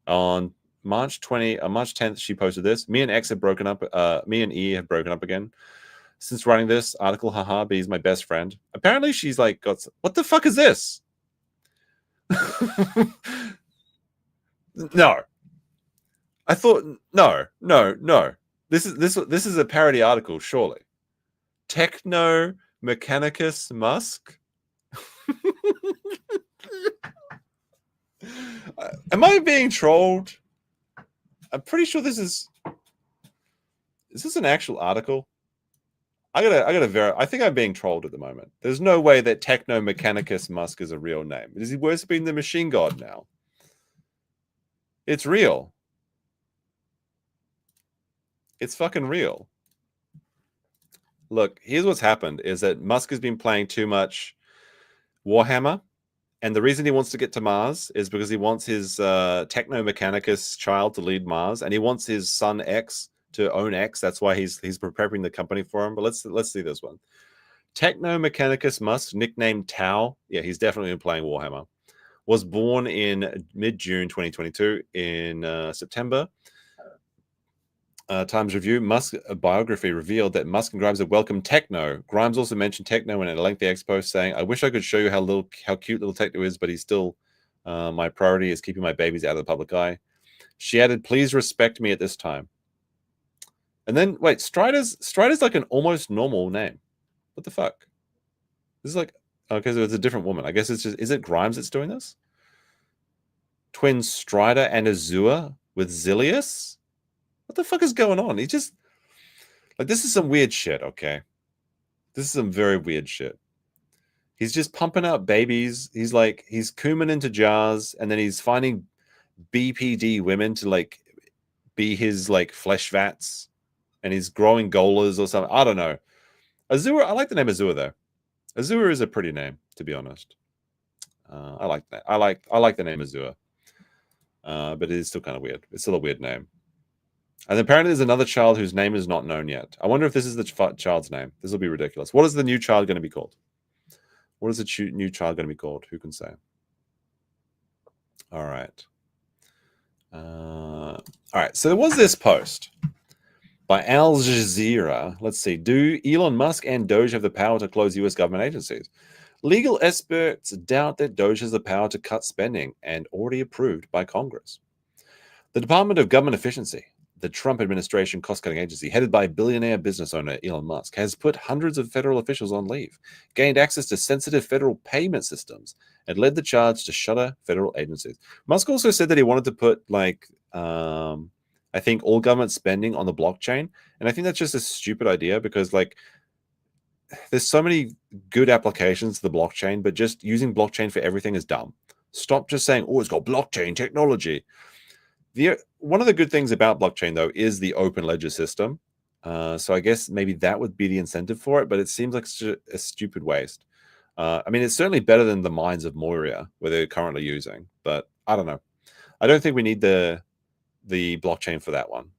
On March 10th, she posted this. Me and X have broken up. Me and E have broken up again. Since writing this article, haha, B is my best friend. Apparently, she's like got. What the fuck is this? No. I thought no. This is a parody article, surely. Techno Mechanicus Musk. Am I being trolled? I'm pretty sure this is. Is this an actual article? I gotta verify. I think I'm being trolled at the moment. There's no way that Techno Mechanicus Musk is a real name. Is he worshipping the machine god now? It's real. It's fucking real. Look, here's what's happened: is that Musk has been playing too much Warhammer. And the reason he wants to get to Mars is because he wants his Techno Mechanicus child to lead Mars, and he wants his son X to own X. That's why he's preparing the company for him. But let's see this one. Techno Mechanicus Musk, nicknamed Tau. Yeah, he's definitely been playing Warhammer. Was born in mid-June 2022 in September. Times Review, Musk biography revealed that Musk and Grimes have welcomed Techno. Grimes also mentioned Techno in a lengthy X post saying, I wish I could show you how cute little Techno is, but he's still my priority is keeping my babies out of the public eye. She added, please respect me at this time. And then, wait, Strider's like an almost normal name. What the fuck? This is like, okay, so it's a different woman. I guess it's just, is it Grimes that's doing this? Twins Strider and Azure with Zilius? What the fuck is going on? He just, like, this is some weird shit, okay? This is some very weird shit. He's just pumping out babies. He's cooming into jars, and then he's finding BPD women to, like, be his, like, flesh vats, and he's growing golas or something. I don't know. Azure, I like the name Azure, though. Azure is a pretty name, to be honest. I like that. I like the name Azure. But it is still kind of weird. It's still a weird name. And apparently there's another child whose name is not known yet. I wonder if this is the child's name. This will be ridiculous. What is the new child going to be called? What is the new child going to be called? Who can say? All right. All right. So there was this post by Al Jazeera. Let's see. Do Elon Musk and DOGE have the power to close U.S. government agencies? Legal experts doubt that DOGE has the power to cut spending and already approved by Congress. The Department of Government Efficiency, the Trump administration cost-cutting agency, headed by billionaire business owner Elon Musk, has put hundreds of federal officials on leave, gained access to sensitive federal payment systems, and led the charge to shutter federal agencies. Musk also said that he wanted to put, like, I think, all government spending on the blockchain. And I think that's just a stupid idea because, like, there's so many good applications to the blockchain, but just using blockchain for everything is dumb. Stop just saying, oh, it's got blockchain technology. One of the good things about blockchain, though, is the open ledger system. So I guess maybe that would be the incentive for it, but it seems like a stupid waste. I mean, it's certainly better than the mines of Moria, where they're currently using, but I don't know. I don't think we need the blockchain for that one.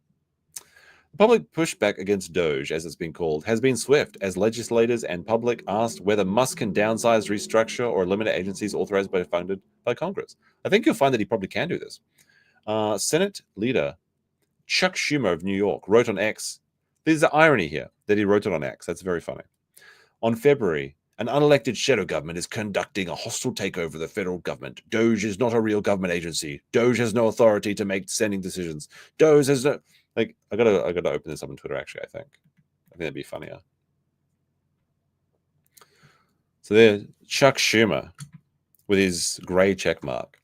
The public pushback against DOGE, as it's been called, has been swift, as legislators and public asked whether Musk can downsize, restructure, or eliminate agencies authorized by funded by Congress. I think you'll find that he probably can do this. Senate leader Chuck Schumer of New York wrote on X. There's the irony here that he wrote it on X. That's very funny. On February, an unelected shadow government is conducting a hostile takeover of the federal government. DOGE is not a real government agency. DOGE has no authority to make sending decisions. DOGE has no... Like, I gotta open this up on Twitter, actually, I think that'd be funnier. So there, Chuck Schumer with his gray check mark.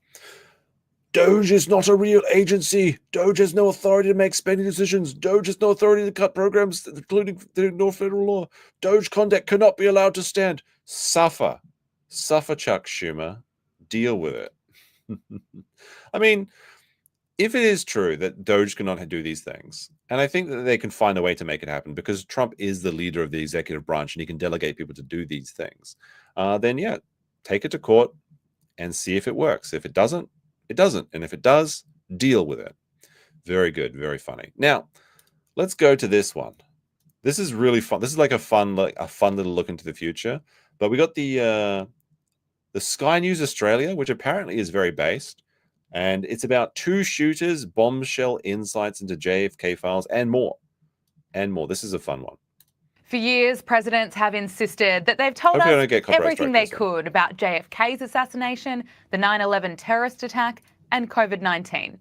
DOGE is not a real agency. DOGE has no authority to make spending decisions. DOGE has no authority to cut programs, including the ignore federal law. DOGE conduct cannot be allowed to stand. Suffer, Chuck Schumer. Deal with it. I mean, if it is true that DOGE cannot do these things, and I think that they can find a way to make it happen because Trump is the leader of the executive branch and he can delegate people to do these things, then yeah, take it to court and see if it works. If it doesn't, it doesn't. And if it does, deal with it. Very good. Very funny. Now, let's go to this one. This is really fun. This is like a fun little look into the future. But we got the Sky News Australia, which apparently is very based. And it's about 2 shooters, bombshell insights into JFK files, and more. And more. This is a fun one. For years, presidents have insisted that they've told us everything they could about JFK's assassination, the 9/11 terrorist attack, and COVID-19.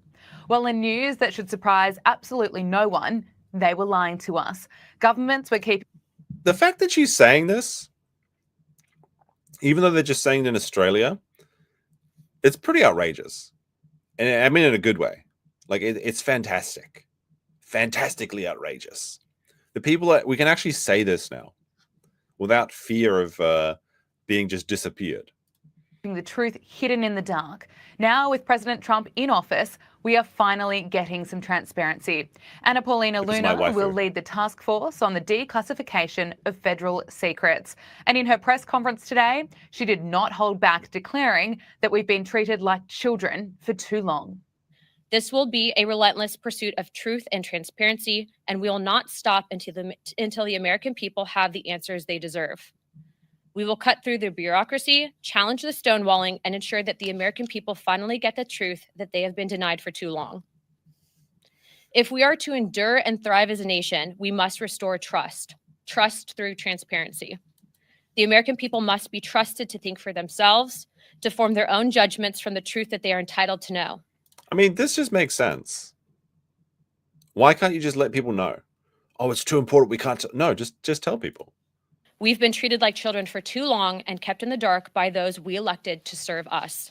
Well, in news that should surprise absolutely no one, they were lying to us. Governments were keeping... The fact that she's saying this, even though they're just saying it in Australia, it's pretty outrageous. And I mean in a good way. Like, it's fantastic. Fantastically outrageous. The people that we can actually say this now without fear of being just disappeared. The truth hidden in the dark. Now, with President Trump in office, we are finally getting some transparency. Anna Paulina Luna will lead the task force on the declassification of federal secrets. And in her press conference today, she did not hold back, declaring that we've been treated like children for too long. This will be a relentless pursuit of truth and transparency, and we will not stop until the American people have the answers they deserve. We will cut through the bureaucracy, challenge the stonewalling, and ensure that the American people finally get the truth that they have been denied for too long. If we are to endure and thrive as a nation, we must restore trust through transparency. The American people must be trusted to think for themselves, to form their own judgments from the truth that they are entitled to know. I mean, this just makes sense. Why can't you just let people know? Oh, it's too important. We can't. No, just tell people. We've been treated like children for too long and kept in the dark by those we elected to serve us.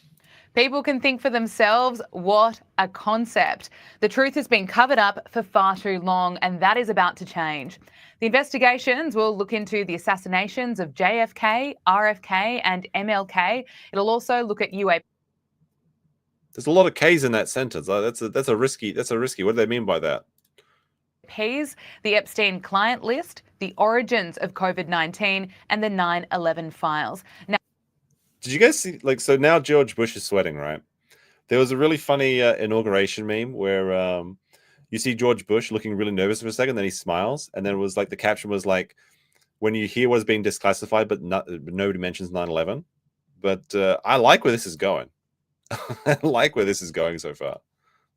People can think for themselves. What a concept. The truth has been covered up for far too long, and that is about to change. The investigations will look into the assassinations of JFK, RFK, and MLK. It'll also look at UAP. There's a lot of K's in that sentence. That's a risky. What do they mean by that? The Epstein client list, the origins of COVID-19, and the 9/11 files. Now, did you guys see, like, so now George Bush is sweating, right? There was a really funny inauguration meme where you see George Bush looking really nervous for a second, then he smiles, and then it was like the caption was like, when you hear what's being declassified, but nobody mentions 9/11. But I like where this is going. I like where this is going so far.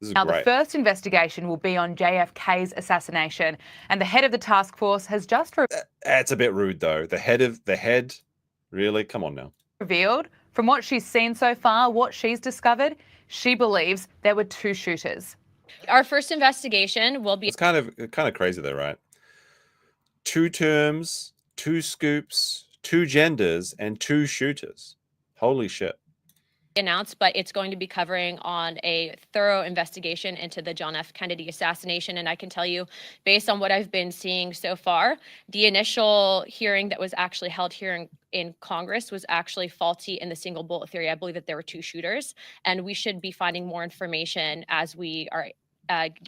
This is now, great. The first investigation will be on JFK's assassination, and the head of the task force has just That's a bit rude, though. The head, really? Come on now. Revealed from what she's seen so far, what she's discovered, she believes there were 2 shooters. Our first investigation will be. It's kind of crazy though, right? 2 terms, 2 scoops, 2 genders, and 2 shooters. Holy shit. Announced, but it's going to be covering on a thorough investigation into the John F. Kennedy assassination. And I can tell you, based on what I've been seeing so far, the initial hearing that was actually held here in Congress was actually faulty in the single bullet theory. I believe that there were 2 shooters, and we should be finding more information as we are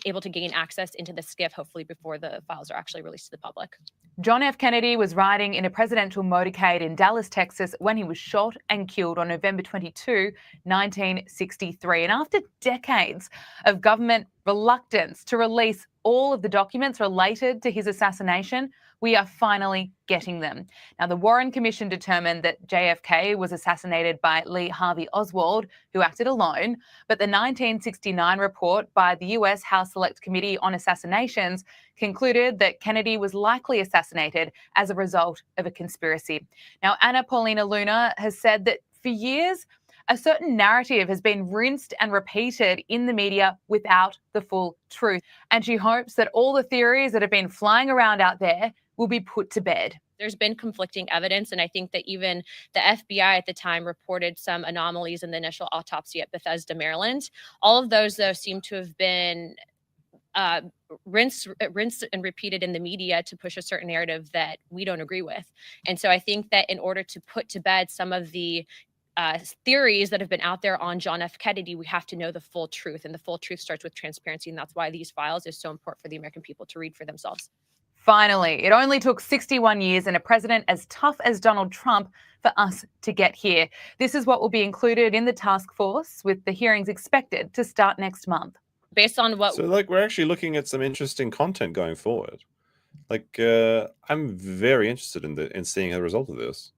able to gain access into the SCIF, hopefully before the files are actually released to the public. John F. Kennedy was riding in a presidential motorcade in Dallas, Texas, when he was shot and killed on November 22, 1963. And after decades of government reluctance to release all of the documents related to his assassination, we are finally getting them. Now, the Warren Commission determined that JFK was assassinated by Lee Harvey Oswald, who acted alone, but the 1969 report by the US House Select Committee on Assassinations concluded that Kennedy was likely assassinated as a result of a conspiracy. Now, Anna Paulina Luna has said that for years, a certain narrative has been rinsed and repeated in the media without the full truth. And she hopes that all the theories that have been flying around out there will be put to bed. There's been conflicting evidence, and I think that even the FBI at the time reported some anomalies in the initial autopsy at Bethesda, Maryland. All of those, though, seem to have been rinsed and repeated in the media to push a certain narrative that we don't agree with. And so I think that in order to put to bed some of the theories that have been out there on John F. Kennedy, we have to know the full truth, and the full truth starts with transparency, and that's why these files is so important for the American people to read for themselves. Finally, it only took 61 years and a president as tough as Donald Trump for us to get here. This is what will be included in the task force, with the hearings expected to start next month. Based on what... So, we're actually looking at some interesting content going forward. I'm very interested in seeing the result of this.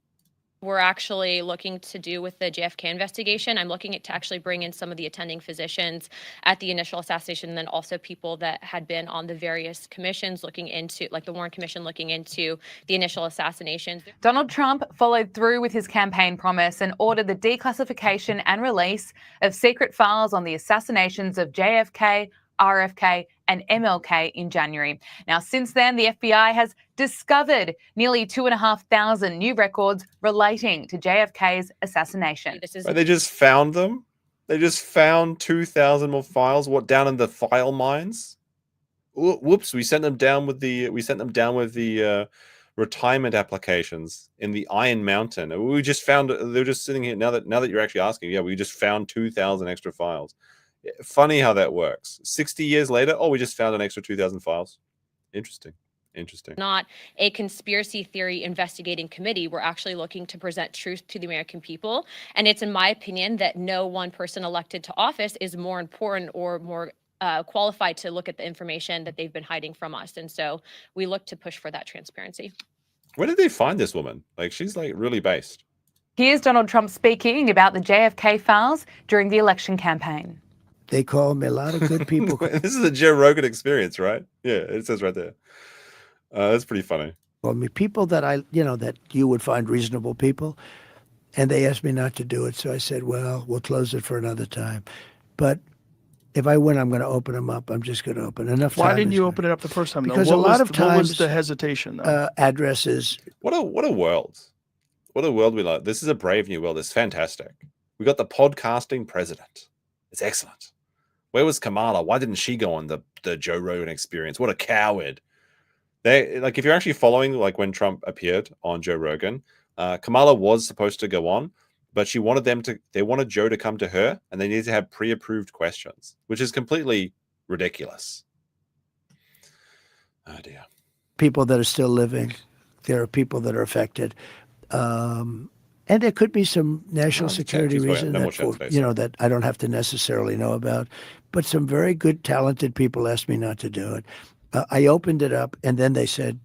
We're actually looking to do with the JFK investigation. I'm looking to actually bring in some of the attending physicians at the initial assassination, and then also people that had been on the various commissions looking into, like the Warren Commission, looking into the initial assassinations. Donald Trump followed through with his campaign promise and ordered the declassification and release of secret files on the assassinations of JFK, RFK, and MLK in January. Now, since then, the FBI has discovered nearly 2,500 new records relating to JFK's assassination. They just found them? They just found 2,000 more files? What, down in the file mines? Whoops, we sent them down with the retirement applications in the Iron Mountain. We just found, they're just sitting here now that you're actually asking. Yeah, we just found 2,000 extra files. Funny how that works. 60 years later, we just found an extra 2,000 files. Interesting. Not a conspiracy theory investigating committee. We're actually looking to present truth to the American people. And it's in my opinion that no one person elected to office is more important or more qualified to look at the information that they've been hiding from us. And so we look to push for that transparency. Where did they find this woman? She's really based. Here's Donald Trump speaking about the JFK files during the election campaign. They call me a lot of good people. This is a Joe Rogan experience, right? Yeah, it says right there. That's pretty funny. Well, people that that you would find reasonable people, and they asked me not to do it. So I said, well, we'll close it for another time. But if I win, I'm going to open them up. I'm just going to open enough. Why didn't you open it up the first time? Because a lot of times, what was the hesitation? Addresses. What a world! What a world we like. This is a brave new world. It's fantastic. We got the podcasting president. It's excellent. Where was Kamala? Why didn't she go on the Joe Rogan experience? What a coward. If you're actually following when Trump appeared on Joe Rogan, Kamala was supposed to go on, but they wanted Joe to come to her, and they needed to have pre-approved questions, which is completely ridiculous. Oh dear. People that are still living, there are people that are affected. And there could be some national security reason that I don't have to necessarily know about. But some very good, talented people asked me not to do it. I opened it up, and then they said,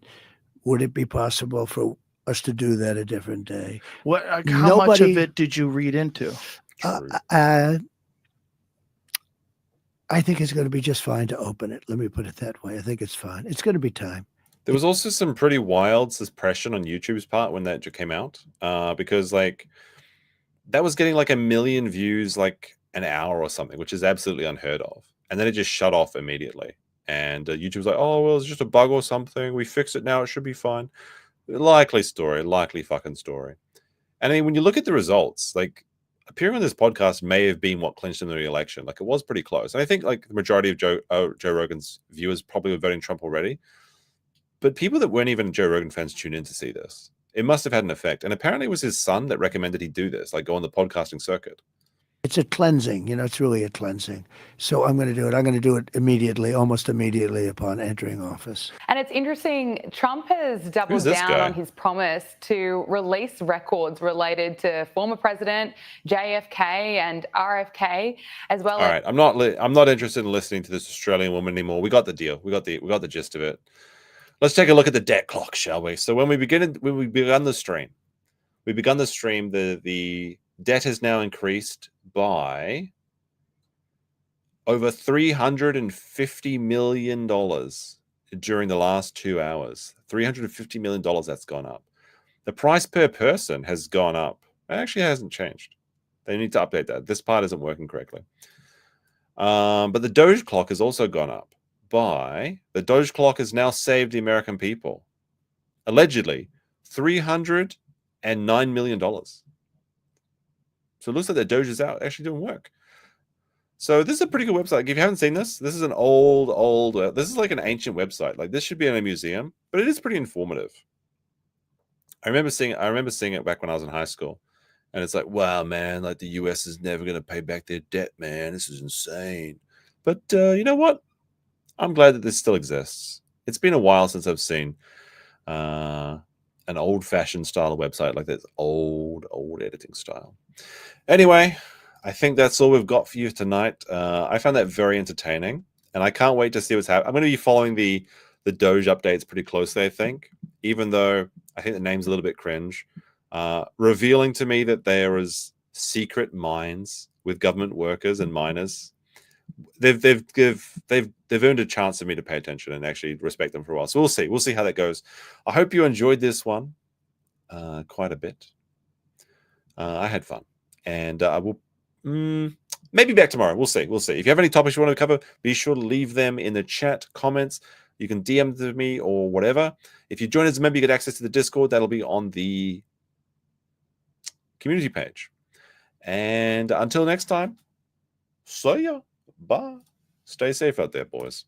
would it be possible for us to do that a different day? How much of it did you read into? I think it's going to be just fine to open it. Let me put it that way. I think it's fine. It's going to be time. There was also some pretty wild suppression on YouTube's part when that came out, because that was getting 1 million views an hour or something, which is absolutely unheard of. and then it just shut off immediately. And YouTube's like, oh, well, it's just a bug or something. We fix it now. It should be fine. Likely story. Likely fucking story. And I mean, when you look at the results, like, appearing on this podcast may have been what clinched him in the election. Like, it was pretty close. And I think, like, the majority of Joe Rogan's viewers probably were voting Trump already. But people that weren't even Joe Rogan fans tuned in to see this. It must have had an effect. And apparently it was his son that recommended he do this, like go on the podcasting circuit. It's a cleansing, it's really a cleansing. So I'm going to do it. I'm going to do it immediately, almost immediately upon entering office. And it's interesting, Trump has doubled down on his promise to release records related to former President JFK and RFK, as well. All right, I'm not interested in listening to this Australian woman anymore. We got the deal. We got the gist of it. Let's take a look at the debt clock, shall we? So when we began the stream, the debt has now increased by over $350 million during the last 2 hours. $350 million that's gone up. The price per person has gone up. It actually hasn't changed. They need to update that. This part isn't working correctly. But the Doge clock has also gone up. The Doge clock has now saved the American people, allegedly, $309 million. So it looks like the Doge is out actually doing work. So this is a pretty good website. If you haven't seen this, this is an old, this is like an ancient website. Like, this should be in a museum, but it is pretty informative. I remember seeing it back when I was in high school. And it's like, wow, man, like the US is never going to pay back their debt, man. This is insane. But you know what? I'm glad that this still exists. It's been a while since I've seen an old-fashioned style website like this old editing style. Anyway, I think that's all we've got for you tonight. I found that very entertaining, and I can't wait to see what's happening. I'm going to be following the Doge updates pretty closely, I think, even though I think the name's a little bit cringe. Revealing to me that there is secret mines with government workers and miners. They've earned a chance for me to pay attention and actually respect them for a while. So we'll see how that goes. I hope you enjoyed this one quite a bit. I had fun, and I will maybe back tomorrow. We'll see. If you have any topics you want to cover, be sure to leave them in the chat comments. You can DM them to me or whatever. If you join as a member, you get access to the Discord. That'll be on the community page. And until next time, see ya. Bye. Stay safe out there, boys.